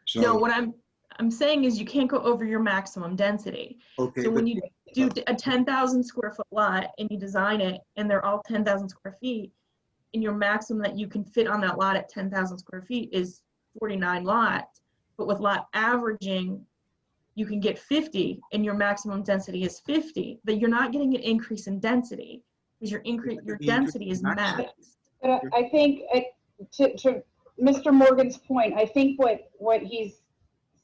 So no, what I'm saying is you can't go over your maximum density. Okay, so when you do a 10,000 square foot lot and you design it and they're all 10,000 square feet, and your maximum that you can fit on that lot at 10,000 square feet is 49 lots, but with lot averaging, you can get 50 and your maximum density is 50, but you're not getting an increase in density because your density is maxed. But I think to Mr. Morgan's point, I think what he's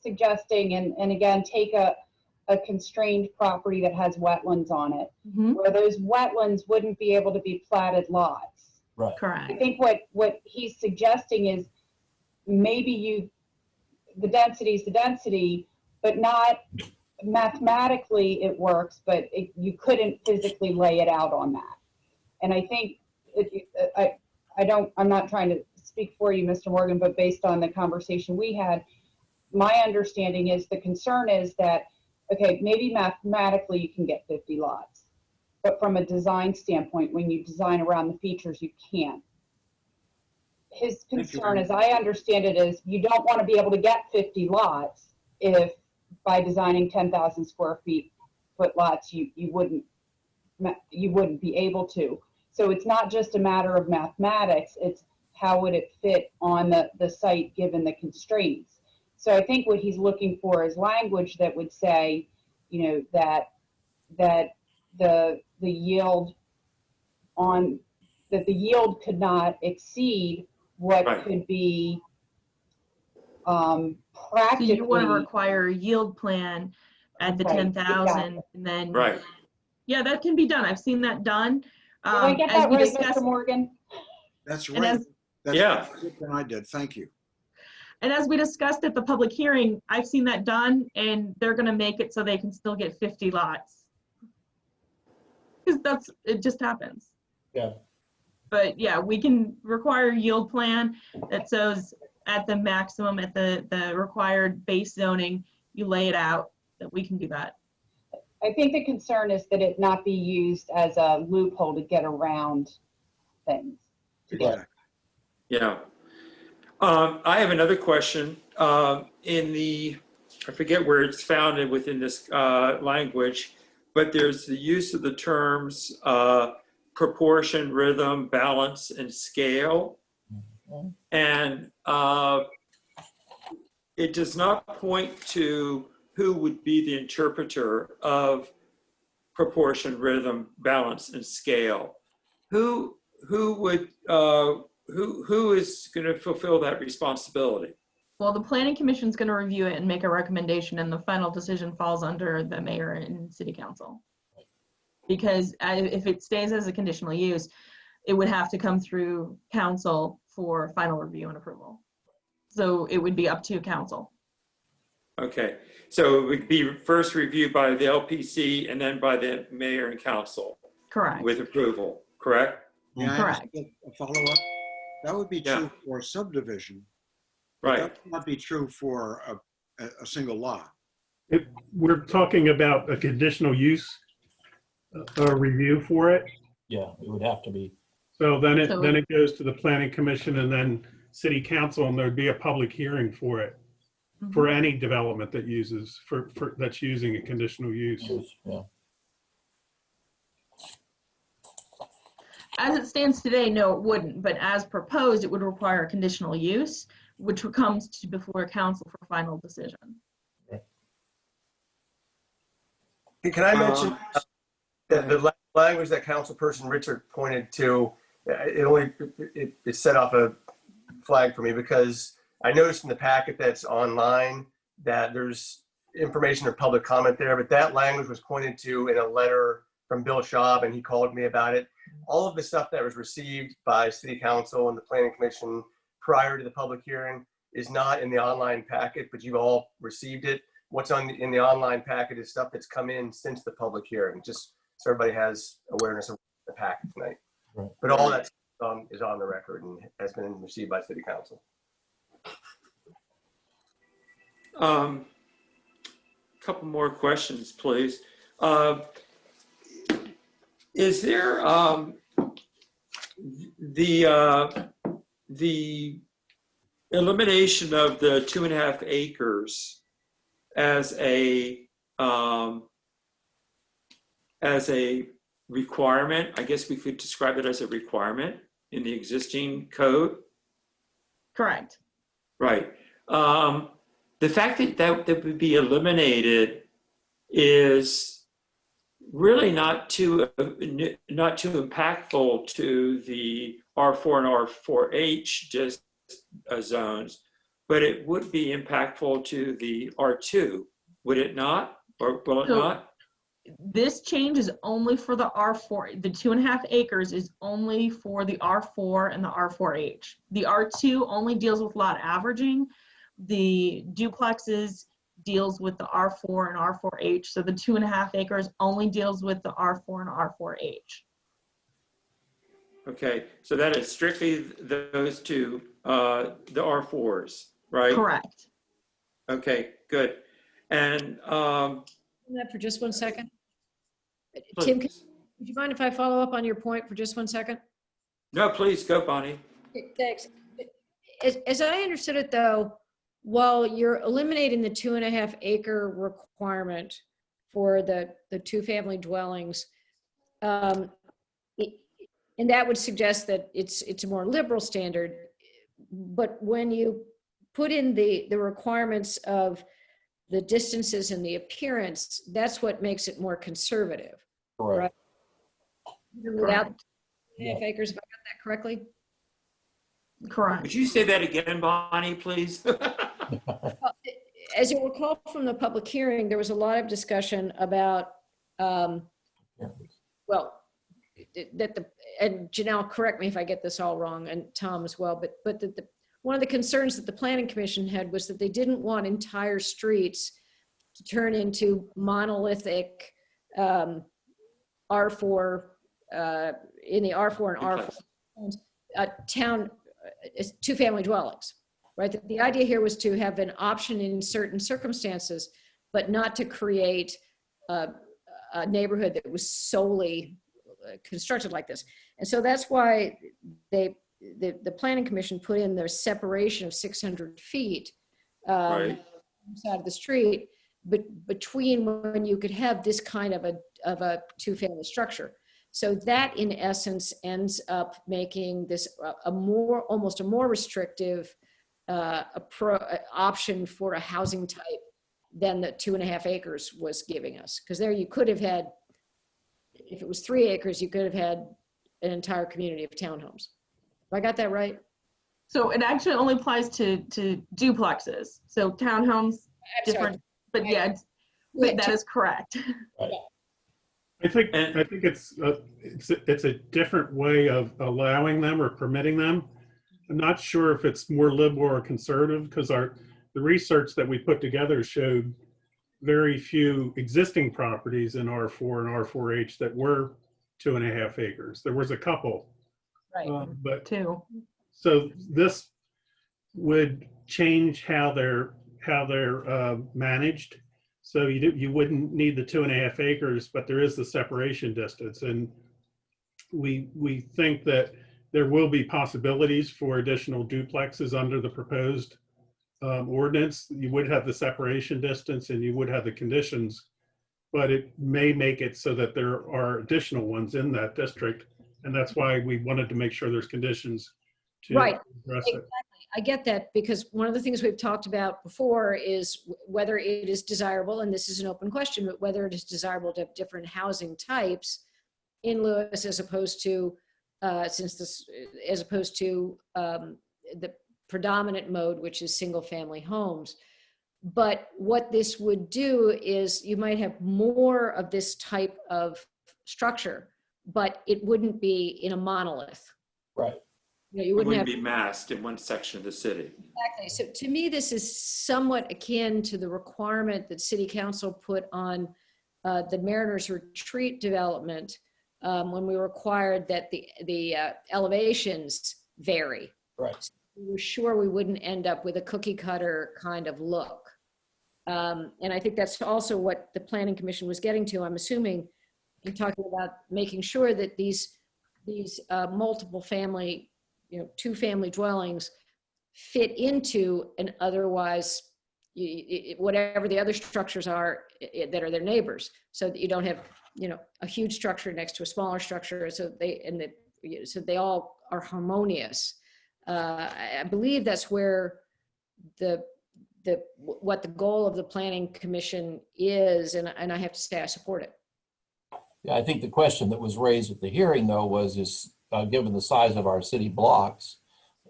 suggesting, and again, take a constrained property that has wetlands on it, where those wetlands wouldn't be able to be platted lots. Right. Correct. I think what he's suggesting is maybe the density is the density, but not mathematically it works, but you couldn't physically lay it out on that. And I think I'm not trying to speak for you, Mr. Morgan, but based on the conversation we had, my understanding is the concern is that, okay, maybe mathematically you can get 50 lots, but from a design standpoint, when you design around the features, you can't. His concern, as I understand it, is you don't want to be able to get 50 lots if by designing 10,000 square foot lots, you wouldn't be able to. So it's not just a matter of mathematics, it's how would it fit on the site given the constraints. So I think what he's looking for is language that would say, that the yield could not exceed what could be practically. So you want to require a yield plan at the 10,000, and then yeah, that can be done. I've seen that done. Did I get that right, Mr. Morgan? That's right. That's what I did. Thank you. And as we discussed at the public hearing, I've seen that done, and they're going to make it so they can still get 50 lots. Because it just happens. Yeah. But yeah, we can require a yield plan that says at the maximum, at the required base zoning, you lay it out, that we can do that. I think the concern is that it not be used as a loophole to get around things. Yeah. I have another question. In the I forget where it's founded within this language, but there's the use of the terms proportion, rhythm, balance, and scale. And it does not point to who would be the interpreter of proportion, rhythm, balance, and scale. Who is going to fulfill that responsibility? Well, the planning commission is going to review it and make a recommendation, and the final decision falls under the mayor and city council. Because if it stays as a conditional use, it would have to come through council for final review and approval. So it would be up to council. Okay, so it would be first reviewed by the LPC and then by the mayor and council. Correct. With approval, correct? Yeah, Correct. A follow-up. That would be true for subdivision. Right. That would not be true for a single lot. We're talking about a conditional use review for it. Yeah, it would have to be. So then it goes to the planning commission and then city council, and there'd be a public hearing for it, for any development that uses that's using a conditional use. Yeah. As it stands today, no, it wouldn't. But as proposed, it would require a conditional use, which comes to before council for final decision. Can I mention that the language that Councilperson Richard pointed to, it set off a flag for me, because I noticed in the packet that's online that there's information or public comment there, but that language was pointed to in a letter from Bill Schaub, and he called me about it. All of the stuff that was received by City Council and the Planning Commission prior to the public hearing is not in the online packet, but you've all received it. What's in the online packet is stuff that's come in since the public hearing, just so everybody has awareness of the packet tonight. Right. But all that is on the record and has been received by City Council. Couple more questions, please. Is there the elimination of the 2.5 acres as a requirement? I guess we could describe it as a requirement in the existing code. Correct. Right. The fact that would be eliminated is really not too impactful to the R4 and R4H just zones, but it would be impactful to the R2, would it not? Or will it not? This change is only for the R4. The 2.5 acres is only for the R4 and the R4H. The R2 only deals with lot averaging. The duplexes deals with the R4 and R4H. So the 2.5 acres only deals with the R4 and R4H. Okay, so that is strictly those two, the R4s, right? Correct. Okay, good. And that for just 1 second. please. Tim, would you mind if I follow up on your point for just 1 second? No, please go, Bonnie. Thanks. As I understood it, though, while you're eliminating the 2.5 acre requirement for the 2-family dwellings, and that would suggest that it's a more liberal standard. But when you put in the requirements of the distances and the appearance, that's what makes it more conservative. Correct. Right? Without 2.5 acres, if I got that correctly? Correct. Would you say that again, Bonnie, please? As you'll recall from the public hearing, there was a lot of discussion about, and Janelle, correct me if I get this all wrong, and Tom as well, but one of the concerns that the Planning Commission had was that they didn't want entire streets to turn into monolithic R4, in the R4 and R4 town 2-family dwellings, right? The idea here was to have an option in certain circumstances, but not to create a neighborhood that was solely constructed like this. And so that's why the Planning Commission put in their separation of 600 feet Right. side of the street, but between when you could have this kind of a two-family structure. So that in essence ends up making this almost a more restrictive option for a housing type than the 2.5 acres was giving us. Because there you could have had, if it was 3 acres, you could have had an entire community of townhomes. Have I got that right? So it actually only applies to duplexes. So townhomes, different, but yeah, but that is correct. I think it's a different way of allowing them or permitting them. I'm not sure if it's more liberal or conservative, because the research that we put together showed very few existing properties in R4 and R4H that were 2.5 acres. There was a couple, right? But two. So this would change how they're managed. So you wouldn't need the 2.5 acres, but there is the separation distance. And we think that there will be possibilities for additional duplexes under the proposed ordinance. You would have the separation distance and you would have the conditions, but it may make it so that there are additional ones in that district. And that's why we wanted to make sure there's conditions to right. address Exactly. it. I get that, because one of the things we've talked about before is whether it is desirable, and this is an open question, but whether it is desirable to have different housing types in Lewis as opposed to the predominant mode, which is single family homes. But what this would do is you might have more of this type of structure, but it wouldn't be in a monolith. Right. You wouldn't be massed in one section of the city. Exactly. So to me, this is somewhat akin to the requirement that City Council put on the Mariners Retreat development when we required that the elevations vary. Right. So we were sure we wouldn't end up with a cookie cutter kind of look. And I think that's also what the Planning Commission was getting to. I'm assuming you're talking about making sure that these multiple family, two-family dwellings fit into an otherwise, whatever the other structures are that are their neighbors, so that you don't have, a huge structure next to a smaller structure, so they all are harmonious. I believe that's where what the goal of the Planning Commission is, and I have to say I support it. Yeah, I think the question that was raised at the hearing, though, was given the size of our city blocks,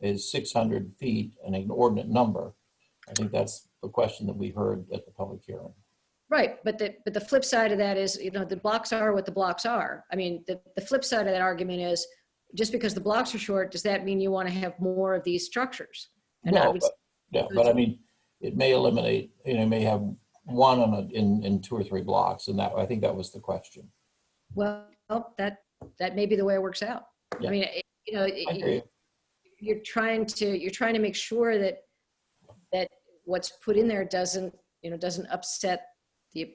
is 600 feet an inordinate number? I think that's the question that we heard at the public hearing. Right, but the flip side of that is, the blocks are what the blocks are. I mean, the flip side of that argument is, just because the blocks are short, does that mean you want to have more of these structures? And no, but I mean, it may eliminate, may have one in 2 or 3 blocks, and I think that was the question. Well, that may be the way it works out. Yeah. I mean, you're trying to make sure that what's put in there doesn't upset the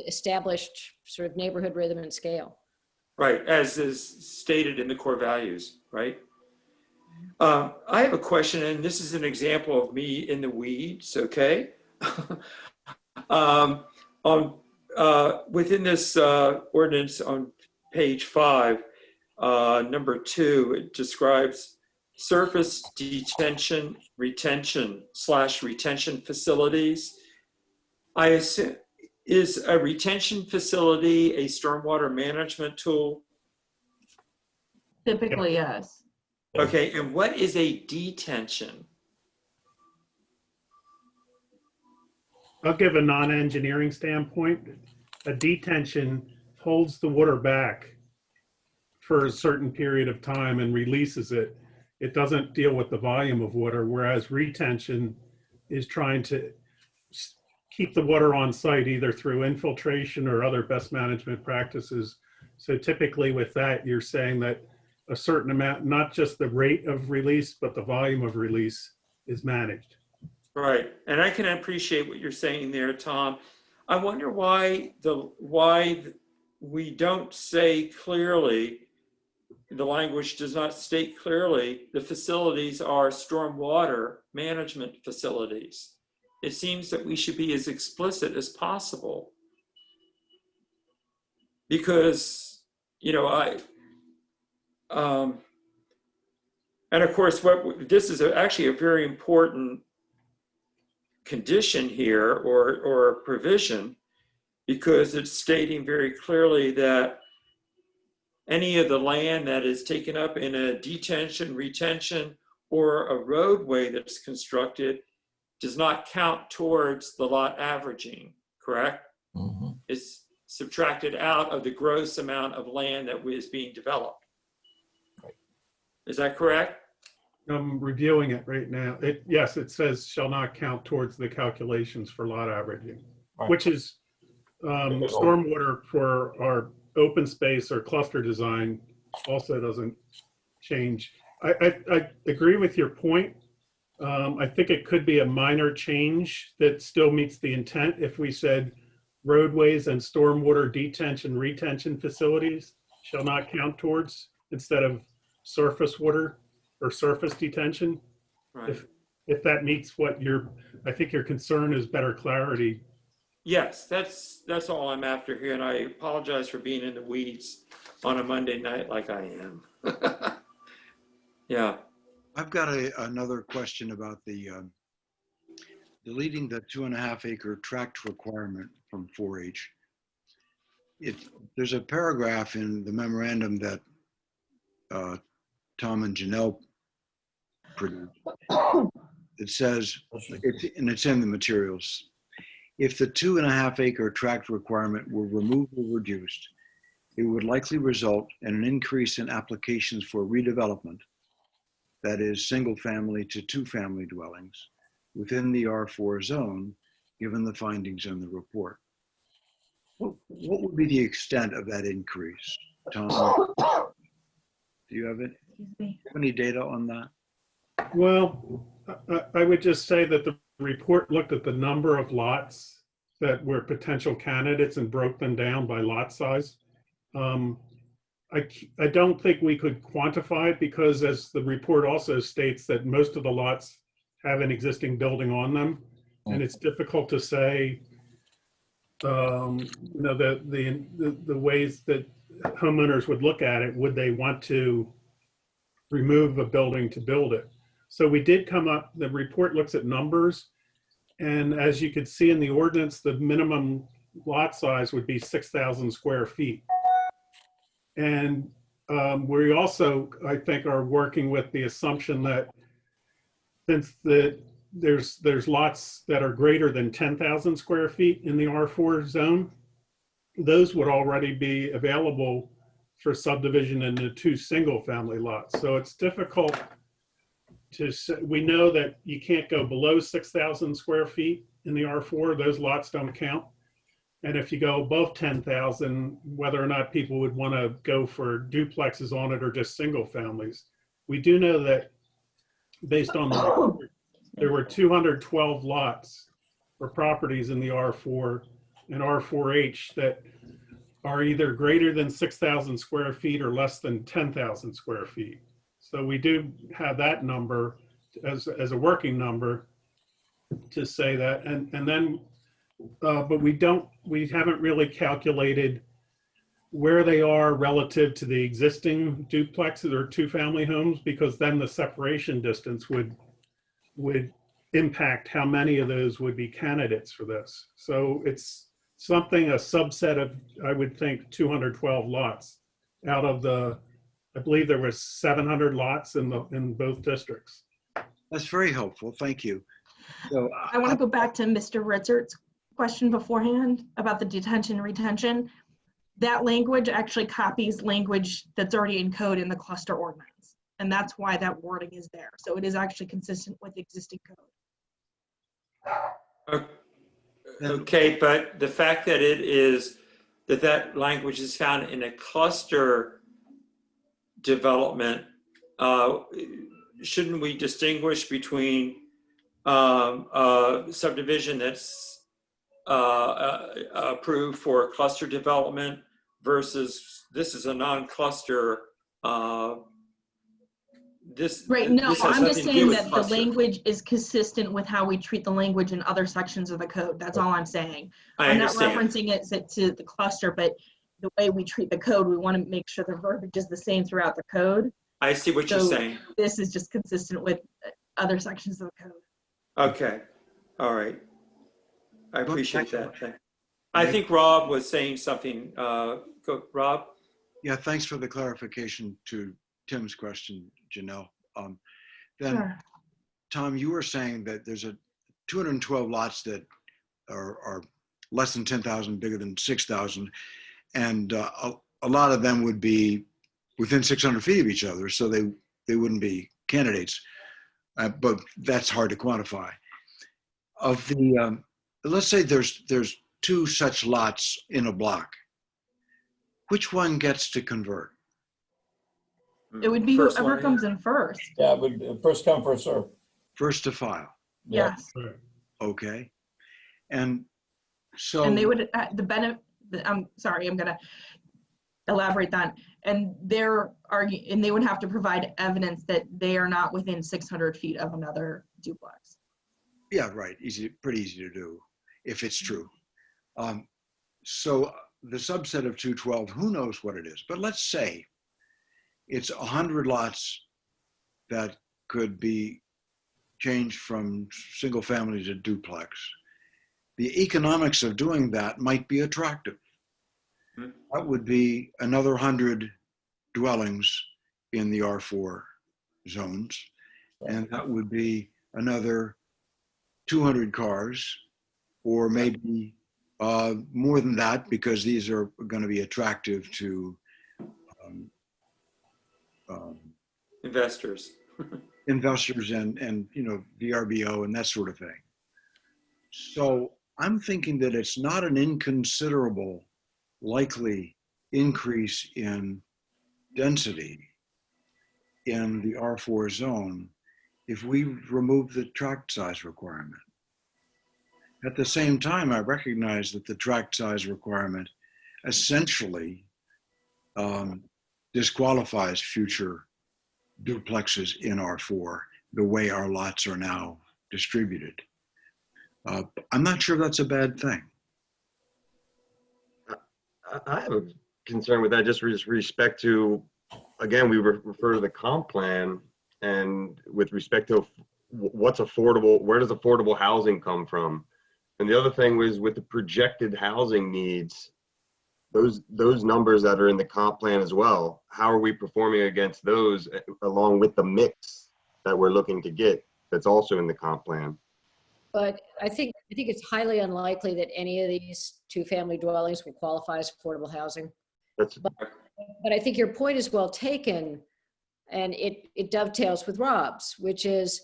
established sort of neighborhood rhythm and scale. Right, as is stated in the core values, right? I have a question, and this is an example of me in the weeds, okay? Within this ordinance on page 5, number 2, it describes surface detention, retention facilities. I assume, is a retention facility a stormwater management tool? Typically, yes. Okay, and what is a detention? I'll give a non-engineering standpoint. A detention holds the water back for a certain period of time and releases it. It doesn't deal with the volume of water, whereas retention is trying to keep the water on site either through infiltration or other best management practices. So typically with that, you're saying that a certain amount, not just the rate of release, but the volume of release is managed. Right, and I can appreciate what you're saying there, Tom. I wonder why we don't say clearly, the language does not state clearly, the facilities are stormwater management facilities. it seems that we should be as explicit as possible. Because, you know, and of course, this is actually a very important condition here, or provision, because it's stating very clearly that any of the land that is taken up in a detention, retention, or a roadway that's constructed does not count towards the lot averaging, correct? Mm-hmm. It's subtracted out of the gross amount of land that is being developed. Right. Is that correct? I'm reviewing it right now. Yes, it says shall not count towards the calculations for lot averaging, Right. which is stormwater for our open space or cluster design also doesn't change. I agree with your point. I think it could be a minor change that still meets the intent if we said roadways and stormwater detention, retention facilities shall not count towards, instead of surface water or surface detention. Right. If that meets what I think your concern is better clarity. Yes, that's all I'm after here, and I apologize for being in the weeds on a Monday night like I am. Yeah. I've got another question about the deleting the 2.5 acre tract requirement from 4-H. There's a paragraph in the memorandum that Tom and Janelle produced. It says, and it's in the materials, if the 2.5 acre tract requirement were removed or reduced, it would likely result in an increase in applications for redevelopment, that is single family to 2-family dwellings, within the R4 zone, given the findings in the report. What would be the extent of that increase, Tom? Do you have it? Any data on that? Well, I would just say that the report looked at the number of lots that were potential candidates and broke them down by lot size. I don't think we could quantify it because, as the report also states, that most of the lots have an existing building on them, and it's difficult to say, you know, the ways that homeowners would look at it. Would they want to remove a building to build it? So we did come up, the report looks at numbers, and as you could see in the ordinance, the minimum lot size would be 6,000 square feet. And we also, I think, are working with the assumption that since there's lots that are greater than 10,000 square feet in the R4 zone, those would already be available for subdivision into 2 single-family lots. So it's difficult to say. We know that you can't go below 6,000 square feet in the R4. Those lots don't count. And if you go above 10,000, whether or not people would want to go for duplexes on it or just single families. We do know that based on the report, there were 212 lots or properties in the R4 and R4H that are either greater than 6,000 square feet or less than 10,000 square feet. So we do have that number as a working number to say that. And then, but we haven't really calculated where they are relative to the existing duplexes or 2-family homes, because then the separation distance would impact how many of those would be candidates for this. So it's a subset of, I would think, 212 lots out of the, I believe there were 700 lots in both districts. That's very helpful. Thank you. So I want to go back to Mr. Ritzert's question beforehand about the detention retention. That language actually copies language that's already in code in the cluster ordinance. And that's why that wording is there. So it is actually consistent with existing code. Okay, but the fact that that language is found in a cluster development, shouldn't we distinguish between subdivision that's approved for cluster development versus this is a non-cluster this. Right, no, this has I'm just nothing to do saying with that the cluster. language is consistent with how we treat the language in other sections of the code. That's all I'm saying. I I'm not understand. referencing it to the cluster, but the way we treat the code, we want to make sure the verbiage is the same throughout the code. I see what you're So saying. this is just consistent with other sections of the code. Okay, all right. I appreciate that. Thank- I think Rob was saying something. Go, Rob? Yeah, thanks for the clarification to Tim's question, Janelle. Then, Sure. Tom, you were saying that there's 212 lots that are less than 10,000, bigger than 6,000, and a lot of them would be within 600 feet of each other, so they wouldn't be candidates. But that's hard to quantify. Of the, let's say there's 2 such lots in a block. Which one gets to convert? It would be First whoever one, comes in first. Yeah, but first come, first serve. First to file. Yeah. Yes. Okay. And so. And they would, I'm sorry, I'm gonna elaborate that. And they would have to provide evidence that they are not within 600 feet of another duplex. Yeah, right. Pretty easy to do if it's true. So the subset of 212, who knows what it is, but let's say it's 100 lots that could be changed from single family to duplex. The economics of doing that might be attractive. That would be another 100 dwellings in the R4 zones, and that would be another 200 cars, or maybe more than that, because these are going to be attractive to investors. investors and VRBO and that sort of thing. So I'm thinking that it's not an inconsiderable likely increase in density in the R4 zone if we remove the tract size requirement. At the same time, I recognize that the tract size requirement essentially disqualifies future duplexes in R4 the way our lots are now distributed. I'm not sure that's a bad thing. I have a concern with that, just with respect to, again, we refer to the comp plan, and with respect to what's affordable, where does affordable housing come from? And the other thing was with the projected housing needs, those numbers that are in the comp plan as well, how are we performing against those along with the mix that we're looking to get that's also in the comp plan? But I think it's highly unlikely that any of these 2-family dwellings will qualify as affordable housing. But I think your point is well taken, and it dovetails with Rob's, which is,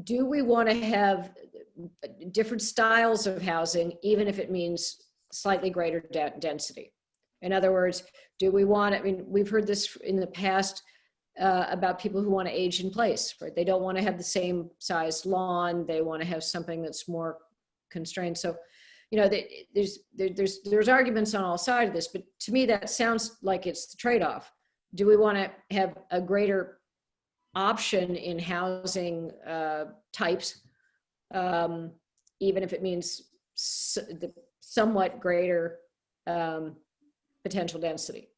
do we want to have different styles of housing, even if it means slightly greater density? In other words, do we want, I mean, we've heard this in the past about people who want to age in place, right? They don't want to have the same size lawn. They want to have something that's more constrained. So, you know, there's arguments on all sides of this, but to me, that sounds like it's the trade-off. Do we want to have a greater option in housing types, even if it means the somewhat greater potential density?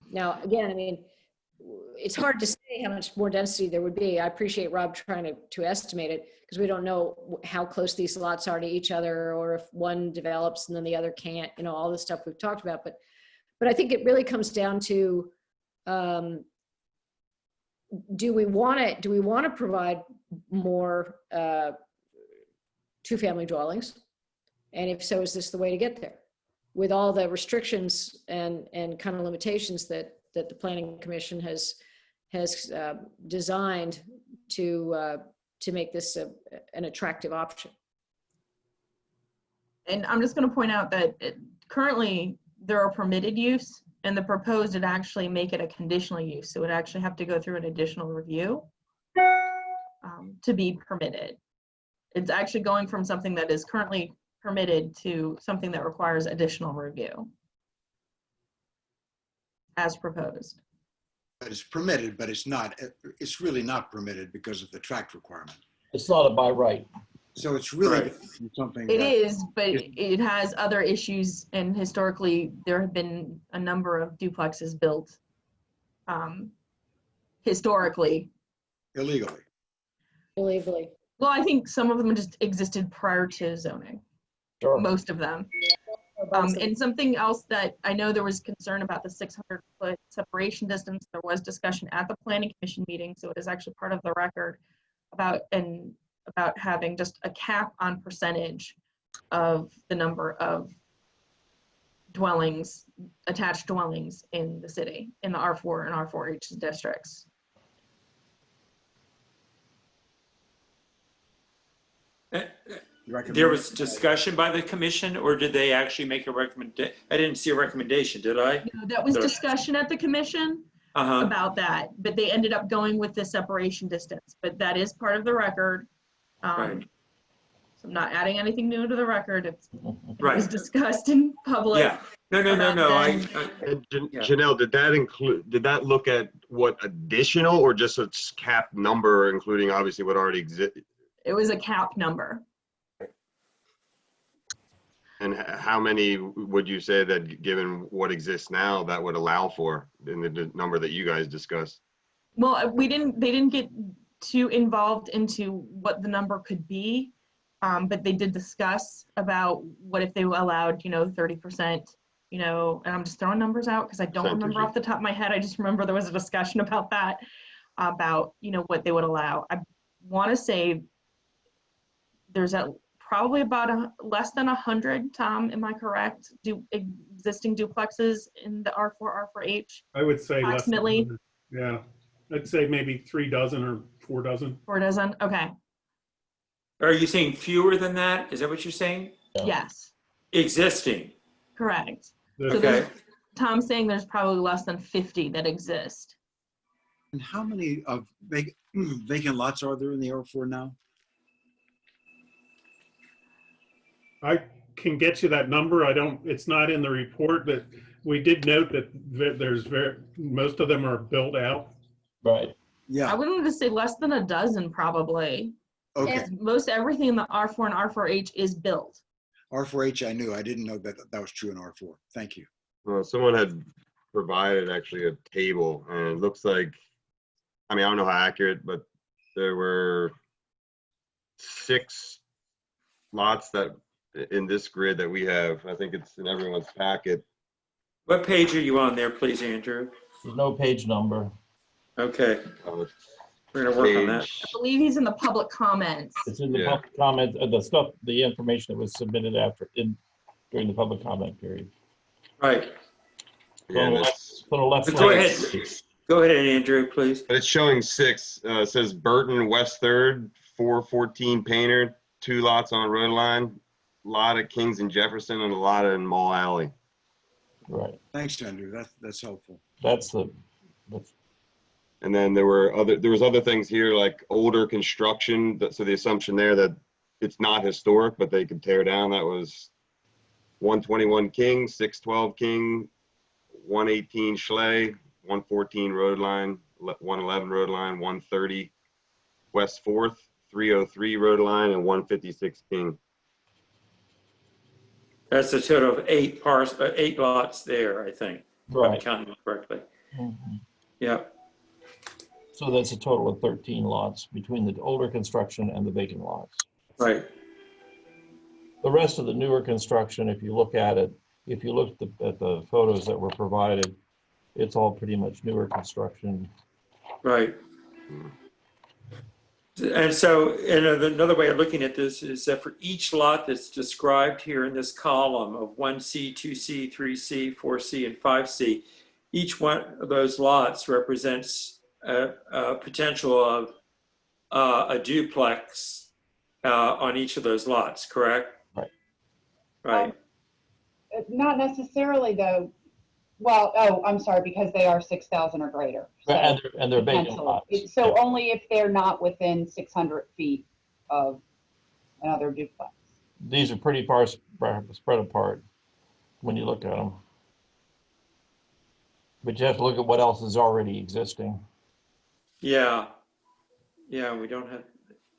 Now, again, I mean, it's hard to say how much more density there would be. I appreciate Rob trying to estimate it, because we don't know how close these lots are to each other, or if one develops and then the other can't, you know, all the stuff we've talked about. But I think it really comes down to, do we want to provide more 2-family dwellings? And if so, is this the way to get there, with all the restrictions and kind of limitations that the Planning Commission has designed to make this an attractive option? And I'm just going to point out that currently there are permitted use, and the proposed would actually make it a conditional use. So it would actually have to go through an additional review to be permitted. It's actually going from something that is currently permitted to something that requires additional review as proposed. it's permitted, but it's not, it's really not permitted because of the tract requirement. It's not a by right. So it's really Right. something It that is, but it has other issues, and historically, there have been a number of duplexes built historically. illegally. illegally. Well, I think some of them just existed prior to zoning, Sure. most of them. And something else that I know there was concern about the 600-foot separation distance. There was discussion at the planning commission meeting, so it is actually part of the record about having just a cap on percentage of the number of dwellings, attached dwellings in the city, in the R4 and R4H districts. There was discussion by the commission, or did they actually make a recommendation? I didn't see a recommendation, did I? No, that was discussion at the commission about that, but they ended up going with the separation distance, but that is part of the record. Right. So I'm not adding anything new to the record. It Right. was discussed in public. Yeah. No. Janelle, did that look at what additional or just a cap number, including obviously what already exists? It was a cap number. And how many would you say that, given what exists now, that would allow for in the number that you guys discussed? Well, they didn't get too involved into what the number could be, but they did discuss about what if they allowed, 30%, and I'm just throwing numbers out because I don't remember off the top of my head. I just remember there was a discussion about that, about, what they would allow. I want to say there's probably about less than 100, Tom, am I correct? Existing duplexes in the R4, R4H? I would say approximately. less than 100. Yeah, I'd say maybe 3 dozen or 4 dozen. 4 dozen, okay. Are you saying fewer than that? Is that what you're saying? Yes, Existing. correct. Okay. Tom's saying there's probably less than 50 that exist. And how many of vacant lots are there in the R4 now? I can get you that number. It's not in the report, but we did note that there's most of them are built out. Right. Yeah. I wouldn't say less than a dozen probably. Okay. Most everything in the R4 and R4H is built. R4H, I knew. I didn't know that was true in R4. Thank you. Well, someone had provided actually a table, and it looks like, I don't know how accurate, but there were 6 lots that in this grid that we have. I think it's in everyone's packet. What page are you on there, please, Andrew? There's no page number. Okay. We're gonna work on that. I believe he's in the public comments. It's in the public comment, the information that was submitted during the public comment period. Right. Yeah, Go ahead. Go ahead, Andrew, please. But it's showing 6. It says Burton, West 3rd, 414 Painter, 2 lots on Road Line, a lot of Kings and Jefferson, and a lot in Mall Alley. Right. Thanks, Andrew. That's helpful. And then there was other things here like older construction. So the assumption there that it's not historic, but they could tear down. That was 121 King, 612 King, 118 Schley, 114 Road Line, 111 Road Line, 130 West 4th, 303 Road Line, and 156 King. That's a total of 8 lots there, I think. Right. If I'm counting correctly. Mm-hmm. Yeah. So that's a total of 13 lots between the older construction and the vacant lots. Right. The rest of the newer construction, if you look at it, if you look at the photos that were provided, it's all pretty much newer construction. Right. And so, another way of looking at this is that for each lot that's described here in this column of 1C, 2C, 3C, 4C, and 5C, each one of those lots represents a potential of a duplex on each of those lots, correct? Right. Right. Not necessarily though. Well, I'm sorry, because they are 6,000 or greater. So and they're vacant lots. So only if they're not within 600 feet of another duplex. These are pretty far spread apart when you look at them. But you have to look at what else is already existing. Yeah. Yeah, we don't have,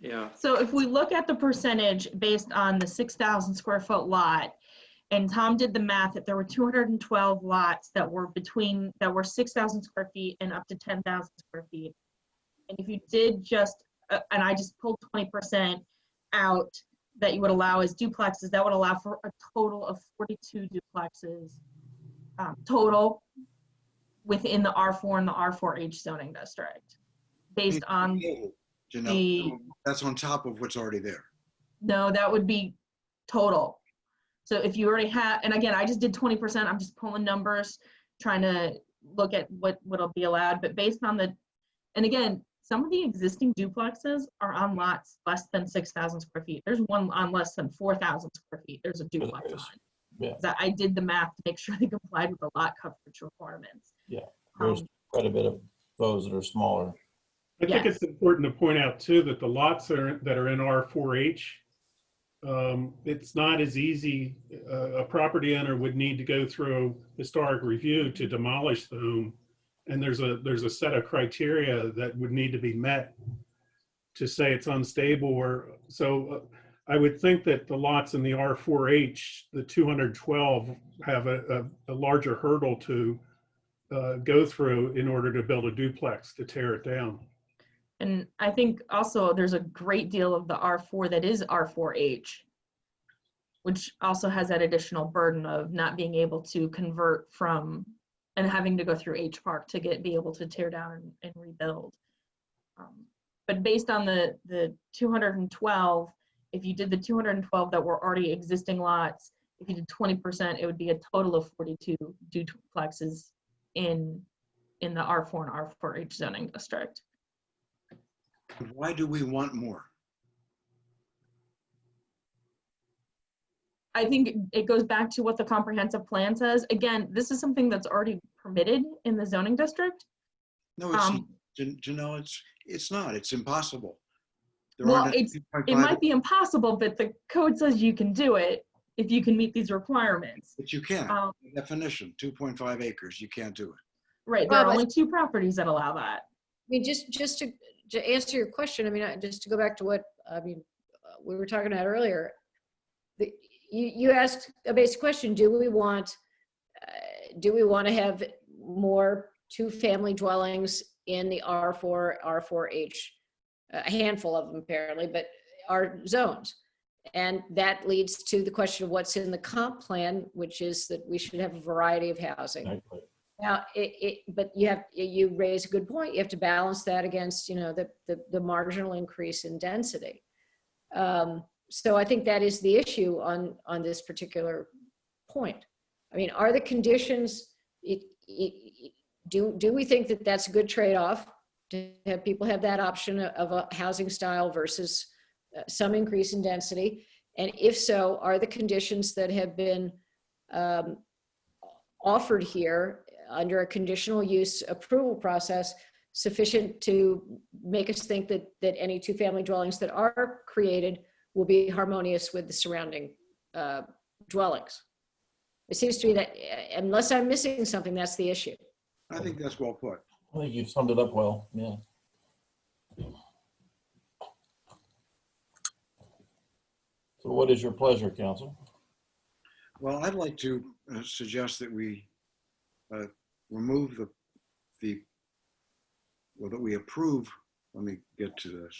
yeah. So if we look at the percentage based on the 6,000 square foot lot, and Tom did the math that there were 212 lots that were 6,000 square feet and up to 10,000 square feet. And if you did just, and I just pulled 20% out that you would allow as duplexes, that would allow for a total of 42 duplexes total within the R4 and the R4H zoning district, based on That's on top of what's already there. No, that would be total. So if you already have, and again, I just did 20%, I'm just pulling numbers, trying to look at what'll be allowed, but based on and again, some of the existing duplexes are on lots less than 6,000 square feet. There's one on less than 4,000 square feet. There's a duplex on. Yeah. I did the math to make sure they complied with the lot coverage requirements. Yeah, there's quite a bit of those that are smaller. I think it's important to point out too that the lots that are in R4H, it's not as easy. A property owner would need to go through historic review to demolish the home, and there's a set of criteria that would need to be met to say it's unstable. Or so I would think that the lots in the R4H, the 212, have a larger hurdle to go through in order to build a duplex to tear it down. And I think also there's a great deal of the R4 that is R4H, which also has that additional burden of not being able to convert from and having to go through H Park to be able to tear down and rebuild. But based on the 212, if you did the 212 that were already existing lots, if you did 20%, it would be a total of 42 duplexes in the R4 and R4H zoning district. Why do we want more? I think it goes back to what the comprehensive plan says. Again, this is something that's already permitted in the zoning district. No, it's not. It's impossible. Well, it might be impossible, but the code says you can do it if you can meet these requirements. But you can't. By definition, 2.5 acres, you can't do it. Right. There are only 2 properties that allow that. I mean, just to answer your question, I mean, just to go back to what we were talking about earlier, you asked a basic question: do we want to have more 2-family dwellings in the R4, R4H? A handful of them apparently, but are zones. And that leads to the question of what's in the comp plan, which is that we should have a variety of housing. Exactly. Now, but you raise a good point. You have to balance that against, the marginal increase in density. So I think that is the issue on this particular point. I mean, are the conditions, do we think that that's a good trade-off to have people have that option of a housing style versus some increase in density? And if so, are the conditions that have been offered here under a conditional use approval process sufficient to make us think that any 2-family dwellings that are created will be harmonious with the surrounding dwellings? It seems to me that unless I'm missing something, that's the issue. I think that's well put. I think you've summed it up well, yeah. So what is your pleasure, council? Well, I'd like to suggest that we remove that we approve, let me get to this.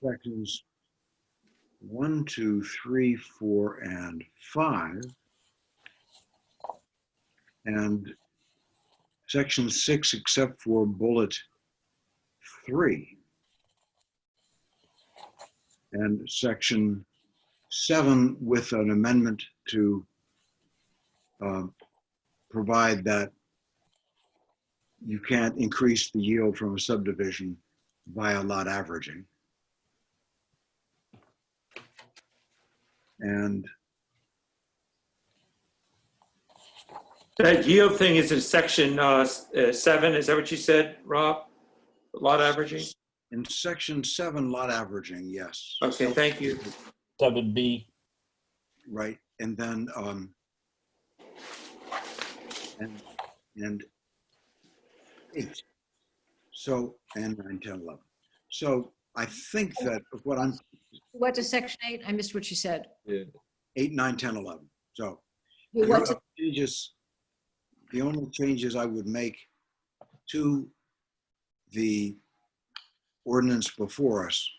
Sections 1, 2, 3, 4, and 5. And section 6, except for bullet 3. And section 7 with an amendment to provide that you can't increase the yield from a subdivision via lot averaging. And that yield thing is in section 7. Is that what you said, Rob? Lot averaging? In section 7, lot averaging, yes. Okay, thank you. 7B. Right, and then and 8. So, and 9, 10, 11. So I think that what I'm, What to section 8? I missed what you said. 8, 9, 10, 11. So What to, the only changes I would make to the ordinance before us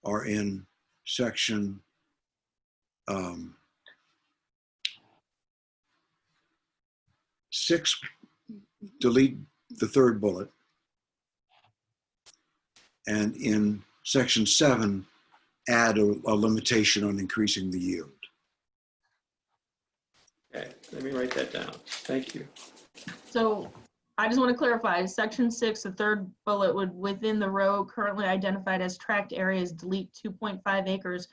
are in section 6, delete the 3rd bullet, and in section 7, add a limitation on increasing the yield. Okay, let me write that down. Thank you. So I just want to clarify, section 6, the 3rd bullet would, within the row currently identified as tract areas, delete 2.5 acres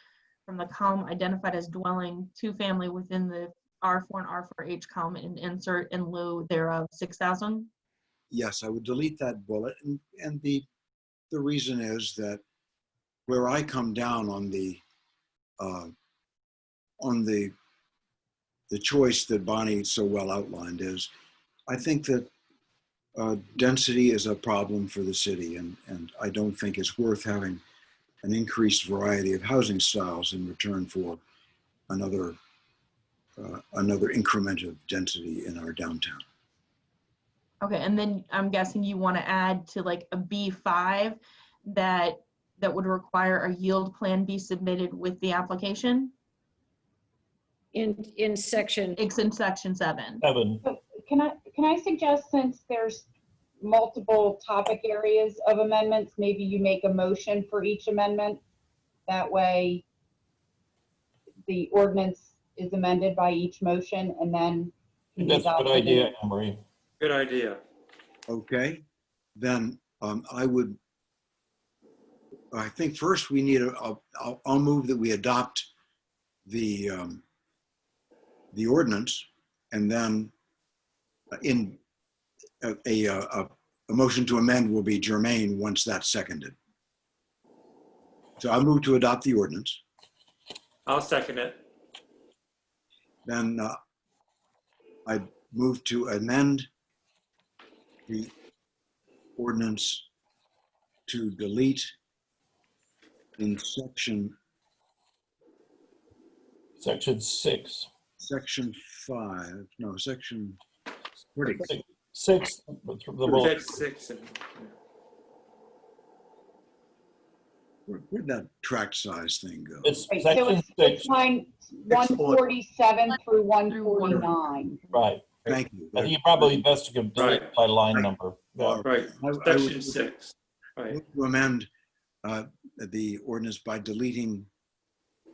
from the column identified as dwelling 2-family within the R4 and R4H column and insert in lieu thereof 6,000. Yes, I would delete that bullet, and the reason is that where I come down on the choice that Bonnie so well outlined is, I think that density is a problem for the city, and I don't think it's worth having an increased variety of housing styles in return for another increment of density in our downtown. Okay, and then I'm guessing you want to add to like a B5 that would require a yield plan be submitted with the application? in section, It's in section 7. 7. So can I suggest, since there's multiple topic areas of amendments, maybe you make a motion for each amendment? That way the ordinance is amended by each motion, and then can be That's a good adopted. idea, Anne-Marie. Good idea. Okay, then I think first we need I'll move that we adopt the ordinance, and then in a motion to amend will be germane once that's seconded. So I move to adopt the ordinance. I'll second it. Then I move to amend the ordinance to delete in section 6. section 5, no, section 6, the bullet. 6. Where'd that tract size thing go? It's Right, so section it's 6. line 147 through 149. Right. Thank you. I think you probably best to go delete Right. by line number. Yeah. Right, section 6. Right. Move to amend the ordinance by deleting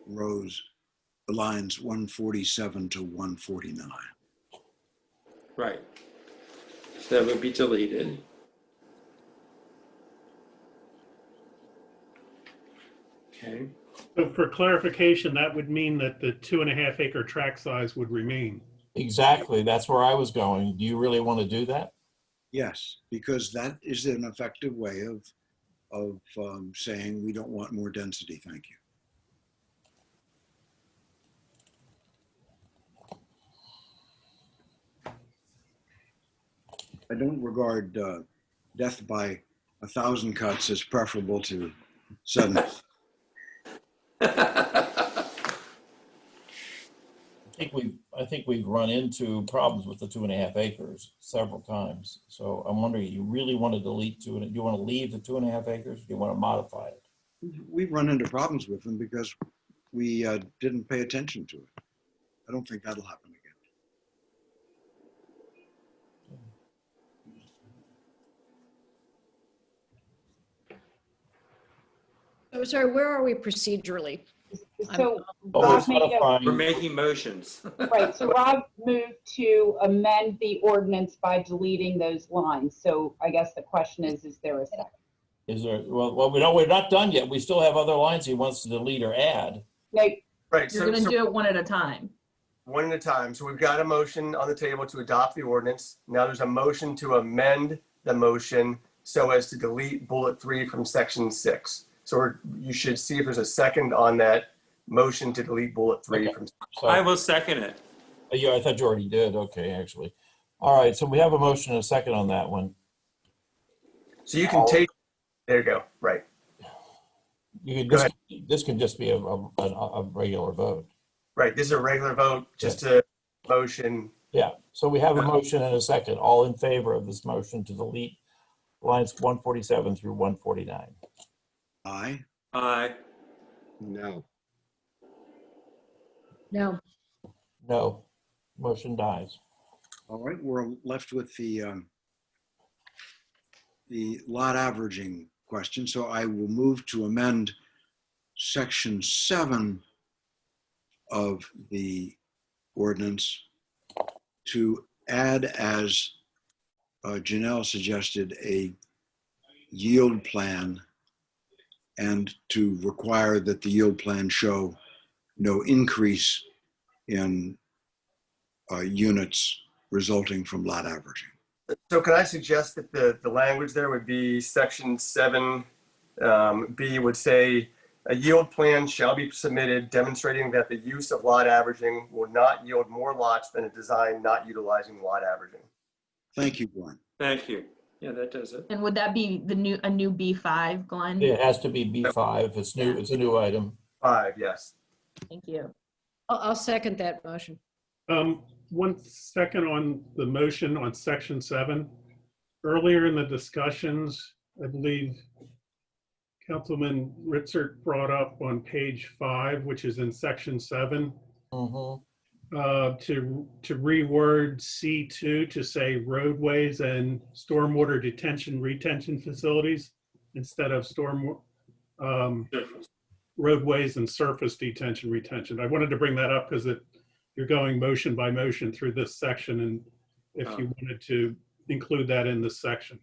lines 147 to 149. Right. So that would be deleted. Okay. So for clarification, that would mean that the 2.5 acre tract size would remain. Exactly. That's where I was going. Do you really want to do that? Yes, because that is an effective way of saying we don't want more density. Thank you. I don't regard death by 1,000 cuts as preferable to sudden. I think we've run into problems with the 2.5 acres several times. So I'm wondering, you really want to delete do you want to leave the 2.5 acres? Or do you want to modify it? We've run into problems with them because we didn't pay attention to it. I don't think that'll happen again. so sorry, where are we procedurally? So Oh, Rob made We're making motions. right, so Rob moved to amend the ordinance by deleting those lines. So I guess the question is there a second? Is there, well, we know we're not done yet. We still have other lines he wants to delete or add. No, Right, You're going to do it one at a time. one at a time. So we've got a motion on the table to adopt the ordinance. Now there's a motion to amend the motion so as to delete bullet 3 from section 6. So you should see if there's a second on that motion to delete bullet 3 Okay. from. So, I will second it. yeah, I thought you already did. Okay, actually. All right, so we have a motion and a second on that one. So you can take, there you go, right. You can Go just, ahead. this can just be a regular vote. Right, this is a regular vote, just a motion. Yeah, so we have a motion and a second. All in favor of this motion to delete lines 147 through 149? Aye. Aye. No. No. No. Motion dies. All right, we're left with the lot averaging question. So I will move to amend section 7 of the ordinance to add, as Janelle suggested, a yield plan, and to require that the yield plan show no increase in units resulting from lot averaging. So can I suggest that the language there would be section 7, B would say, a yield plan shall be submitted demonstrating that the use of lot averaging will not yield more lots than a design not utilizing lot averaging. Thank you, Glenn. Thank you. Yeah, that does it. And would that be a new B5, Glenn? It has to be B5. It's new. It's a new item. 5, yes. Thank you. I'll second that motion. 1 second on the motion on section 7. Earlier in the discussions, I believe Councilman Ritzert brought up on page 5, which is in section 7, to reword C2 to say roadways and stormwater detention retention facilities instead of roadways and surface detention retention. I wanted to bring that up because you're going motion by motion through this section, and if you wanted to include that in this section.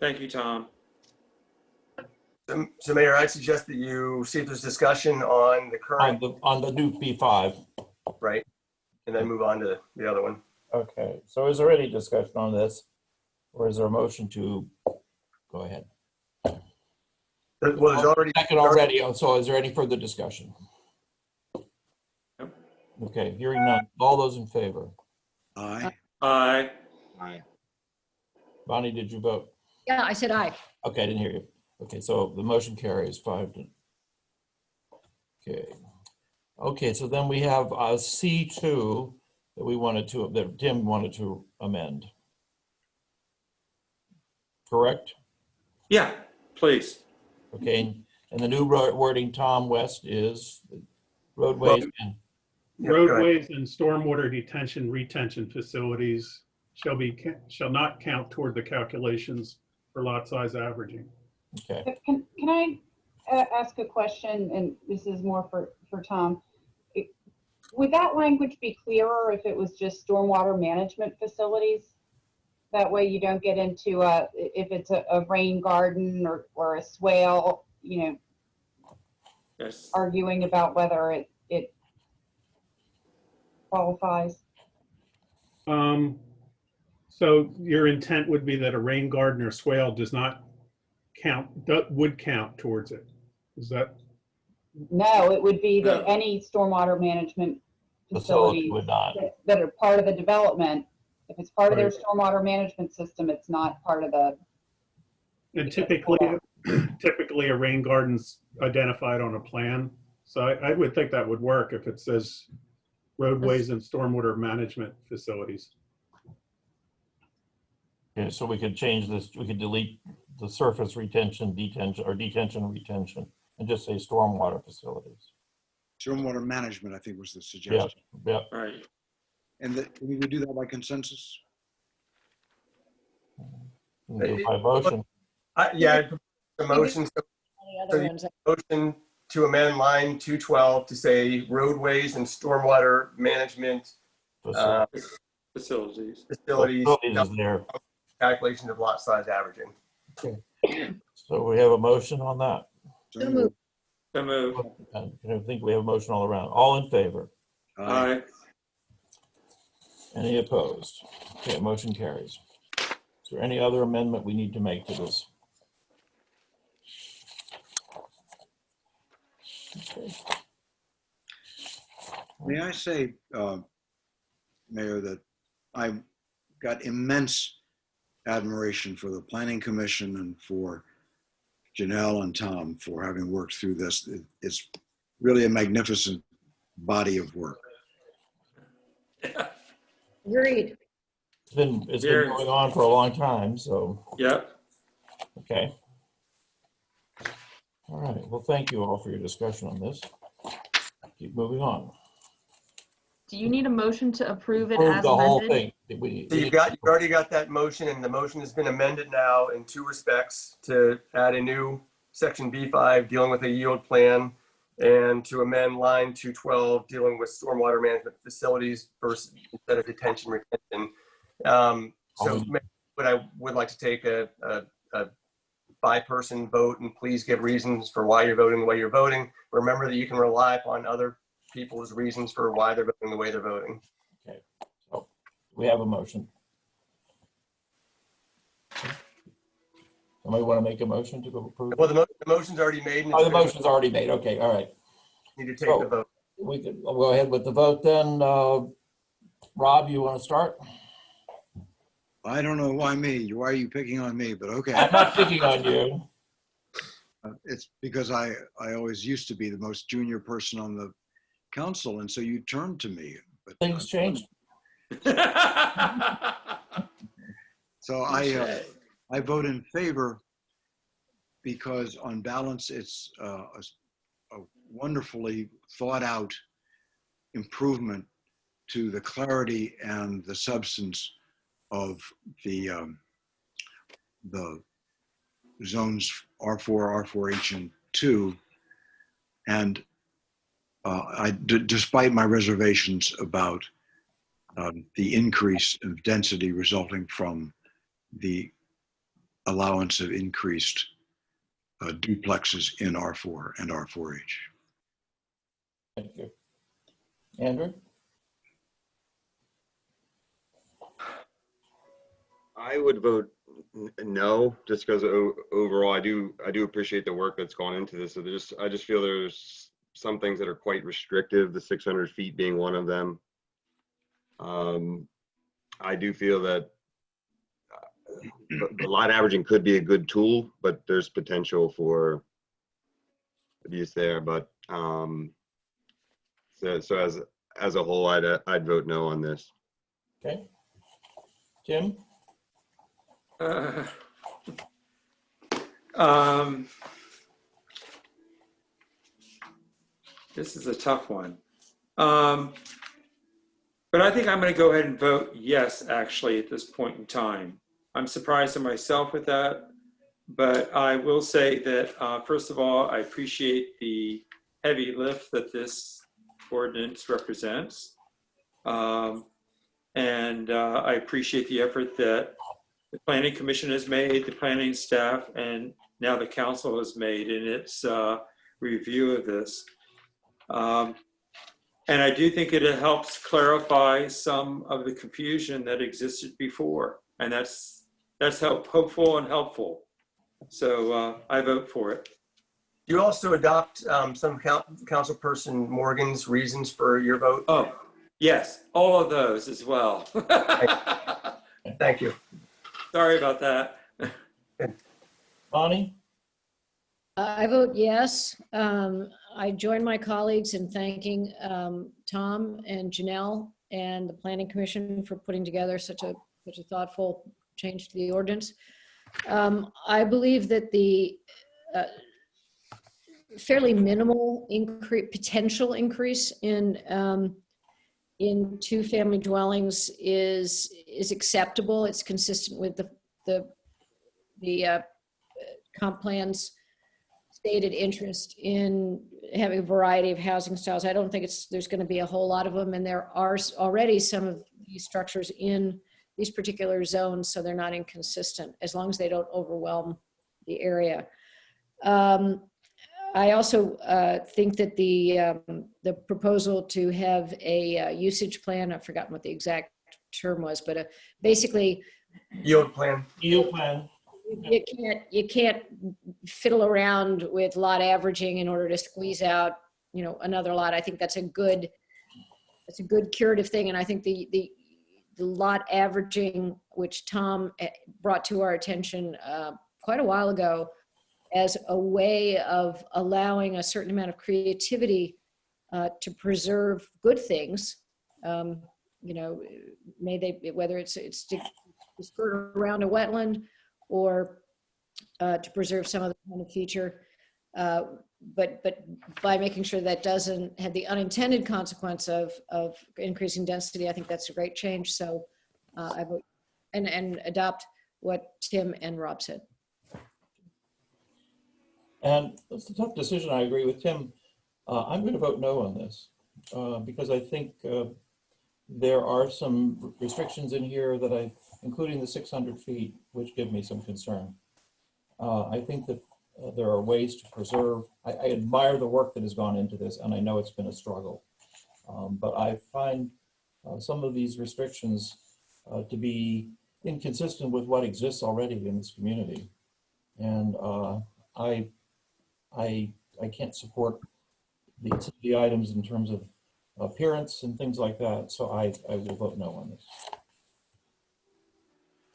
Thank you, Tom. So Mayor, I suggest that you see if there's discussion on the current. On the new B5. Right, and then move on to the other one. Okay, so is there any discussion on this? Or is there a motion to go ahead? Well, there's already. Second already, so is there any further discussion? Okay, hearing none. All those in favor? Aye. Aye. Aye. Bonnie, did you vote? Yeah, I said aye. Okay, I didn't hear you. Okay, so the motion carries 5 to. Okay. Okay, so then we have C2 that Tim wanted to amend. Correct? Yeah, please. Okay, and the new wording, Tom West, is roadways and Roadways and stormwater detention retention facilities shall not count toward the calculations for lot size averaging. Okay. Can I ask a question? And this is more for Tom. Would that language be clearer if it was just stormwater management facilities? That way you don't get into if it's a rain garden or a swale, Yes. arguing about whether it qualifies. So your intent would be that a rain garden or swale does not count, would count towards it. Is that? No, it would be that any stormwater management facilities would not. that are part of the development, if it's part of their stormwater management system, it's not part of the. And typically a rain garden's identified on a plan. So I would think that would work if it says roadways and stormwater management facilities. Yeah, so we could change this, we could delete the surface retention, detention, and just say stormwater facilities. Stormwater management, I think, was the suggestion. Yeah. Right. And we would do that by consensus? By motion. Yeah, the motion. Motion to amend line 212 to say roadways and stormwater management facilities. Facilities is there. Calculation of lot size averaging. Okay. So we have a motion on that. So moved. So moved. I think we have a motion all around. All in favor? Aye. Any opposed? Okay, motion carries. Is there any other amendment we need to make to this? Okay. May I say, Mayor, that I've got immense admiration for the Planning Commission and for Janelle and Tom for having worked through this. It's really a magnificent body of work. Agreed. It's been Very- going on for a long time, so, Yep. okay. All right, well, thank you all for your discussion on this. Keep moving on. Do you need a motion to approve it Approve as the whole amended? thing. So you've already got that motion, and the motion has been amended now in two respects: to add a new section B5 dealing with a yield plan, and to amend line 212 dealing with stormwater management facilities versus instead of detention retention. So what I would like to take a 5-person vote, and please give reasons for why you're voting the way you're voting. Remember that you can rely upon other people's reasons for why they're voting the way they're voting. Okay, so we have a motion. Somebody want to make a motion to approve? Well, the motion's already made. And Oh, the motion's already made. Okay, all right. Need to take the vote. I'll go ahead with the vote then. Rob, you want to start? I don't know why me. Why are you picking on me? But okay. I'm not picking on you. It's because I always used to be the most junior person on the council, and so you turned to me. But things changed. So I vote in favor because on balance, it's a wonderfully thought out improvement to the clarity and the substance of the zones R4, R4H, and 2. And despite my reservations about the increase of density resulting from the allowance of increased duplexes in R4 and R4H. Thank you. Andrew? I would vote no, just because overall I do appreciate the work that's gone into this. So I just feel there's some things that are quite restrictive, the 600 feet being one of them. I do feel that the lot averaging could be a good tool, but there's potential for abuse there. But so as a whole, I'd vote no on this. Okay. Jim? This is a tough one. But I think I'm going to go ahead and vote yes, actually, at this point in time. I'm surprised at myself with that, but I will say that, first of all, I appreciate the heavy lift that this ordinance represents. And I appreciate the effort that the Planning Commission has made, the planning staff, and now the council has made in its review of this. And I do think it helps clarify some of the confusion that existed before. And that's hopeful and helpful. So I vote for it. You also adopt some Councilperson Morgan's reasons for your vote? Oh, yes, all of those as well. Thank you. Sorry about that. Bonnie? I vote yes. I join my colleagues in thanking Tom and Janelle and the Planning Commission for putting together such a thoughtful change to the ordinance. I believe that the fairly minimal potential increase in two-family dwellings is acceptable. It's consistent with the comp plan's stated interest in having a variety of housing styles. I don't think there's going to be a whole lot of them, and there are already some of these structures in these particular zones, so they're not inconsistent as long as they don't overwhelm the area. I also think that the proposal to have a usage plan, I've forgotten what the exact term was, but basically yield plan. Yield plan. You can't fiddle around with lot averaging in order to squeeze out, another lot. I think that's a good curative thing, and I think the the lot averaging, which Tom brought to our attention quite a while ago, as a way of allowing a certain amount of creativity to preserve good things. You know, may they, whether it's to skirt around a wetland or to preserve some other kind of feature. But by making sure that doesn't have the unintended consequence of increasing density, I think that's a great change. So I vote and adopt what Tim and Rob said. And it's a tough decision. I agree with Tim. I'm going to vote no on this because I think there are some restrictions in here that including the 600 feet, which give me some concern. I think that there are ways to preserve. I admire the work that has gone into this, and I know it's been a struggle. But I find some of these restrictions to be inconsistent with what exists already in this community. And I can't support the items in terms of appearance and things like that. So I will vote no on this.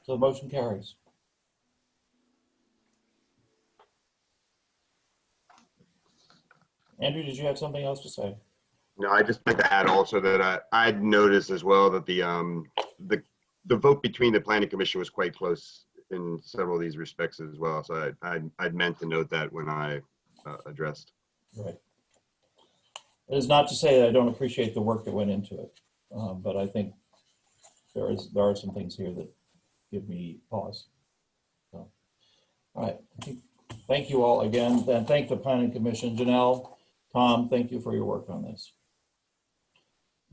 So the motion carries. Andrew, did you have something else to say? No, I just like to add also that I'd noticed as well that the vote between the planning commission was quite close in several of these respects as well. So I'd meant to note that when I addressed. Right. It is not to say that I don't appreciate the work that went into it, but I think there are some things here that give me pause. So, all right. Thank you all again, and thank the Planning Commission. Janelle, Tom, thank you for your work on this.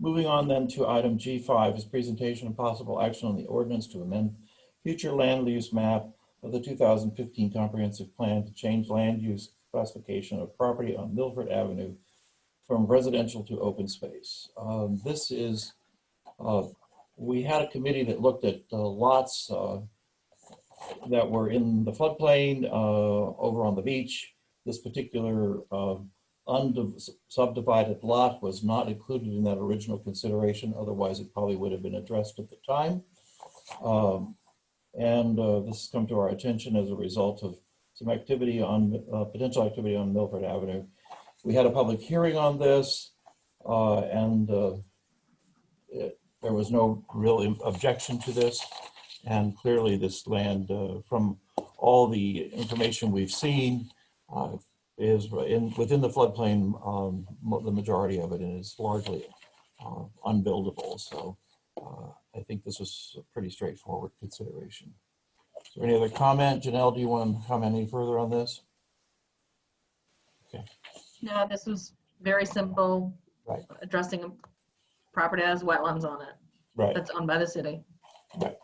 Moving on then to item G5 is presentation of possible action on the ordinance to amend future land use map of the 2015 comprehensive plan to change land use classification of property on Milford Avenue from residential to open space. This is, we had a committee that looked at lots that were in the floodplain over on the beach. This particular subdivided lot was not included in that original consideration. Otherwise, it probably would have been addressed at the time. This has come to our attention as a result of some activity on potential activity on Milford Avenue. We had a public hearing on this, there was no real objection to this. And clearly this land, from all the information we've seen, is within the floodplain, the majority of it is largely unbuildable. So I think this was a pretty straightforward consideration. Is there any other comment? Janelle, do you want to comment any further on this? Okay. No, this was very simple. Right. Addressing a property that has wetlands on it. Right. That's owned by the city. Right.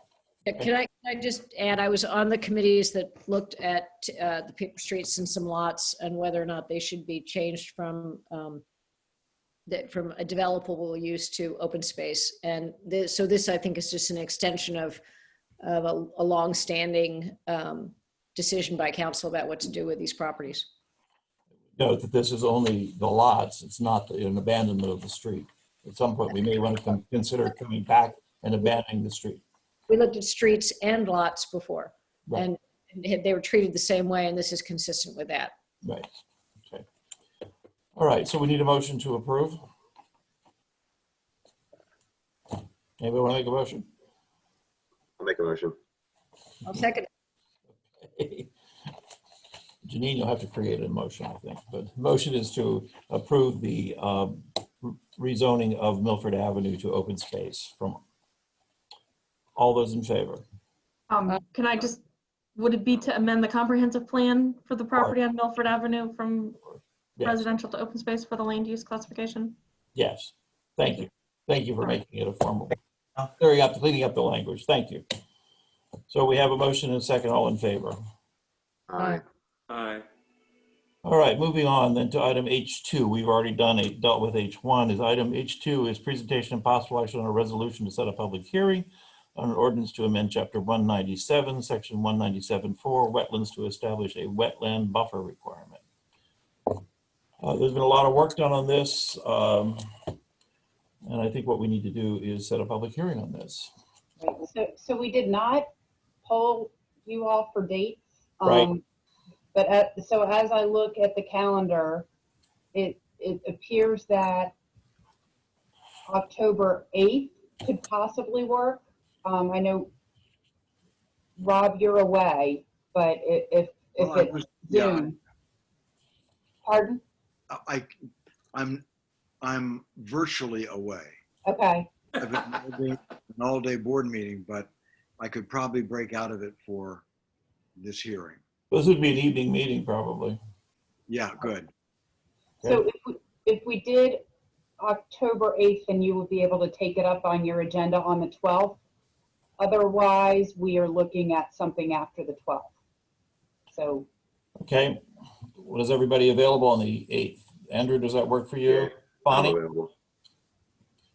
Can I just add, I was on the committees that looked at the paper streets and some lots and whether or not they should be changed from a developable use to open space. And so this, I think, is just an extension of a long-standing decision by council about what to do with these properties. Note that this is only the lots. It's not an abandonment of the street. At some point, we may want to consider coming back and abandoning the street. We looked at streets and lots before, right. and they were treated the same way, and this is consistent with that. Right. Okay. All right. So we need a motion to approve. Anybody want to make a motion? I'll make a motion. I'll second it. Janine, you'll have to create a motion, I think. But the motion is to approve the rezoning of Milford Avenue to open space. From all those in favor? Can I just, would it be to amend the comprehensive plan for the property on Milford Avenue from residential to open space for the land use classification? Yes. Thank you. Thank you for making it a formal. Cleaning up the language. Thank you. So we have a motion and a second. All in favor? Aye. Aye. All right, moving on then to item H2. We've already dealt with H1. Is item H2 is presentation and possible action on a resolution to set a public hearing on an ordinance to amend chapter 197, section 197.4, wetlands to establish a wetland buffer requirement. There's been a lot of work done on this. And I think what we need to do is set a public hearing on this. So we did not poll you all for dates. Right. But so as I look at the calendar, it appears that October 8th could possibly work. I know, Rob, you're away, but if it's Zoom. Pardon? I'm virtually away. Okay. I have an all-day board meeting, but I could probably break out of it for this hearing. This would be an evening meeting, probably. Yeah, good. So if we did October 8th, then you will be able to take it up on your agenda on the 12th. Otherwise, we are looking at something after the 12th. So. Okay. What is everybody available on the 8th? Andrew, does that work for you? Yeah, Bonnie? I'm available.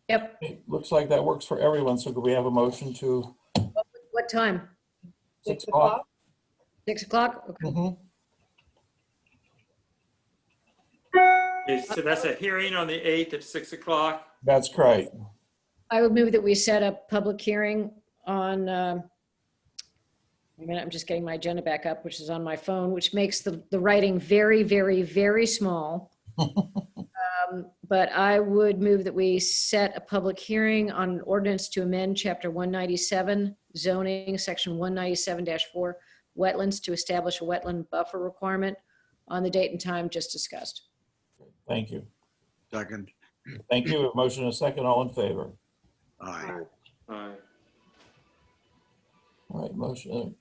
Yep. Okay, looks like that works for everyone. So could we have a motion to What time? 6 o'clock? 6 o'clock? Okay. Mhm. Okay, so that's a hearing on the 8th at 6 o'clock. That's correct. I would move that we set a public hearing on, wait a minute, I'm just getting my agenda back up, which is on my phone, which makes the writing very, very, very small. But I would move that we set a public hearing on an ordinance to amend Chapter 197 zoning, Section 197-4, wetlands to establish a wetland buffer requirement on the date and time just discussed. Thank you. Second. Thank you. A motion and a second. All in favor? Aye. Aye. All right, motion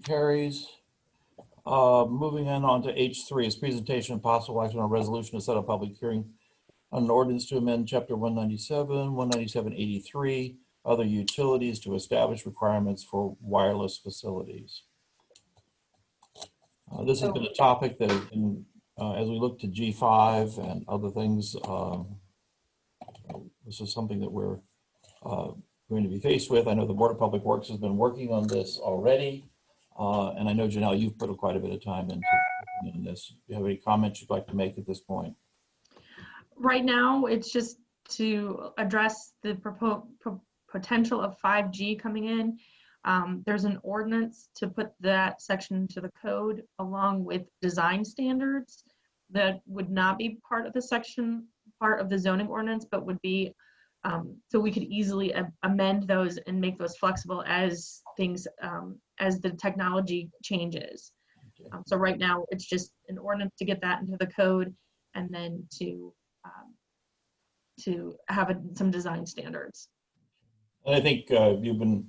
carries. Moving on to H3 is presentation and possible action on a resolution to set a public hearing on an ordinance to amend Chapter 197, 197-83, other utilities to establish requirements for wireless facilities. This has been a topic that has been, as we look to G5 and other things, this is something that we're going to be faced with. I know the Board of Public Works has been working on this already. And I know, Janelle, you've put quite a bit of time into this. Do you have any comments you'd like to make at this point? Right now, it's just to address the potential of 5G coming in. There's an ordinance to put that section into the code along with design standards that would not be part of the section, part of the zoning ordinance, but would be, so we could easily amend those and make those flexible as things, as the technology changes. So right now, it's just an ordinance to get that into the code and then to have some design standards. And I think you've been,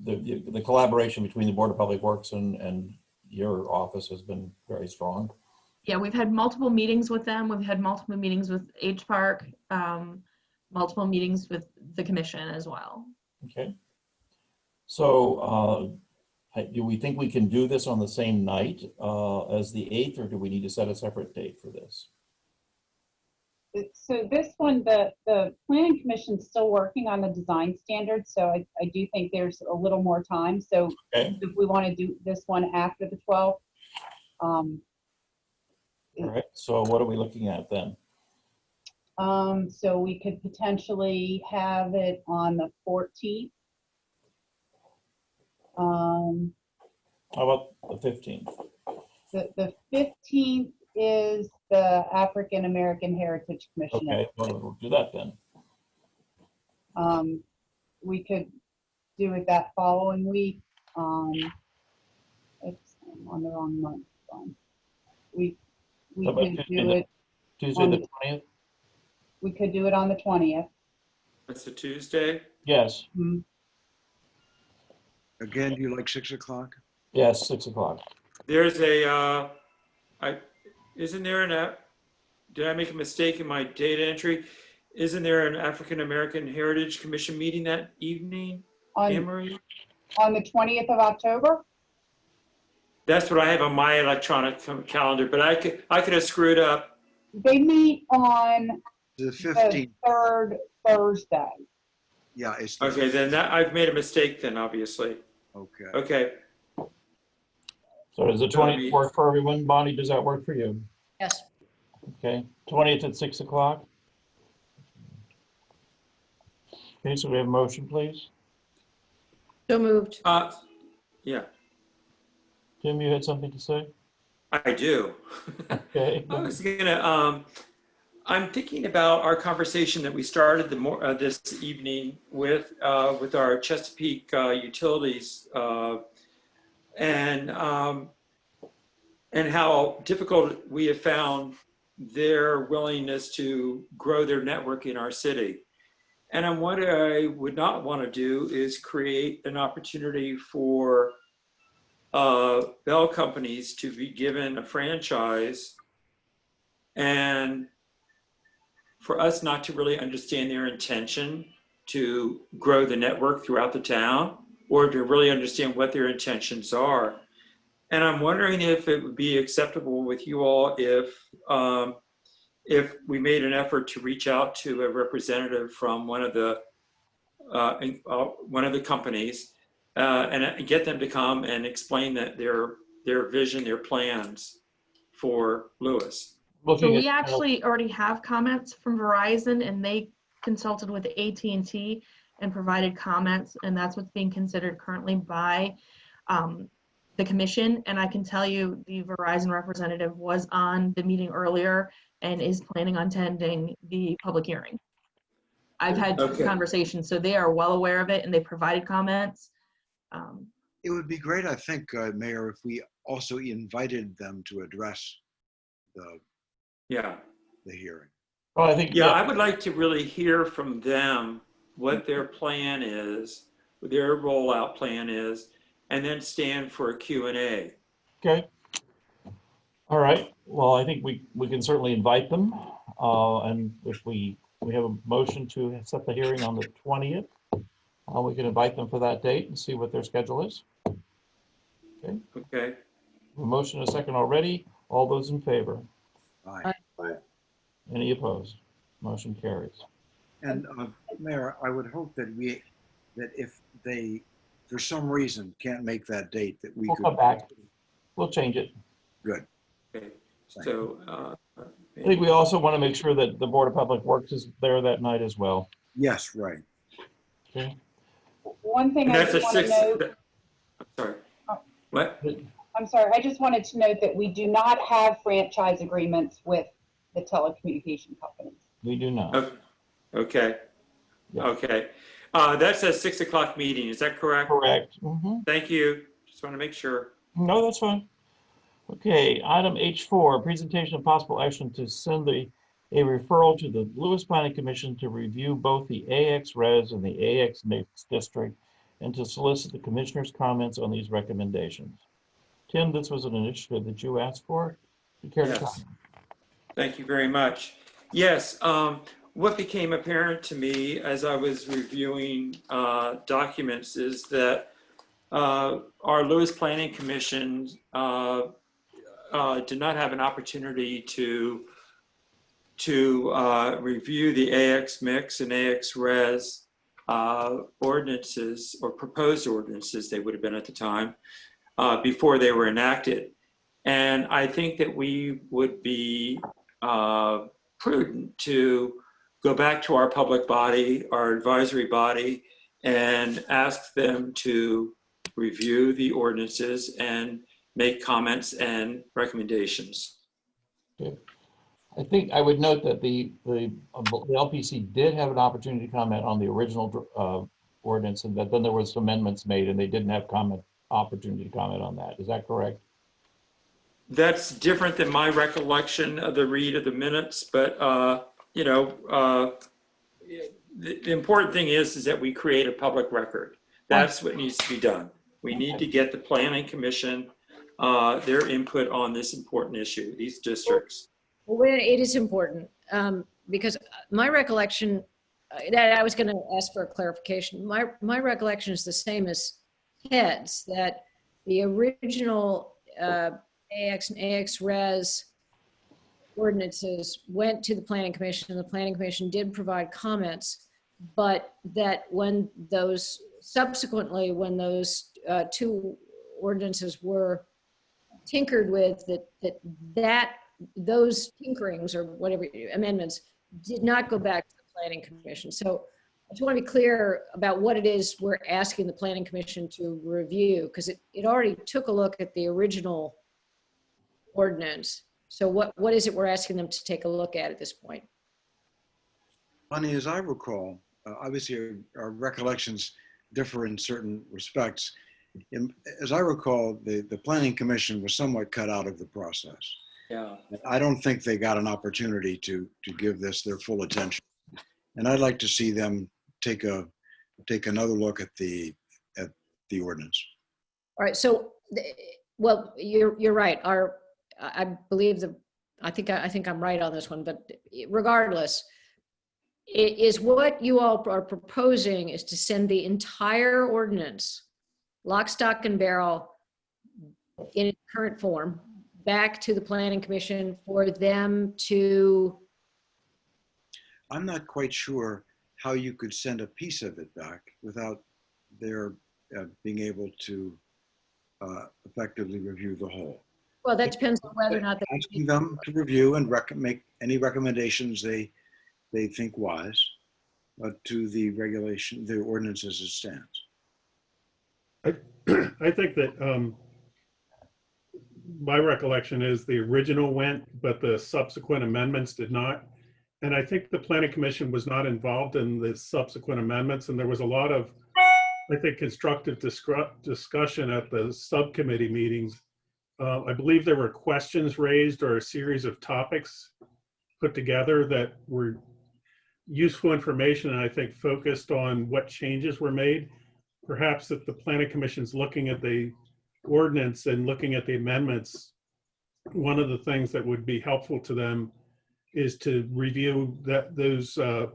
the collaboration between the Board of Public Works and your office has been very strong. Yeah, we've had multiple meetings with them. We've had multiple meetings with H Park, multiple meetings with the commission as well. Okay. So do we think we can do this on the same night as the 8th, or do we need to set a separate date for this? So this one, the planning commission is still working on the design standards. So I do think there's a little more time. So if we want to do this one after the 12th. All right, so what are we looking at then? So we could potentially have it on the 14th. How about the 15th? The 15th is the African American Heritage Commission. Okay, well, we'll do that then. We could do it that following week. It's on the wrong month. We could do it Tuesday the 20th? We could do it on the 20th. That's a Tuesday? Yes. Mm-hmm. Again, do you like 6 o'clock? Yes, 6 o'clock. There's a, isn't there did I make a mistake in my data entry? Isn't there an African American Heritage Commission meeting that evening, Anne-Marie? On the 20th of October? That's what I have on my electronic calendar, but I could have screwed up. They meet on the 15th. Third Thursday. Yeah, it's okay. Then I've made a mistake. Then obviously. Okay. Okay. So does the 20th work for everyone? Bonnie, does that work for you? Yes. Okay, 20th at 6 o'clock. Okay, so we have a motion, please. So moved. Yeah, Tim, you had something to say? I do. Okay. I was gonna, I'm thinking about our conversation that we started this evening with our Chesapeake utilities and how difficult we have found their willingness to grow their network in our city. And what I would not want to do is create an opportunity for bell companies to be given a franchise and for us not to really understand their intention to grow the network throughout the town or to really understand what their intentions are. And I'm wondering if it would be acceptable with you all if we made an effort to reach out to a representative from one of the companies and get them to come and explain that their vision, their plans for Lewis. So we actually already have comments from Verizon, and they consulted with AT&T and provided comments, and that's what's being considered currently by the commission. And I can tell you the Verizon representative was on the meeting earlier and is planning on attending the public hearing. I've had conversations, so they are well aware of it, and they provided comments. It would be great, I think, Mayor, if we also invited them to address the hearing. Well, I think I would like to really hear from them what their plan is, what their rollout plan is, and then stand for a Q&A. Okay. All right. Well, I think we can certainly invite them. And if we have a motion to set the hearing on the 20th, we can invite them for that date and see what their schedule is. Okay. Okay. A motion and a second already. All those in favor? Aye. Aye. Any opposed? Motion carries. And Mayor, I would hope that if they, for some reason, can't make that date, that we We'll could come back. We'll change it. Good. Okay. So I think we also want to make sure that the Board of Public Works is there that night as well. Yes, right. Okay. One thing I just want to note. I'm sorry. What? I'm sorry. I just wanted to note that we do not have franchise agreements with the telecommunication companies. We do not. Okay. Yeah. Okay. That's a 6 o'clock meeting. Is that correct? Correct. Thank you. Just want to make sure. No, that's fine. Okay, item H4, presentation of possible action to send a referral to the Lewis Planning Commission to review both the AX Res and the AX Mix District and to solicit the commissioner's comments on these recommendations. Tim, this was an initiative that you asked for. You care to comment? Thank you very much. Yes, what became apparent to me as I was reviewing documents is that our Lewis Planning Commission did not have an opportunity to review the AX Mix and AX Res ordinances or proposed ordinances, they would have been at the time, before they were enacted. And I think that we would be prudent to go back to our public body, our advisory body, and ask them to review the ordinances and make comments and recommendations. Okay. I think I would note that the LPC did have an opportunity to comment on the original ordinance, and that then there was amendments made and they didn't have opportunity to comment on that. Is that correct? That's different than my recollection of the read of the minutes, but you know, the important thing is that we create a public record. That's what needs to be done. We need to get the Planning Commission their input on this important issue, these districts. Well, it is important because my recollection, that I was going to ask for a clarification. My recollection is the same as Ted's, that the original AX and AX Res ordinances went to the Planning Commission, and the Planning Commission did provide comments, but that when those subsequently, when those two ordinances were tinkered with, those tinkerings or whatever amendments did not go back to the Planning Commission. So just want to be clear about what it is we're asking the Planning Commission to review, because it already took a look at the original ordinance. So what is it we're asking them to take a look at this point? Funny, as I recall, obviously our recollections differ in certain respects. As I recall, the Planning Commission was somewhat cut out of the process. Yeah. I don't think they got an opportunity to give this their full attention. And I'd like to see them take another look at the ordinance. All right, so, well, you're right. I believe I think I'm right on this one, but regardless, is what you all are proposing is to send the entire ordinance, lock, stock, and barrel, in its current form, back to the Planning Commission for them to. I'm not quite sure how you could send a piece of it back without their being able to effectively review the whole. Well, that depends on whether or not they. Asking them to review and make any recommendations they think wise to the regulation, the ordinance as it stands. I think that my recollection is the original went, but the subsequent amendments did not. And I think the Planning Commission was not involved in the subsequent amendments. And there was a lot of, I think, constructive discussion at the subcommittee meetings. I believe there were questions raised or a series of topics put together that were useful information, and I think focused on what changes were made. Perhaps if the Planning Commission's looking at the ordinance and looking at the amendments, one of the things that would be helpful to them is to review the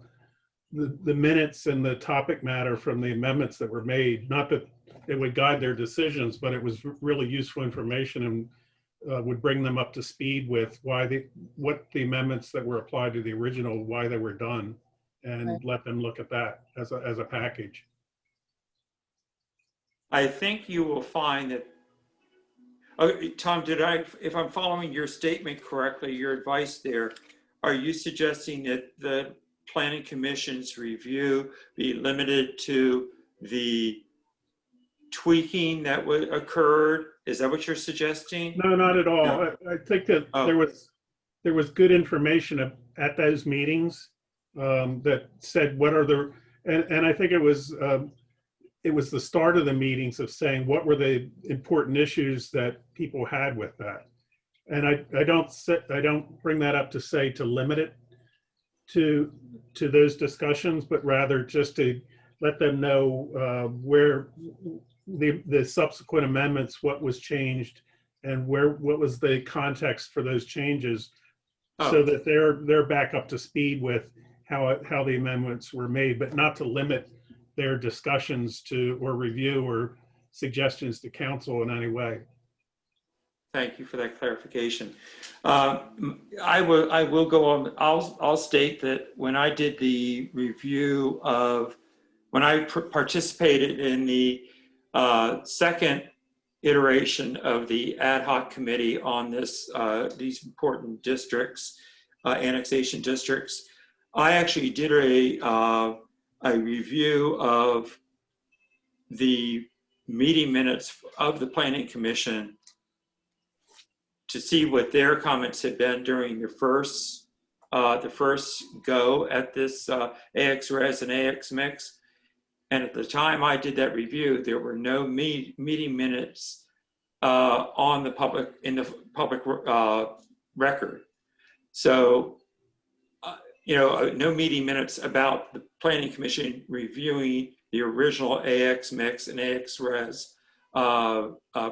minutes and the topic matter from the amendments that were made. Not that it would guide their decisions, but it was really useful information and would bring them up to speed with what the amendments that were applied to the original, why they were done, and Right. let them look at that as a package. I think you will find that, Tom, if I'm following your statement correctly, your advice there, are you suggesting that the Planning Commission's review be limited to the tweaking that occurred? Is that what you're suggesting? No, not at all. No. I think that Oh. there was good information at those meetings that said what are the, and I think it was the start of the meetings of saying what were the important issues that people had with that. And I don't bring that up to say to limit it to those discussions, but rather just to let them know where the subsequent amendments, what was changed, and what was the context for those changes, so that they're back up to speed with how the amendments were made, but not to limit their discussions to or review or suggestions to council in any way. Thank you for that clarification. I will go on. I'll state that when I did the review when I participated in the second iteration of the ad hoc committee on these important districts, annexation districts, I actually did a review of the meeting minutes of the Planning Commission to see what their comments had been during the first go at this AX Res and AX Mix. And at the time I did that review, there were no meeting minutes in the public record. So, no meeting minutes about the Planning Commission reviewing the original AX Mix and AX Res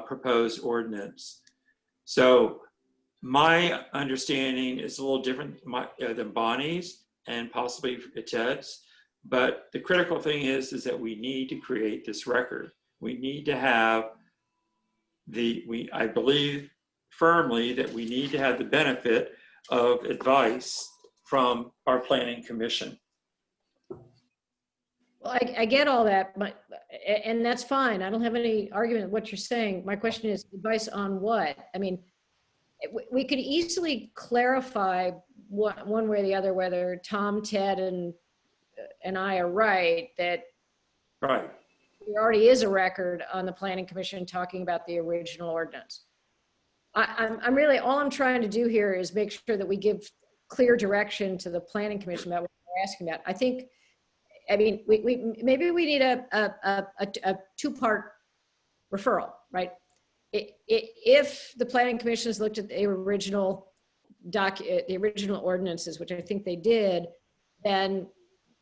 proposed ordinance. So my understanding is a little different than Bonnie's and possibly Ted's, but the critical thing is that we need to create this record. We need to have I believe firmly that we need to have the benefit of advice from our Planning Commission. Well, I get all that, and that's fine. I don't have any argument with what you're saying. My question is advice on what? I mean, we could easily clarify one way or the other whether Tom, Ted, and and I are right, that Right. there already is a record on the Planning Commission talking about the original ordinance. I'm really, all I'm trying to do here is make sure that we give clear direction to the Planning Commission about what we're asking about. I mean, maybe we need a two-part referral, right? If the Planning Commission has looked at the original the original ordinances, which I think they did, then,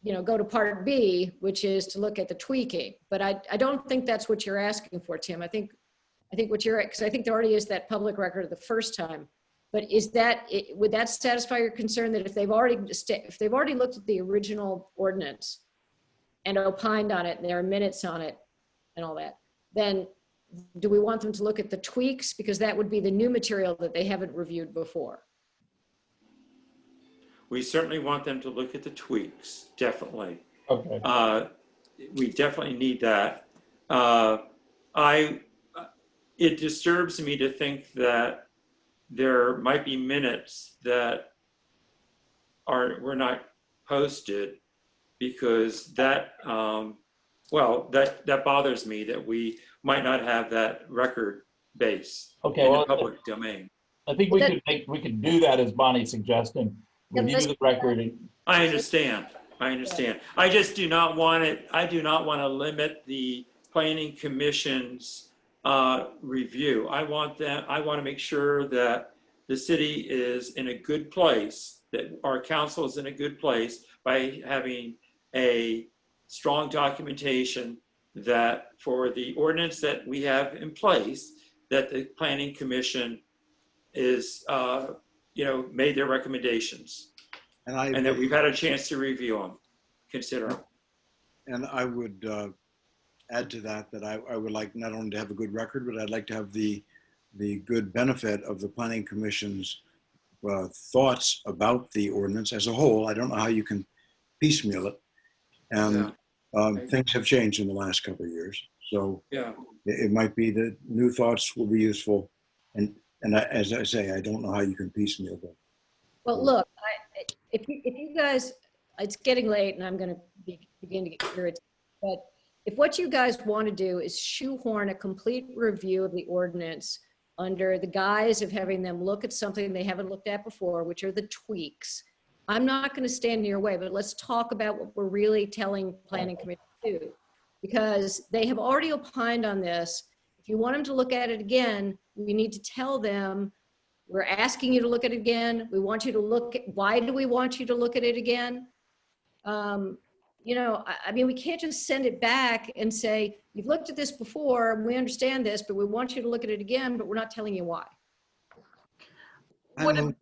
you know, go to part B, which is to look at the tweaking. But I don't think that's what you're asking for, Tim. I think what you're, because I think there already is that public record the first time. But would that satisfy your concern that if they've already looked at the original ordinance and opined on it, and there are minutes on it and all that, then do we want them to look at the tweaks? Because that would be the new material that they haven't reviewed before. We certainly want them to look at the tweaks, definitely. Okay. We definitely need that. It disturbs me to think that there might be minutes that were not posted, because that, that bothers me, that we might not have that record base in the public domain. I think we could do that as Bonnie's suggesting. Review the record. I understand. I just do not want it. I do not want to limit the Planning Commission's review. I want to make sure that the city is in a good place, that our council is in a good place by having a strong documentation that for the ordinance that we have in place, that the Planning Commission is, made their recommendations, and that we've had a chance to review them, consider them. And I would add to that I would like not only to have a good record, but I'd like to have the good benefit of the Planning Commission's thoughts about the ordinance as a whole. I don't know how you can piecemeal it. And things have changed in the last couple of years. So it might be that new thoughts will be useful. And as I say, I don't know how you can piecemeal them. Well, look, if you guys, it's getting late and I'm going to begin to get irritated, but if what you guys want to do is shoehorn a complete review of the ordinance under the guise of having them look at something they haven't looked at before, which are the tweaks, I'm not going to stand in your way, but let's talk about what we're really telling Planning Commission to do, because they have already opined on this. If you want them to look at it again, we need to tell them, we're asking you to look at it again. We want you to look at, why do we want you to look at it again? I mean, we can't just send it back and say, you've looked at this before, we understand this, but we want you to look at it again, but we're not telling you why.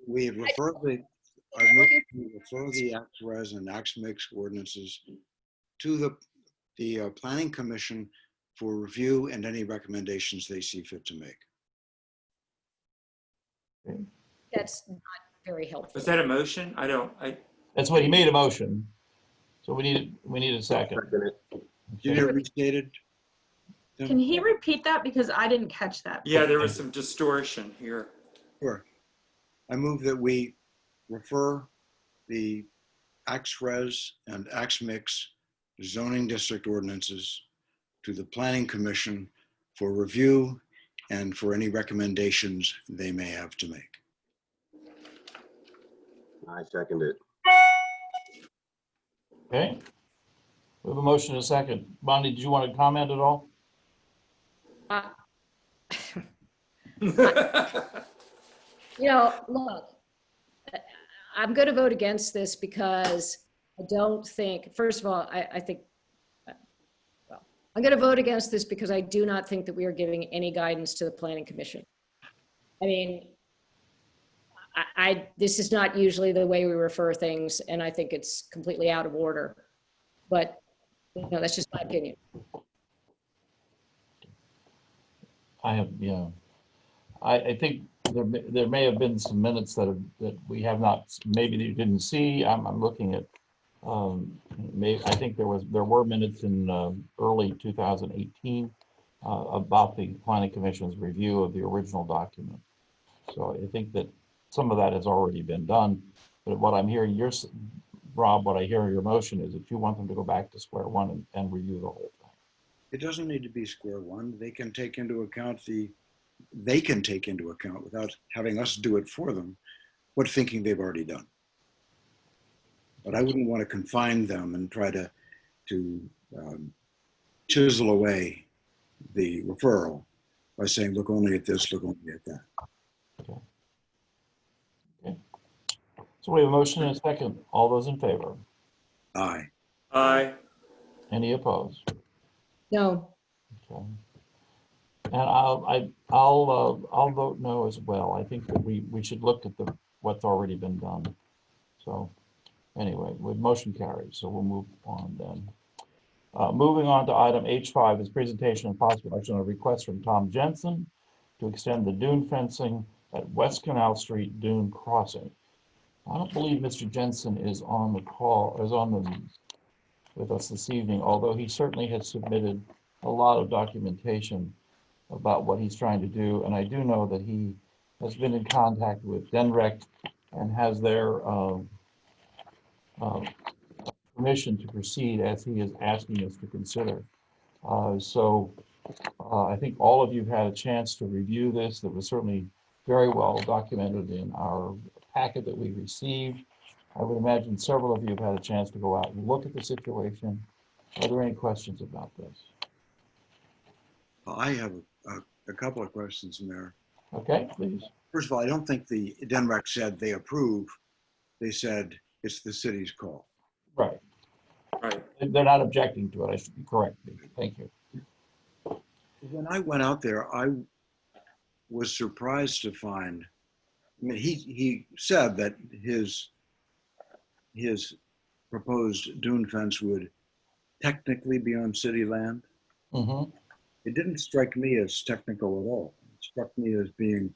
We refer the ACT-RES and ACT-MIX ordinances to the Planning Commission for review and any recommendations they see fit to make. That's not very helpful. Was that a motion? That's what he made a motion. So we need a second. You hear it restated? Can he repeat that? Because I didn't catch that. Yeah, there was some distortion here. Sure. I move that we refer the ACT-RES and ACT-MIX zoning district ordinances to the Planning Commission for review and for any recommendations they may have to make. I second it. Okay. We have a motion and a second. Bonnie, did you want to comment at all? Look, I'm going to vote against this because I don't think, first of all, I'm going to vote against this because I do not think that we are giving any guidance to the Planning Commission. I mean, this is not usually the way we refer things, and I think it's completely out of order. But that's just my opinion. I think there may have been some minutes that we have not, maybe that you didn't see. I'm looking at. I think there were minutes in early 2018 about the Planning Commission's review of the original document. So I think that some of that has already been done. But what I'm hearing Rob, what I hear your motion is that you want them to go back to square one and review the whole thing. It doesn't need to be square one. They can take into account without having us do it for them, what thinking they've already done. But I wouldn't want to confine them and try to chisel away the referral by saying, look only at this, look only at that. Okay. Okay. So we have a motion and a second. All those in favor? Aye. Aye. Any opposed? No, Okay. And I'll vote no as well. I think that we should look at what's already been done. So anyway, with motion carries, so we'll move on then. Moving on to item H5 is presentation and possible action on a request from Tom Jensen to extend the dune fencing at West Canal Street Dune Crossing. I don't believe Mr. Jensen is on the call, with us this evening, although he certainly has submitted a lot of documentation about what he's trying to do. And I do know that he has been in contact with DENREC and has their permission to proceed as he is asking us to consider. So I think all of you have had a chance to review this. That was certainly very well documented in our packet that we received. I would imagine several of you have had a chance to go out and look at the situation. Are there any questions about this? I have a couple of questions, Mayor. Okay, please. First of all, I don't think the DENREC said they approve. They said it's the city's call. Right. Right. They're not objecting to it. I should be correct. Thank you. When I went out there, I was surprised to find, I mean, he said that his proposed dune fence would technically be on city land. Mm-hmm. It didn't strike me as technical at all. It struck me as being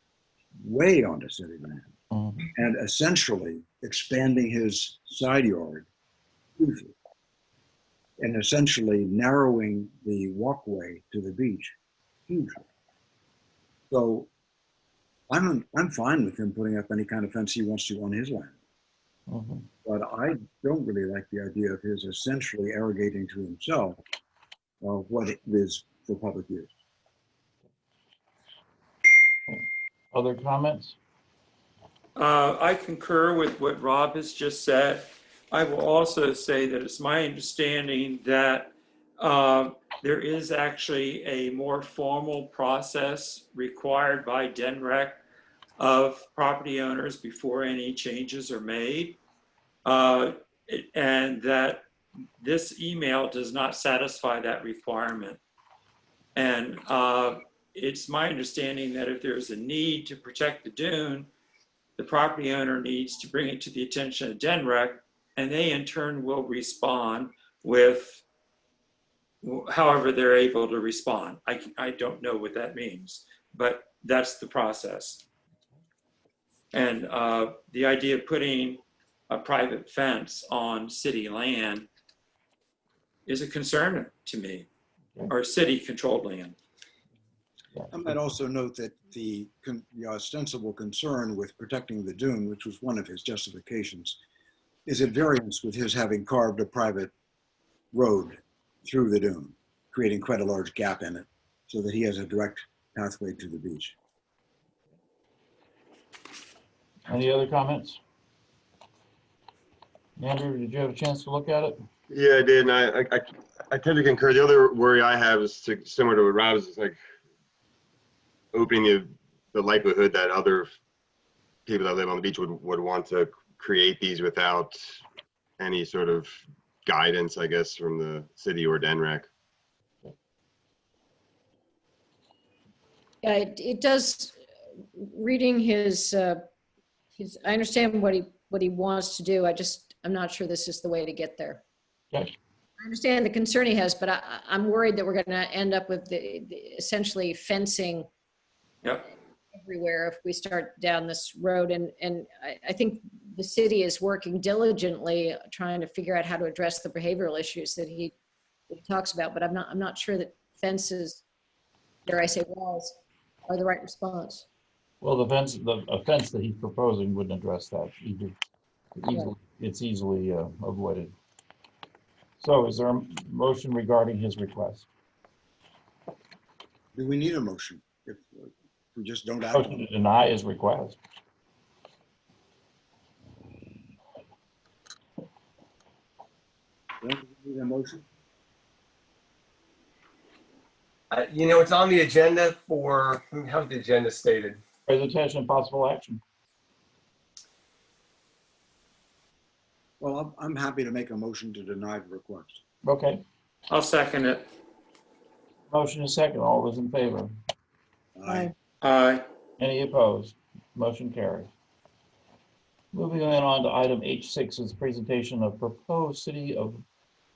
way onto city land, Mm-hmm. and essentially expanding his side yard hugely, and essentially narrowing the walkway to the beach hugely. So I'm fine with him putting up any kind of fence he wants to on his land. Mm-hmm. But I don't really like the idea of his essentially arrogating to himself what it is for public use. Other comments? I concur with what Rob has just said. I will also say that it's my understanding that there is actually a more formal process required by DENREC of property owners before any changes are made. And that this email does not satisfy that requirement. And it's my understanding that if there's a need to protect the dune, the property owner needs to bring it to the attention of DENREC, and they in turn will respond with however they're able to respond. I don't know what that means, but that's the process. And the idea of putting a private fence on city land is a concern to me, or city-controlled land. I might also note that the ostensible concern with protecting the dune, which was one of his justifications, is at variance with his having carved a private road through the dune, creating quite a large gap in it so that he has a direct pathway to the beach. Any other comments? Andrew, did you have a chance to look at it? Yeah, I did, and I tend to concur. The other worry I have is similar to what Rob is like, opening the likelihood that other people that live on the beach would want to create these without any sort of guidance, I guess, from the city or DENREC. yeah, it does. Reading his, I understand what he wants to do. I'm not sure this is the way to get there. Okay. I understand the concern he has, but I'm worried that we're going to end up with the essentially fencing. Yep. Everywhere if we start down this road, and I think the city is working diligently trying to figure out how to address the behavioral issues that he talks about, but I'm not sure that fences, dare I say walls, are the right response. Well, a fence that he's proposing wouldn't address that either. Easily, it's easily avoided. So is there a motion regarding his request? Do we need a motion if we just don't act Motion on to it? deny his request. Don't we need a motion? You know, it's on the agenda for, how's the agenda stated? Presentation and possible action. Well, I'm happy to make a motion to deny the request. Okay. I'll second it. Motion is second. All those in favor? Aye. Aye. Any opposed? Motion carries. Moving on to item H6 is presentation of proposed City of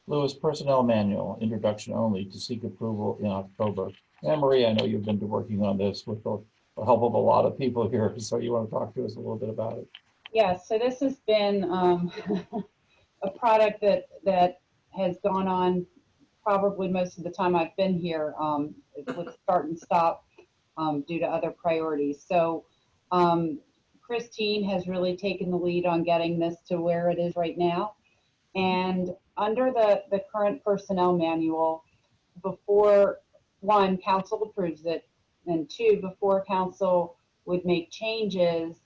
Lewis Personnel Manual, introduction only, to seek approval in October. Anne Marie, I know you've been working on this with the help of a lot of people here, so you want to talk to us a little bit about it. Yes, so this has been a product that has gone on probably most of the time I've been here with start and stop due to other priorities. So Christine has really taken the lead on getting this to where it is right now. And under the current personnel manual, before one, council approves it, and two, before council would make changes,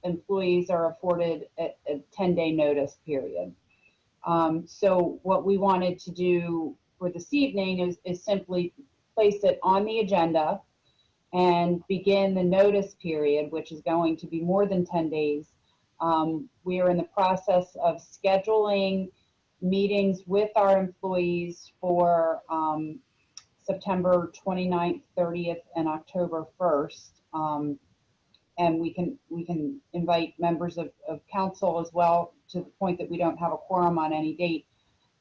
employees are afforded a 10-day notice period. So what we wanted to do for this evening is simply place it on the agenda and begin the notice period, which is going to be more than 10 days. We are in the process of scheduling meetings with our employees for September 29th, 30th, and October 1st. And we can invite members of council as well, to the point that we don't have a quorum on any date.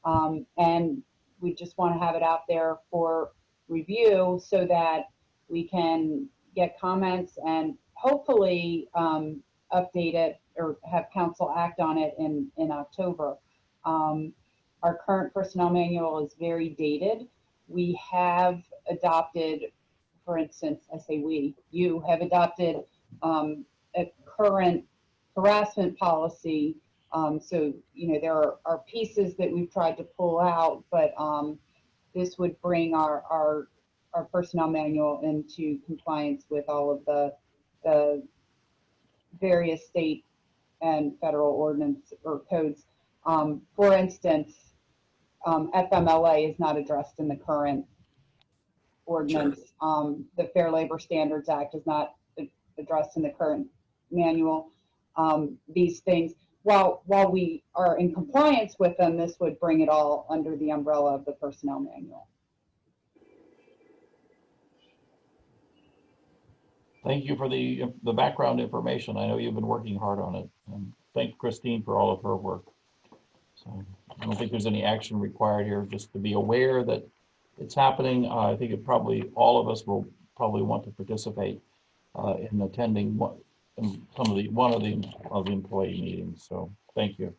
And we just want to have it out there for review so that we can get comments and hopefully update it or have council act on it in October. Our current personnel manual is very dated. We have adopted, for instance, I say we, you have adopted a current harassment policy. So, you know, there are pieces that we've tried to pull out, but this would bring our personnel manual into compliance with all of the various state and federal ordinance or codes. For instance, FMLA is not addressed in the current ordinance. Sure. The Fair Labor Standards Act is not addressed in the current manual. These things, while we are in compliance with them, this would bring it all under the umbrella of the personnel manual. Thank you for the background information. I know you've been working hard on it. And thank Christine for all of her work. So I don't think there's any action required here, just to be aware that it's happening. I think it probably, all of us will probably want to participate in attending one of the employee meetings. So thank you.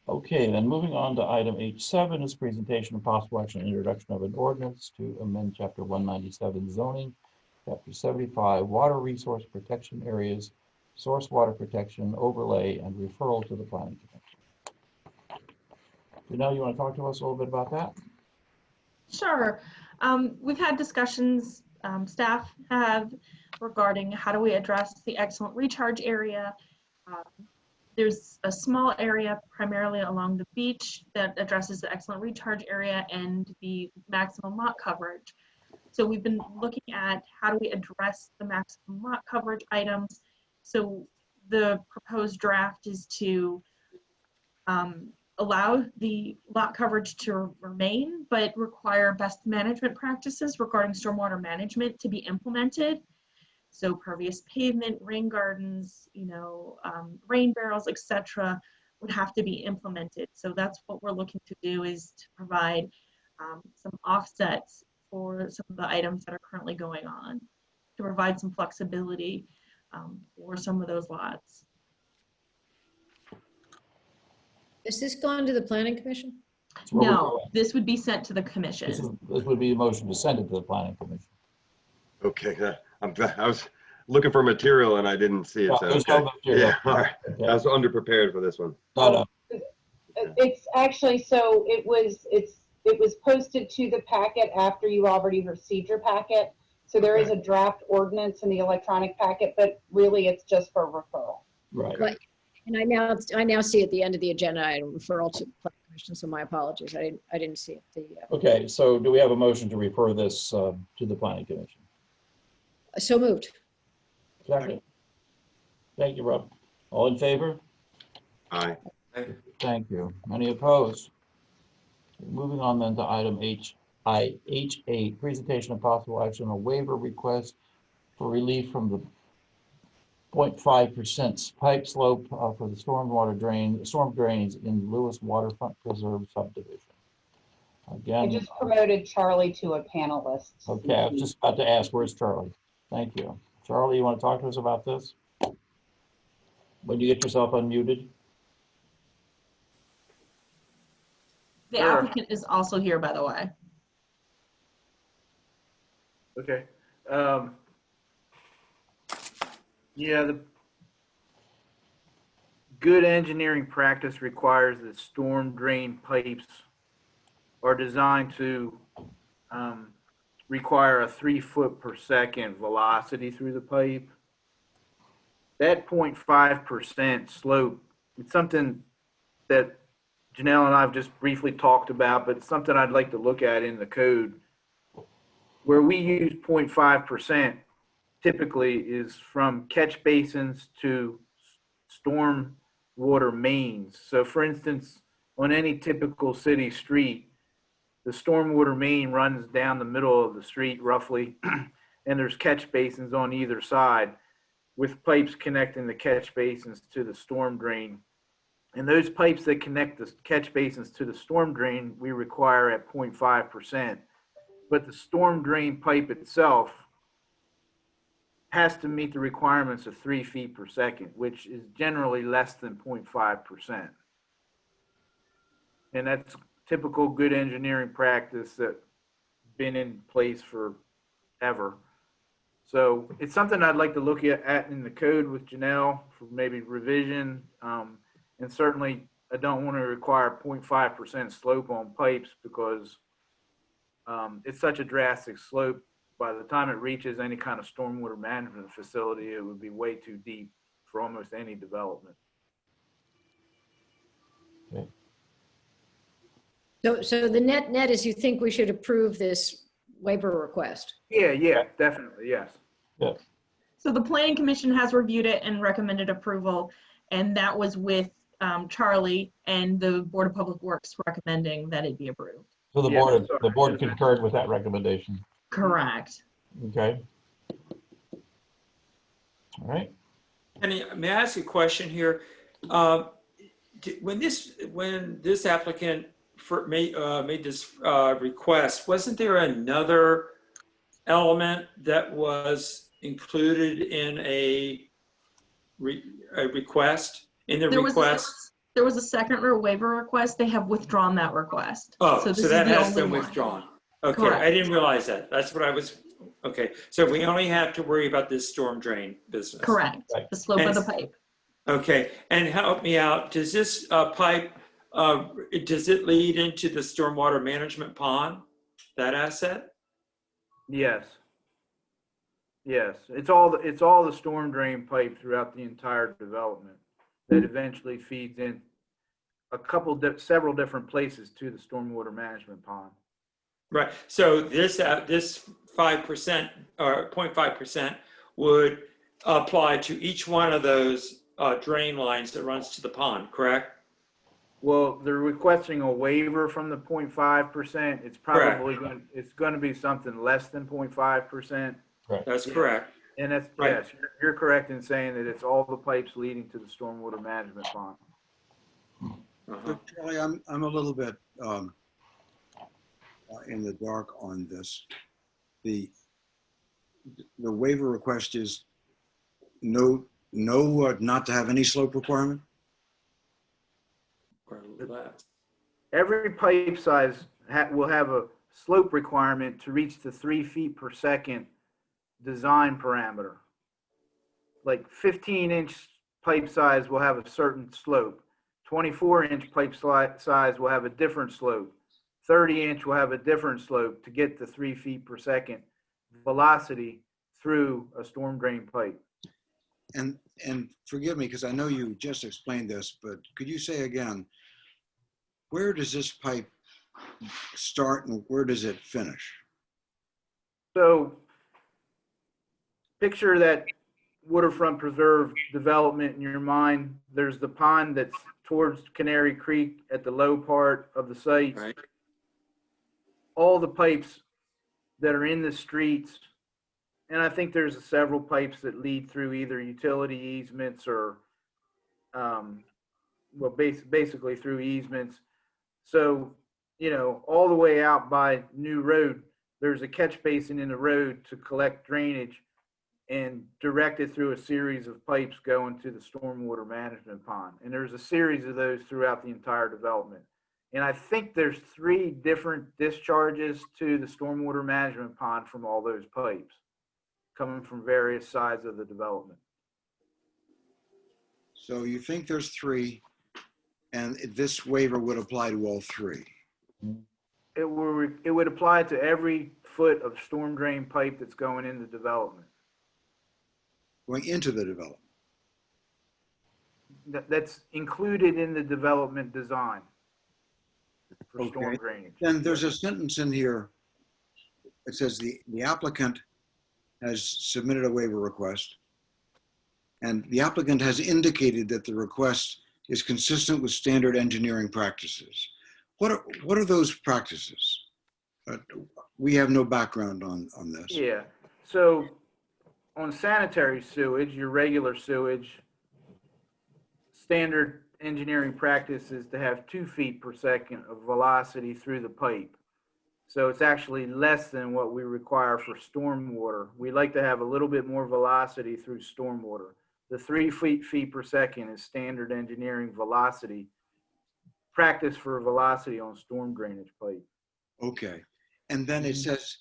Okay, then moving on to item H7 is presentation of possible action and introduction of an ordinance to amend chapter 197 zoning, chapter 75 water resource protection areas, source water protection overlay, and referral to the planning commission. Janelle, you want to talk to us a little bit about that? Sure. We've had discussions, staff have, regarding how do we address the excellent recharge area. There's a small area primarily along the beach that addresses the excellent recharge area and the maximum lot coverage. So we've been looking at how do we address the maximum lot coverage items. So the proposed draft is to allow the lot coverage to remain, but require best management practices regarding stormwater management to be implemented. So pervious pavement, rain gardens, you know, rain barrels, etc., would have to be implemented. So that's what we're looking to do, is to provide some offsets for some of the items that are currently going on, to provide some flexibility for some of those lots. Has this gone to the planning commission? No, this would be sent to the commission. This would be a motion to send it to the planning commission. Okay, looking for material and I didn't see it. No, So, there's no okay. material. Yeah, all right. Okay. I was underprepared for this one. No. It's actually, so it was posted to the packet after you already received your packet. So there is a draft ordinance in the electronic packet, but really it's just for referral. Right. But, and I now see at the end of the agenda item referral to planning commission, so my apologies. I didn't see it. Okay, so do we have a motion to refer this to the planning commission? So moved. Second. Thank you, Rob. All in favor? Aye. Thank you. Any opposed? Moving on then to item H8, presentation of possible action on a waiver request for relief from the 0.5% pipe slope for the storm drains in Lewis Waterfront Preserve subdivision. I Again, just promoted Charlie to a panelist. okay, I was just about to ask, where's Charlie? Thank you. Charlie, you want to talk to us about this? When you get yourself unmuted? The applicant is also here, by the way. Okay. Yeah, the good engineering practice requires that storm drain pipes are designed to require a 3 foot per second velocity through the pipe. That 0.5% slope, it's something that Janelle and I have just briefly talked about, but it's something I'd like to look at in the code. Where we use 0.5% typically is from catch basins to storm water mains. So for instance, on any typical city street, the stormwater main runs down the middle of the street roughly, and there's catch basins on either side with pipes connecting the catch basins to the storm drain. And those pipes that connect the catch basins to the storm drain, we require at 0.5%. But the storm drain pipe itself has to meet the requirements of 3 feet per second, which is generally less than 0.5%. And that's typical good engineering practice that's been in place forever. So it's something I'd like to look at in the code with Janelle for maybe revision. And certainly I don't want to require 0.5% slope on pipes because it's such a drastic slope. By the time it reaches any kind of stormwater management facility, it would be way too deep for almost any development. Okay. So the net is you think we should approve this waiver request? Yeah, definitely, yes. Yeah. So the planning commission has reviewed it and recommended approval, and that was with Charlie and the Board of Public Works recommending that it be approved. So the board concurred with that recommendation. Correct. Okay. All right. Penny, may I ask a question here? When this applicant made this request, wasn't there another element that was included in a request? In the request? There was a second waiver request. They have withdrawn that request. Oh, this so is that the has only been one. withdrawn. Okay, Correct. I didn't realize that. That's what I was, okay. So we only have to worry about this storm drain business. Correct. The slope of the pipe. Okay, and help me out. Does this pipe, does it lead into the stormwater management pond, that asset? Yes. Yes, it's all the storm drain pipe throughout the entire development that eventually feeds in several different places to the stormwater management pond. Right. So this 5% or 0.5% would apply to each one of those drain lines that runs to the pond, correct? Well, they're requesting a waiver from the 0.5%. It's probably going to be something less than 0.5%. Right. That's correct. And that's Right. Yes, you're correct in saying that it's all the pipes leading to the stormwater management pond. So, Charlie, I'm a little bit in the dark on this. The waiver request is not to have any slope requirement? Every pipe size will have a slope requirement to reach the 3 feet per second design parameter. like 15-inch pipe size will have a certain slope. 24-inch pipe size will have a different slope. 30-inch will have a different slope to get the 3 feet per second velocity through a storm drain pipe. And forgive me, because I know you just explained this, but could you say again, where does this pipe start and where does it finish? So picture that waterfront preserve development in your mind. There's the pond that's towards Canary Creek at the low part of the site. Right. All the pipes that are in the streets, and I think there's several pipes that lead through either utility easements or, well, basically through easements. So, you know, all the way out by New Road, there's a catch basin in the road to collect drainage and direct it through a series of pipes going to the stormwater management pond. And there's a series of those throughout the entire development. And I think there's 3 different discharges to the stormwater management pond from all those pipes coming from various sides of the development. So you think there's 3, and this waiver would apply to all 3? It would apply to every foot of storm drain pipe that's going in the development. Going into the development? That's included in the development design for storm Okay. drainage. Then there's a sentence in here. It says the applicant has submitted a waiver request, and the applicant has indicated that the request is consistent with standard engineering practices. What are those practices? We have no background on this. Yeah, so on sanitary sewage, your regular sewage, standard engineering practice is to have 2 feet per second of velocity through the pipe. So it's actually less than what we require for stormwater. We like to have a little bit more velocity through stormwater. The 3 feet per second is standard engineering velocity, practice for velocity on storm drainage pipe. Okay. And then it says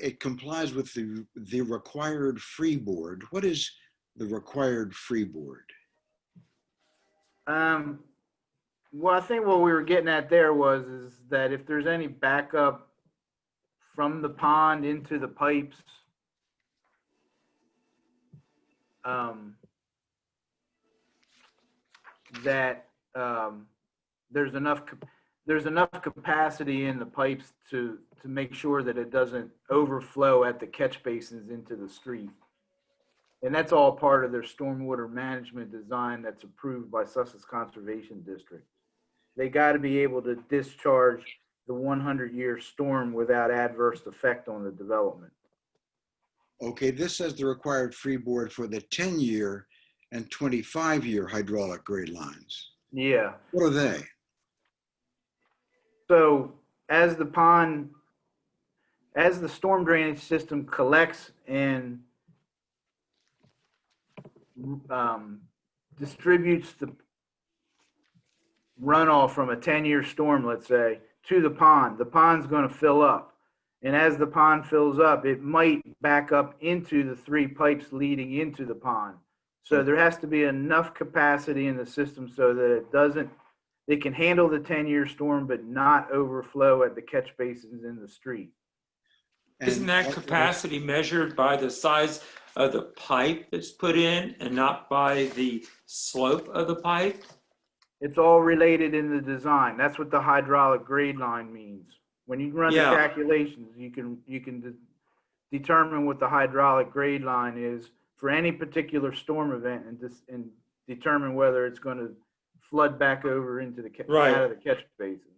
it complies with the required freeboard. What is the required freeboard? Well, I think what we were getting at there is that if there's any backup from the pond into the pipes, that there's enough capacity in the pipes to make sure that it doesn't overflow at the catch basins into the street. And that's all part of their stormwater management design that's approved by Sussex Conservation District. They got to be able to discharge the 100-year storm without adverse effect on the development. Okay, this says the required freeboard for the 10-year and 25-year hydraulic grade lines. Yeah. What are they? So as the storm drainage system collects and distributes the runoff from a 10-year storm, let's say, to the pond's going to fill up. And as the pond fills up, it might back up into the 3 pipes leading into the pond. So there has to be enough capacity in the system so that it can handle the 10-year storm, but not overflow at the catch basins in the street. Isn't that capacity measured by the size of the pipe that's put in and not by the slope of the pipe? It's all related in the design. That's what the hydraulic grade line means. When you run the calculations, you can determine what the hydraulic grade line is for any particular storm event and determine whether it's going to flood back over into the out of the catch basin.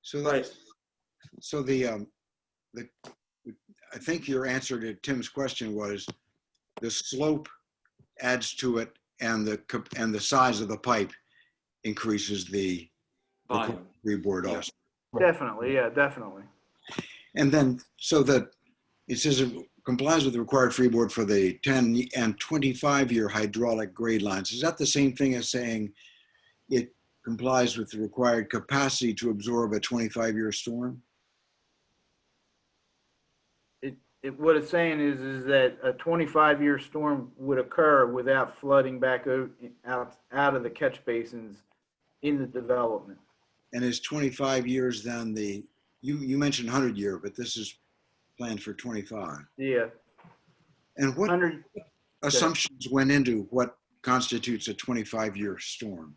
So so I think your answer to Tim's question was the slope adds to it, and the size of the pipe increases the volume freeboard also. Definitely, yeah, definitely. And then so that it says it complies with the required freeboard for the 10 and 25-year hydraulic grade lines. Is that the same thing as saying it complies with the required capacity to absorb a 25-year storm? what it's saying is that a 25-year storm would occur without flooding back out of the catch basins in the development. And is 25 years then you mentioned 100-year, but this is planned for 25. Yeah. And what 100, assumptions went into what constitutes a 25-year storm?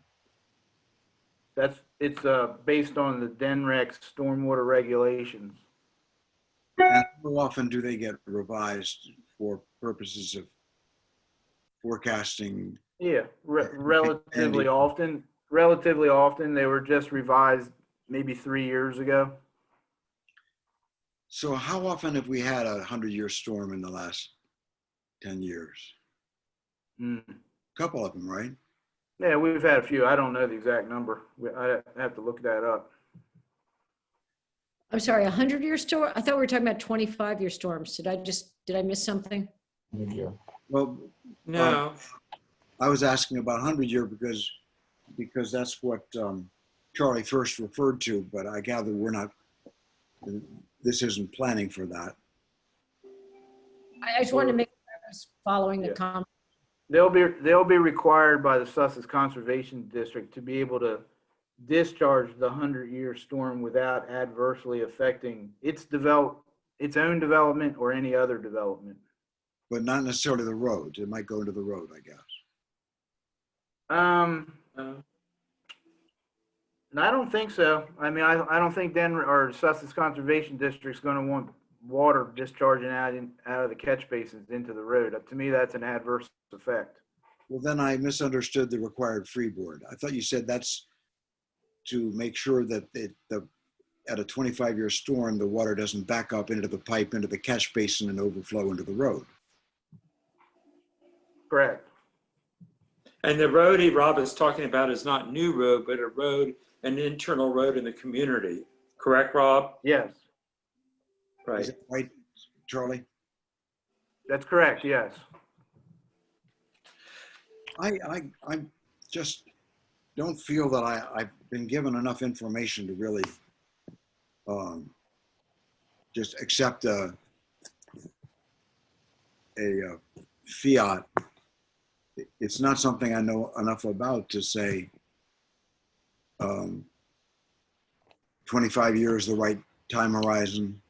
it's based on the DENREX stormwater regulations. And how often do they get revised for purposes of forecasting? Yeah, relatively often. Relatively often. They were just revised maybe 3 years ago. So how often have we had a 100-year storm in the last 10 years? A couple of them, right? Yeah, we've had a few. I don't know the exact number. I have to look that up. I'm sorry, 100-year storm? I thought we were talking about 25-year storms. Did I miss something? Well, No. I was asking about 100-year because that's what Charlie first referred to, but I gather this isn't planning for that. I just wanted to make sure I was following the comment. They'll be required by the Sussex Conservation District to be able to discharge the 100-year storm without adversely affecting its own development or any other development. But not necessarily the road. It might go into the road, I guess. I don't think so. I mean, I don't think or Sussex Conservation District's going to want water discharging out of the catch basins into the road. To me, that's an adverse effect. Well, then I misunderstood the required freeboard. I thought you said that's to make sure that at a 25-year storm, the water doesn't back up into the pipe, into the catch basin and overflow into the road. Correct. And the road Rob is talking about is not new road, but an internal road in the community. Correct, Rob? Yes. Right. Is that right, Charlie? That's correct, yes. I just don't feel that I've been given enough information to really just accept a fiat. It's not something I know enough about to say 25 years the right time horizon.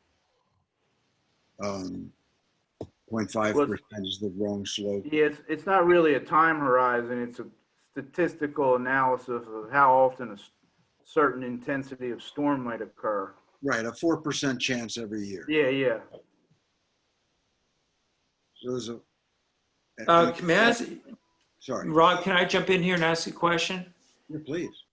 0.5% is the wrong slope. Yeah, it's not really a time horizon. It's a statistical analysis of how often a certain intensity of storm might occur. Right, a 4% chance every year. Yeah, yeah. So there's a. May I ask, Sorry. Rob, can I jump in here and ask a question? Yeah, please.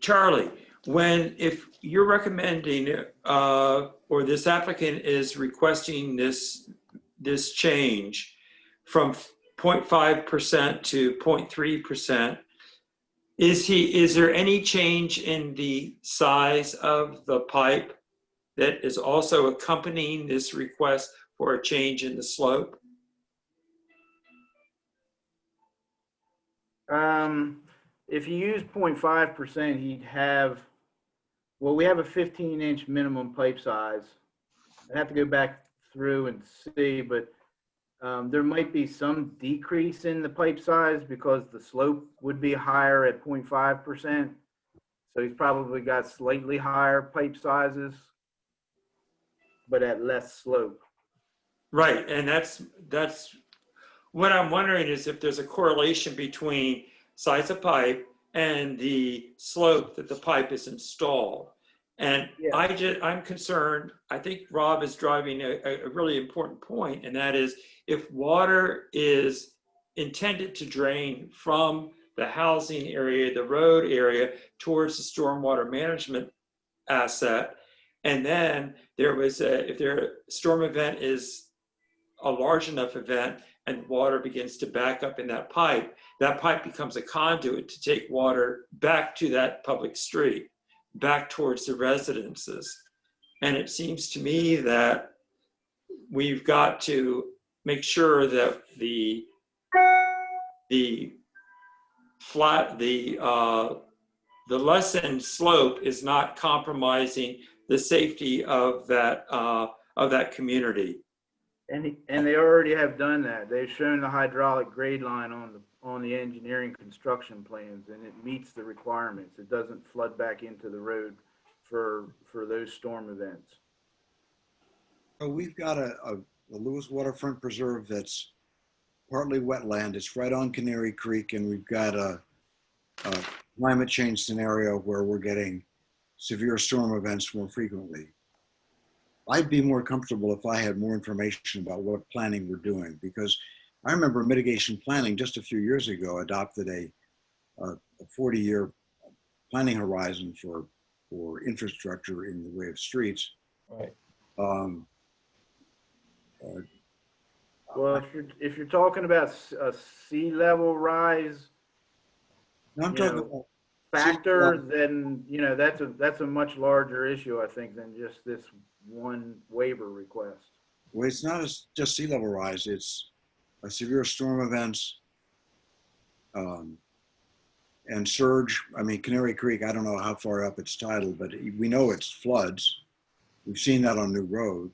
Charlie, if you're recommending or this applicant is requesting this change from 0.5% to 0.3%, is there any change in the size of the pipe that is also accompanying this request for a change in the slope? If you use 0.5%, he'd have, well, we have a 15-inch minimum pipe size. I'd have to go back through and see, but there might be some decrease in the pipe size because the slope would be higher at 0.5%. So he's probably got slightly higher pipe sizes, but at less slope. Right, and that's what I'm wondering is if there's a correlation between size of pipe and the slope that the pipe is installed. And yeah. I'm concerned, I think Rob is driving a really important point, and that is if water is intended to drain from the housing area, the road area, towards the stormwater management asset, and then if their storm event is a large enough event and water begins to back up in that pipe becomes a conduit to take water back to that public street, back towards the residences. And it seems to me that we've got to make sure that the lessened slope is not compromising the safety of that of that community. And they already have done that. They've shown the hydraulic grade line on the engineering construction plans, and it meets the requirements. It doesn't flood back into the road for those storm events. So we've got a Lewis Waterfront Preserve that's partly wetland. It's right on Canary Creek, and we've got a climate change scenario where we're getting severe storm events more frequently. I'd be more comfortable if I had more information about what planning we're doing, because I remember mitigation planning just a few years ago adopted a 40-year planning horizon for infrastructure in the way of streets. Right. Well, if you're talking about a sea level rise, No, I'm talking about factor, then that's a much larger issue, I think, than just this one waiver request. Well, it's not just sea level rise, it's a severe storm events and surge. I mean, Canary Creek, I don't know how far up it's tidal, but we know it's floods. We've seen that on New Road.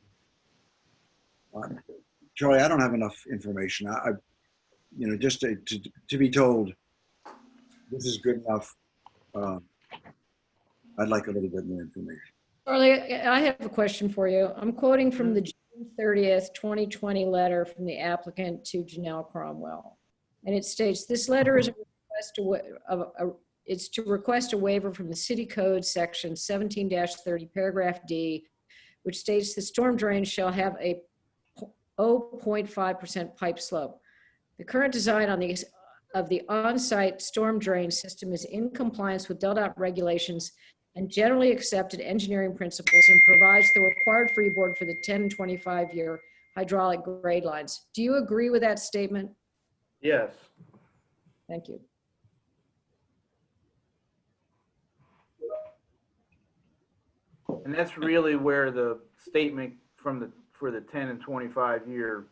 Charlie, I don't have enough information. Just to be told this is good enough, I'd like a little bit more information. Charlie, I have a question for you. I'm quoting from the June 30th, 2020 letter from the applicant to Janelle Cromwell. And it states, this letter is a request it's to request a waiver from the City Code section 17-30 paragraph D, which states the storm drain shall have a 0.5% pipe slope. The current design of the on-site storm drain system is in compliance with DELDOT regulations and generally accepted engineering principles, and provides the required freeboard for the 10 and 25-year hydraulic grade lines. Do you agree with that statement? Yes. Thank you. And that's really where the statement for the 10 and 25-year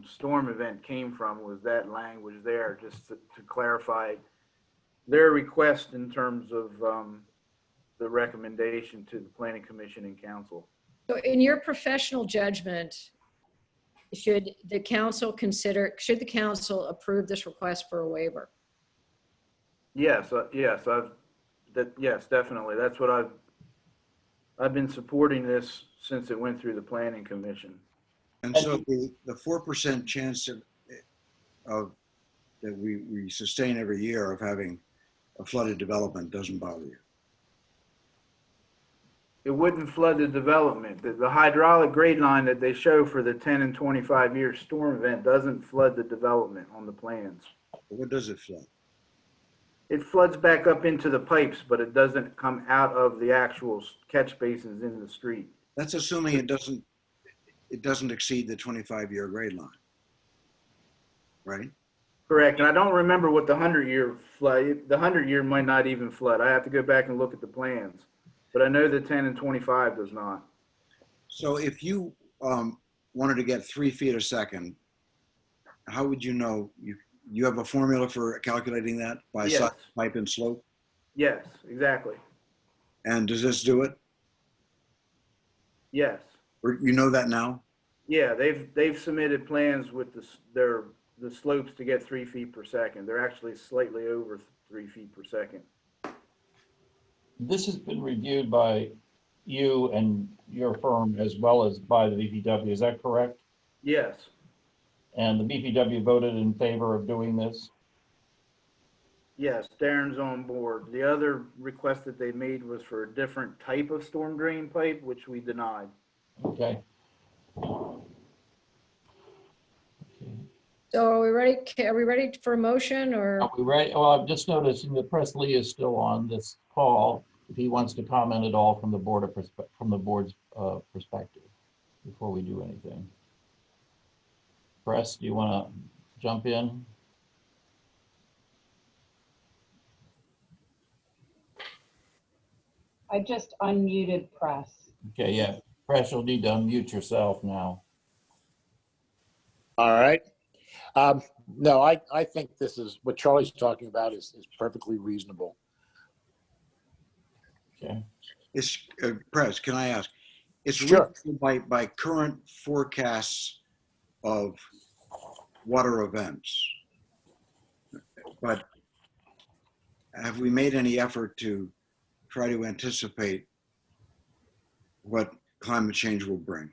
storm event came from, was that language there, just to clarify their request in terms of the recommendation to the Planning Commission and Council. So in your professional judgment, should the council approve this request for a waiver? Yes, yes, definitely. That's what I've been supporting this since it went through the Planning Commission. And so the 4% chance of that we sustain every year of having a flooded development doesn't bother you? It wouldn't flood the development. The hydraulic grade line that they show for the 10 and 25-year storm event doesn't flood the development on the plans. What does it flood? It floods back up into the pipes, but it doesn't come out of the actual catch basins in the street. That's assuming it doesn't exceed the 25-year grade line, right? Correct. And I don't remember what the 100-year flood, the 100-year might not even flood. I have to go back and look at the plans, but I know the 10 and 25 does not. So if you wanted to get 3 feet a second, how would you know? You have a formula for calculating that by Yes. size, pipe, and slope? Yes, exactly. And does this do it? Yes. Or you know that now? Yeah, they've submitted plans with the slopes to get 3 feet per second. They're actually slightly over 3 feet per second. This has been reviewed by you and your firm as well as by the BPW, is that correct? Yes. And the BPW voted in favor of doing this? Yes, Darren's on board. The other request that they made was for a different type of storm drain pipe, which we denied. Okay. So are we ready? Are we ready for a motion, or? Are we ready? Well, I've just noticed that Press Lee is still on this call. If he wants to comment at all from the board's perspective before we do anything. Press, do you want to jump in? I just unmuted Press. Okay, yeah. Press, you'll need to unmute yourself now. All right. No, I think this is what Charlie's talking about is perfectly reasonable. Okay. Press, can I ask, it's Sure. reasonable by current forecasts of water events. But have we made any effort to try to anticipate what climate change will bring?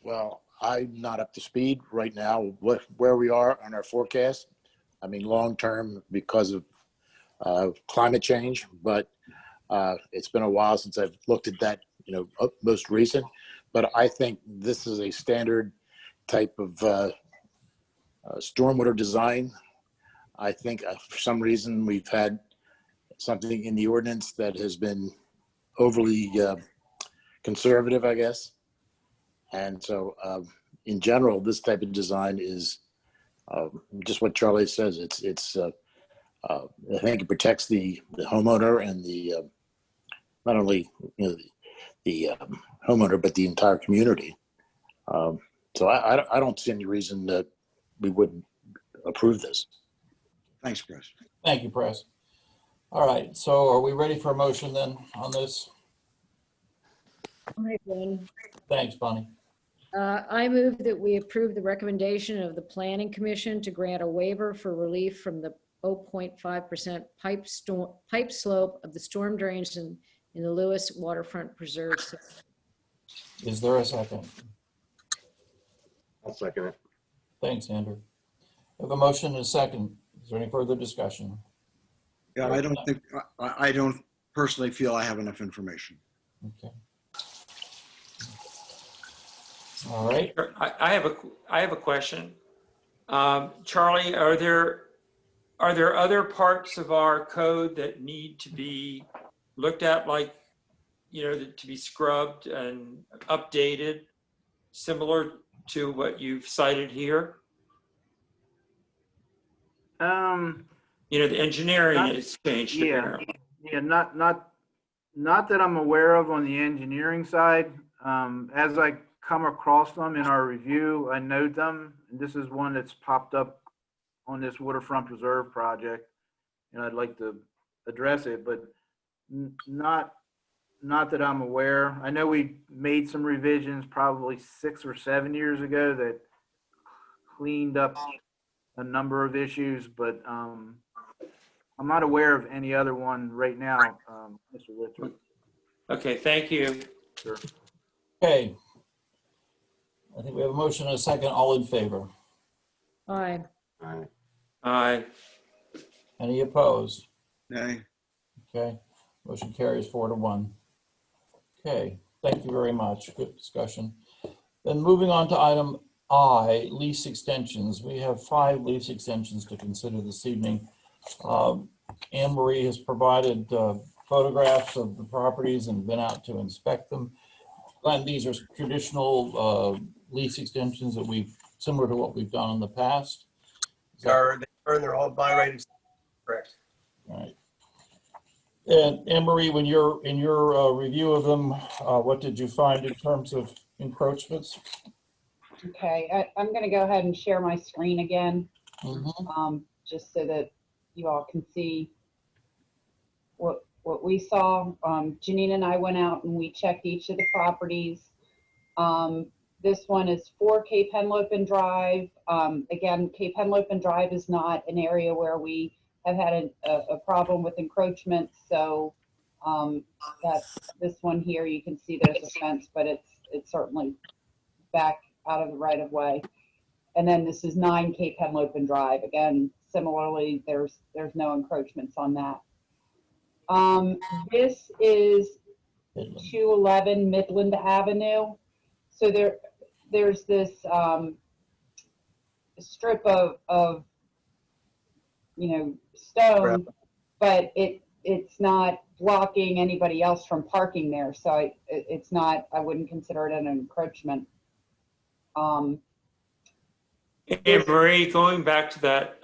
Well, I'm not up to speed right now where we are on our forecast. I mean, long term because of climate change, but it's been a while since I've looked at that, most recent. But I think this is a standard type of stormwater design. I think for some reason we've had something in the ordinance that has been overly conservative, I guess. And so in general, this type of design is just what Charlie says. I think it protects the homeowner and the not only the homeowner but the entire community. So I don't see any reason that we wouldn't approve this. Thanks, Press. Thank you, Press. All right, so are we ready for a motion then on this? All right, Glenn. Thanks, Bonnie. I move that we approve the recommendation of the Planning Commission to grant a waiver for relief from the 0.5% pipe slope of the storm drains in the Lewis Waterfront Preserve. Is there a second? I'll second it. Thanks, Andrew. We have a motion and a second. Is there any further discussion? Yeah, I don't personally feel I have enough information. Okay. All right. I have a question. Charlie, are there other parts of our code that need to be looked at, like, to be scrubbed and updated, similar to what you've cited here? The engineering has changed. Yeah, not that I'm aware of on the engineering side. As I come across them in our review, I note them. And this is one that's popped up on this waterfront preserve project, and I'd like to address it, but not that I'm aware. I know we made some revisions probably 6 or 7 years ago that cleaned up a number of issues, but I'm not aware of any other one right now, Mr. Richard. Okay, thank you. Sure. Okay. I think we have a motion and a second. All in favor? Aye. Aye. Aye. Any opposed? Nay. Okay. Motion carries 4-1. Okay. Thank you very much. Good discussion. Then moving on to item I, lease extensions. We have 5 lease extensions to consider this evening. Anne Marie has provided photographs of the properties and been out to inspect them. And these are traditional lease extensions that similar to what we've done in the past. They're all buy rated. Correct. All right. And Anne Marie, in your review of them, what did you find in terms of encroachments? Okay, I'm going to go ahead and share my screen again, Mm-hmm. just so that you all can see what we saw. Janine and I went out and we checked each of the properties. This one is 4 Cape Henlopen Drive. Again, Cape Henlopen Drive is not an area where we have had a problem with encroachment. So that's this one here. You can see there's a fence, but it's certainly back out of the right of way. And then this is 9 Cape Henlopen Drive. Again, similarly, there's no encroachments on that. This is 211 Midland Avenue. So there's this strip of stone, but it's not blocking anybody else from parking there. So it's not, I wouldn't consider it an encroachment. Anne Marie, going back to that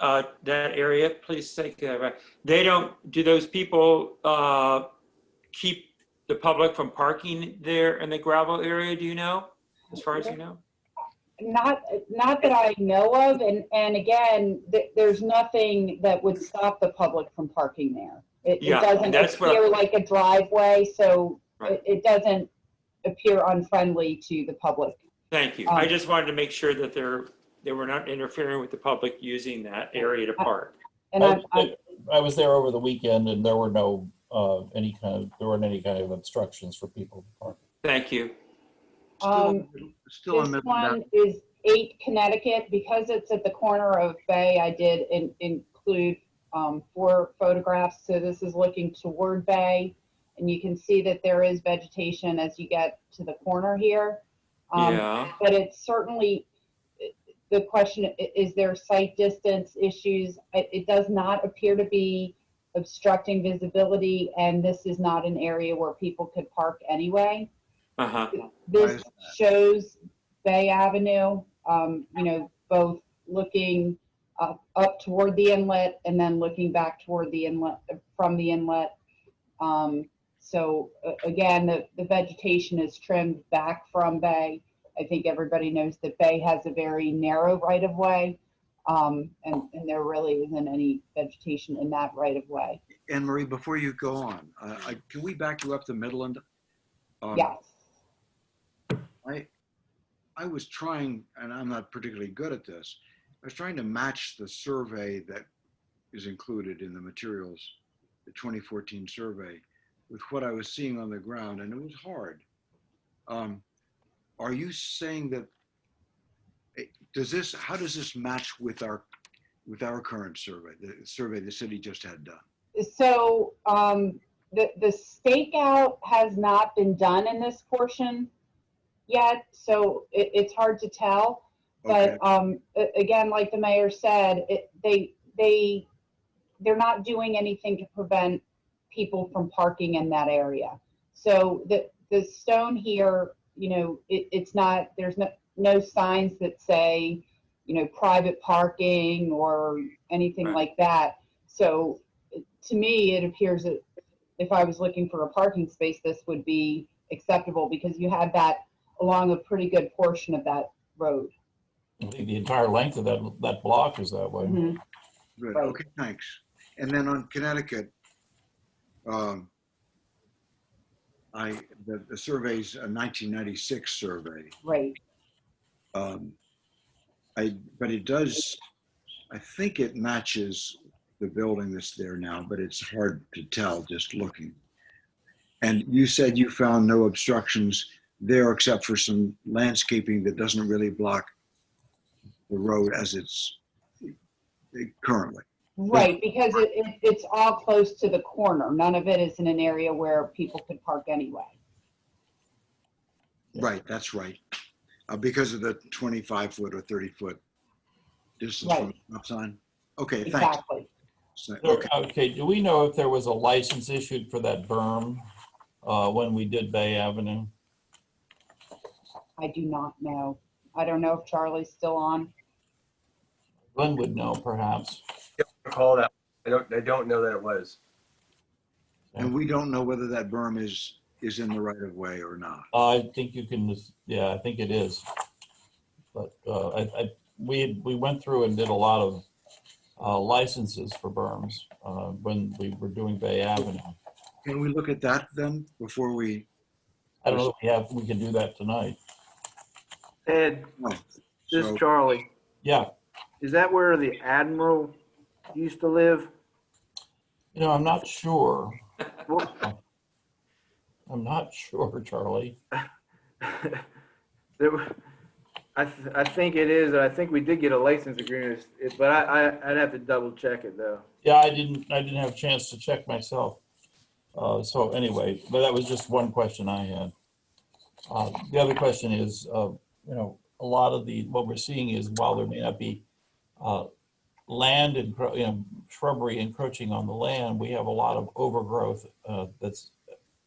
area, please take that. Do those people keep the public from parking there in the gravel area? Do you know, as far as you know? Not that I know of, and again, there's nothing that would stop the public from parking there. It doesn't appear like a driveway, so it doesn't appear unfriendly to the public. Thank you. I just wanted to make sure that they were not interfering with the public using that area to park. And I was there over the weekend and there were no there weren't any kind of obstructions for people to park. Thank you. Still This one is 8 Connecticut. Because it's at the corner of Bay, I did include 4 photographs. So this is looking toward Bay, and you can see that there is vegetation as you get to the corner here. Yeah. But it's certainly, the question, is there sight distance issues? It does not appear to be obstructing visibility, and this is not an area where people could park anyway. This shows Bay Avenue, both looking up toward the inlet and then looking back toward the inlet from the inlet. So again, the vegetation is trimmed back from Bay. I think everybody knows that Bay has a very narrow right of way, and there really isn't any vegetation in that right of way. Anne Marie, before you go on, can we back you up to Midland? Yes. I was trying, and I'm not particularly good at this, I was trying to match the survey that is included in the materials, the 2014 survey, with what I was seeing on the ground, and it was hard. Are you saying that, how does this match with our current survey, the survey the city just had done? So the stakeout has not been done in this portion yet, so it's hard to tell. Okay. But again, like the mayor said, they're not doing anything to prevent people from parking in that area. So the stone here, it's not, there's no signs that say, private parking or anything like that. So to me, it appears that if I was looking for a parking space, this would be acceptable because you had that along a pretty good portion of that road. I think the entire length of that block is that way. Mm-hmm. Good. Right. Okay, thanks. And then on Connecticut, the survey's a 1996 survey. Right. But it does, I think it matches the building that's there now, but it's hard to tell just looking. And you said you found no obstructions there except for some landscaping that doesn't really block the road as it's currently. Right, because it's all close to the corner. None of it is in an area where people could park anyway. Right, that's right. Because of the 25-foot or 30-foot distance from the stop sign. Okay, thanks. Exactly. Okay, do we know if there was a license issued for that berm when we did Bay Avenue? I do not know. I don't know if Charlie's still on. Glenn would know, perhaps. Recall that. I don't know that it was. And we don't know whether that berm is in the right of way or not. I think you can, yeah, I think it is. But we went through and did a lot of licenses for berms when we were doing Bay Avenue. Can we look at that then before we? I don't know if we can do that tonight. Ed, No. this So- is Charlie. Yeah. Is that where the Admiral used to live? I'm not sure. Well, I'm not sure, Charlie. I think it is. I think we did get a license agreement, but I'd have to double check it though. Yeah, I didn't have a chance to check myself. So anyway, but that was just one question I had. The other question is, a lot of what we're seeing is while there may not be land and shrubbery encroaching on the land, we have a lot of overgrowth that's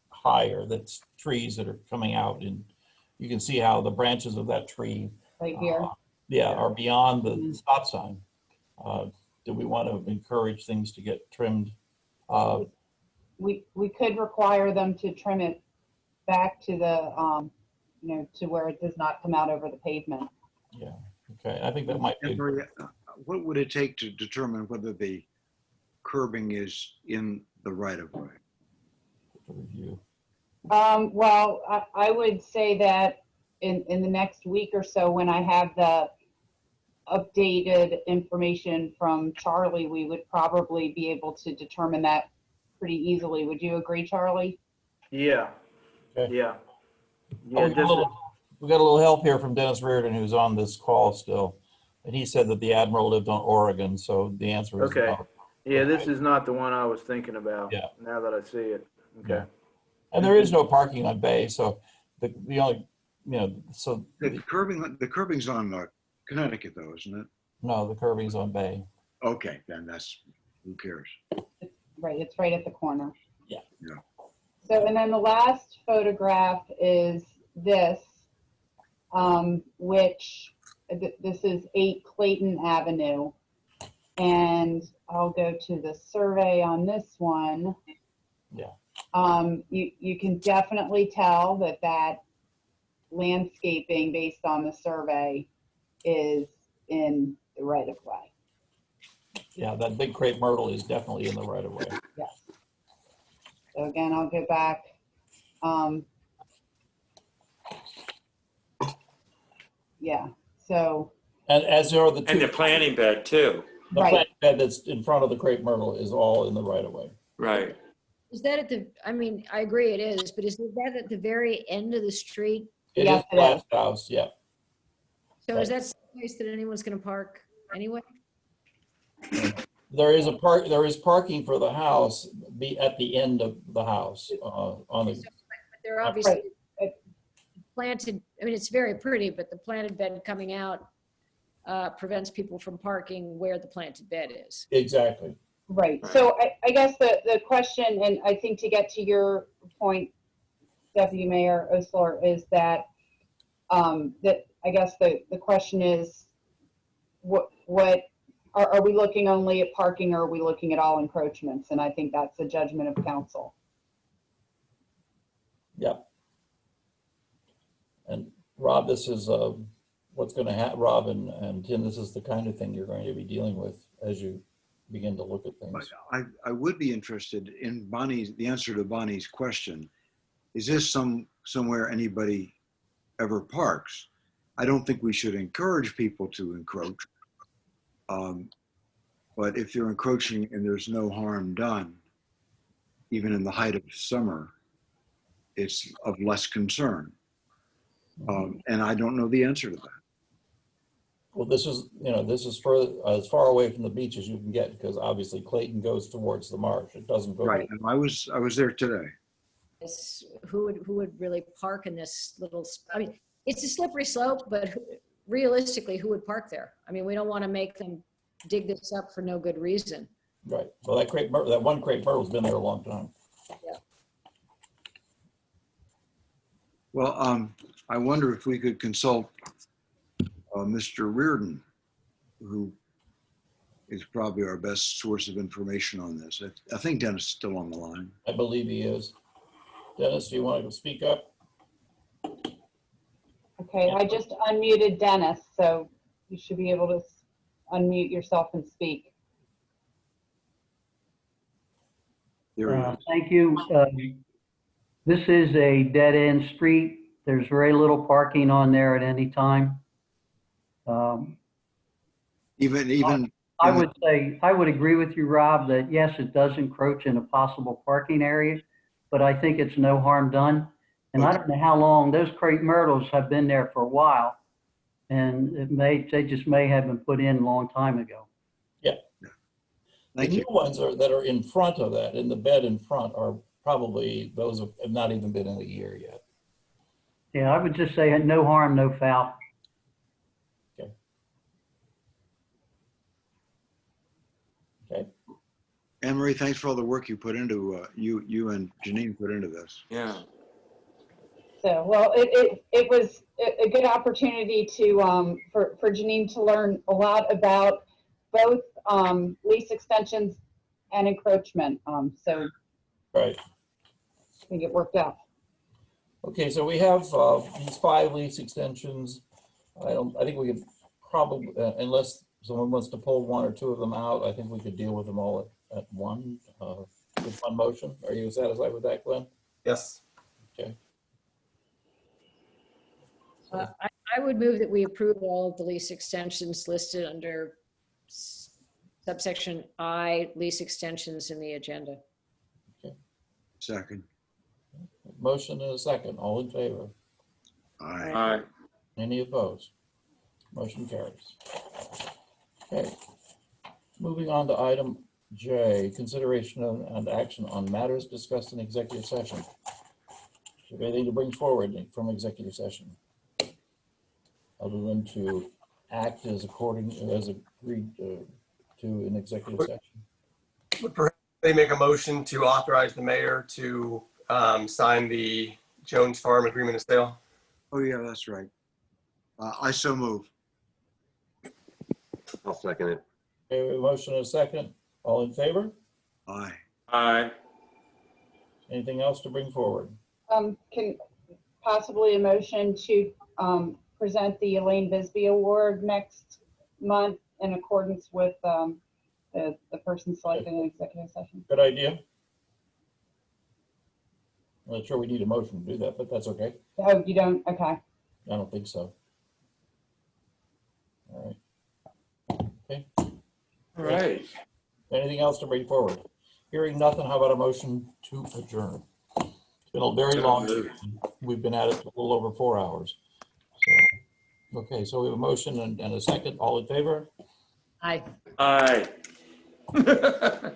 higher, that's trees that are coming out, and you can see how the branches of that tree Right here. are beyond the stop sign. Do we want to encourage things to get trimmed? We could require them to trim it back to the to where it does not come out over the pavement. Yeah. Okay. I think that might be. What would it take to determine whether the curbing is in the right of way? Review. Well, I would say that in the next week or so, when I have the updated information from Charlie, we would probably be able to determine that pretty easily. Would you agree, Charlie? Yeah, Okay. yeah. Oh, Yeah, just, we got a little help here from Dennis Reardon, who's on this call still. And he said that the Admiral lived on Oregon, so the answer is okay. no. Yeah, this is not the one I was thinking about. Yeah. Now that I see it. Okay. Yeah. And there is no parking on Bay, so the only, you know, so. The curbing's on Connecticut though, isn't it? No, the curbing's on Bay. Okay, then that's, who cares? Right, it's right at the corner. Yeah. Yeah. So, and then the last photograph is this, which this is 8 Clayton Avenue. And I'll go to the survey on this one. Yeah. You can definitely tell that landscaping based on the survey is in the right of way. Yeah, that big crepe myrtle is definitely in the right of way. Yes. So again, I'll go back. Yeah, so. And as are the two. And the planting bed too. The planting bed that's in front of the crepe myrtle is all in the right of way. Right. Is that at the, I mean, I agree it is, but is that at the very end of the street? It is the last house, yeah. So is that a place that anyone's going to park anyway? There is parking for the house at the end of the house on the. But they're obviously planted, I mean, it's very pretty, but the planted bed coming out prevents people from parking where the planted bed is. Exactly. Right. So I guess the question, and I think to get to your point, Deputy Mayor Osler, is that that I guess the question is, what are we looking only at parking, or are we looking at all encroachments? And I think that's a judgment of council. Yeah. And Rob, this is what's going to happen. Rob and Tim, this is the kind of thing you're going to be dealing with as you begin to look at things. I would be interested in the answer to Bonnie's question. Is this somewhere anybody ever parks? I don't think we should encourage people to encroach. But if they're encroaching and there's no harm done, even in the height of summer, it's of less concern. And I don't know the answer to that. Well, this is as far away from the beach as you can get, because obviously Clayton goes towards the marsh. It doesn't go. Right. And I was there today. Who would really park in this little, I mean, it's a slippery slope, but realistically, who would park there? I mean, we don't want to make them dig this up for no good reason. Right. Well, that one crepe myrtle's been there a long time. Yeah. Well, I wonder if we could consult Mr. Reardon, who is probably our best source of information on this. I think Dennis is still on the line. I believe he is. Dennis, do you want to speak up? Okay, I just unmuted Dennis, so you should be able to unmute yourself and speak. Thank you. This is a dead-end street. There's very little parking on there at any time. I would say, I would agree with you, Rob, that yes, it does encroach in a possible parking area, but I think it's no harm done. And I don't know how long those crepe myrtles have been there for a while, and they just may have been put in a long time ago. Yeah. The new ones that are in front of that, in the bed in front, are probably, those have not even been in a year yet. Yeah, I would just say no harm, no foul. Okay. Okay. Anne Marie, thanks for all the work you put into you and Janine put into this. Yeah. So, well, it was a good opportunity to for Janine to learn a lot about both lease extensions and encroachment. So, right. I think it worked out. Okay, so we have these 5 lease extensions. I think we could probably, unless someone wants to pull 1 or 2 of them out, I think we could deal with them all at one with one motion. Are you satisfied with that, Glenn? Yes. Okay. I would move that we approve all of the lease extensions listed under subsection I, lease extensions in the agenda. Second. Motion and a second. All in favor? Aye. Aye. Any opposed? Motion carries. Okay. Moving on to item J, consideration and action on matters discussed in executive session. Do you have anything to bring forward from executive session? Other than to act as agreed to in executive session? Would perhaps they make a motion to authorize the mayor to sign the Jones Farm agreement of sale? Oh, yeah, that's right. I so move. I'll second it. Okay, we have a motion and a second. All in favor? Aye. Aye. Anything else to bring forward? Can possibly a motion to present the Elaine Bisbee Award next month in accordance with the person selected in executive session. Good idea. I'm not sure we need a motion to do that, but that's okay. Oh, you don't? Okay. I don't think so. All right. Okay. All right. Anything else to bring forward? Hearing nothing, how about a motion to adjourn? It's been a very long meeting. We've been at it a little over 4 hours. So, okay, so we have a motion and a second. All in favor? Aye. Aye. Bye,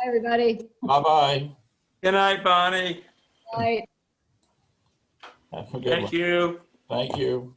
everybody. Bye-bye. Good night, Bonnie. Bye. Have a good one. Thank you. Thank you.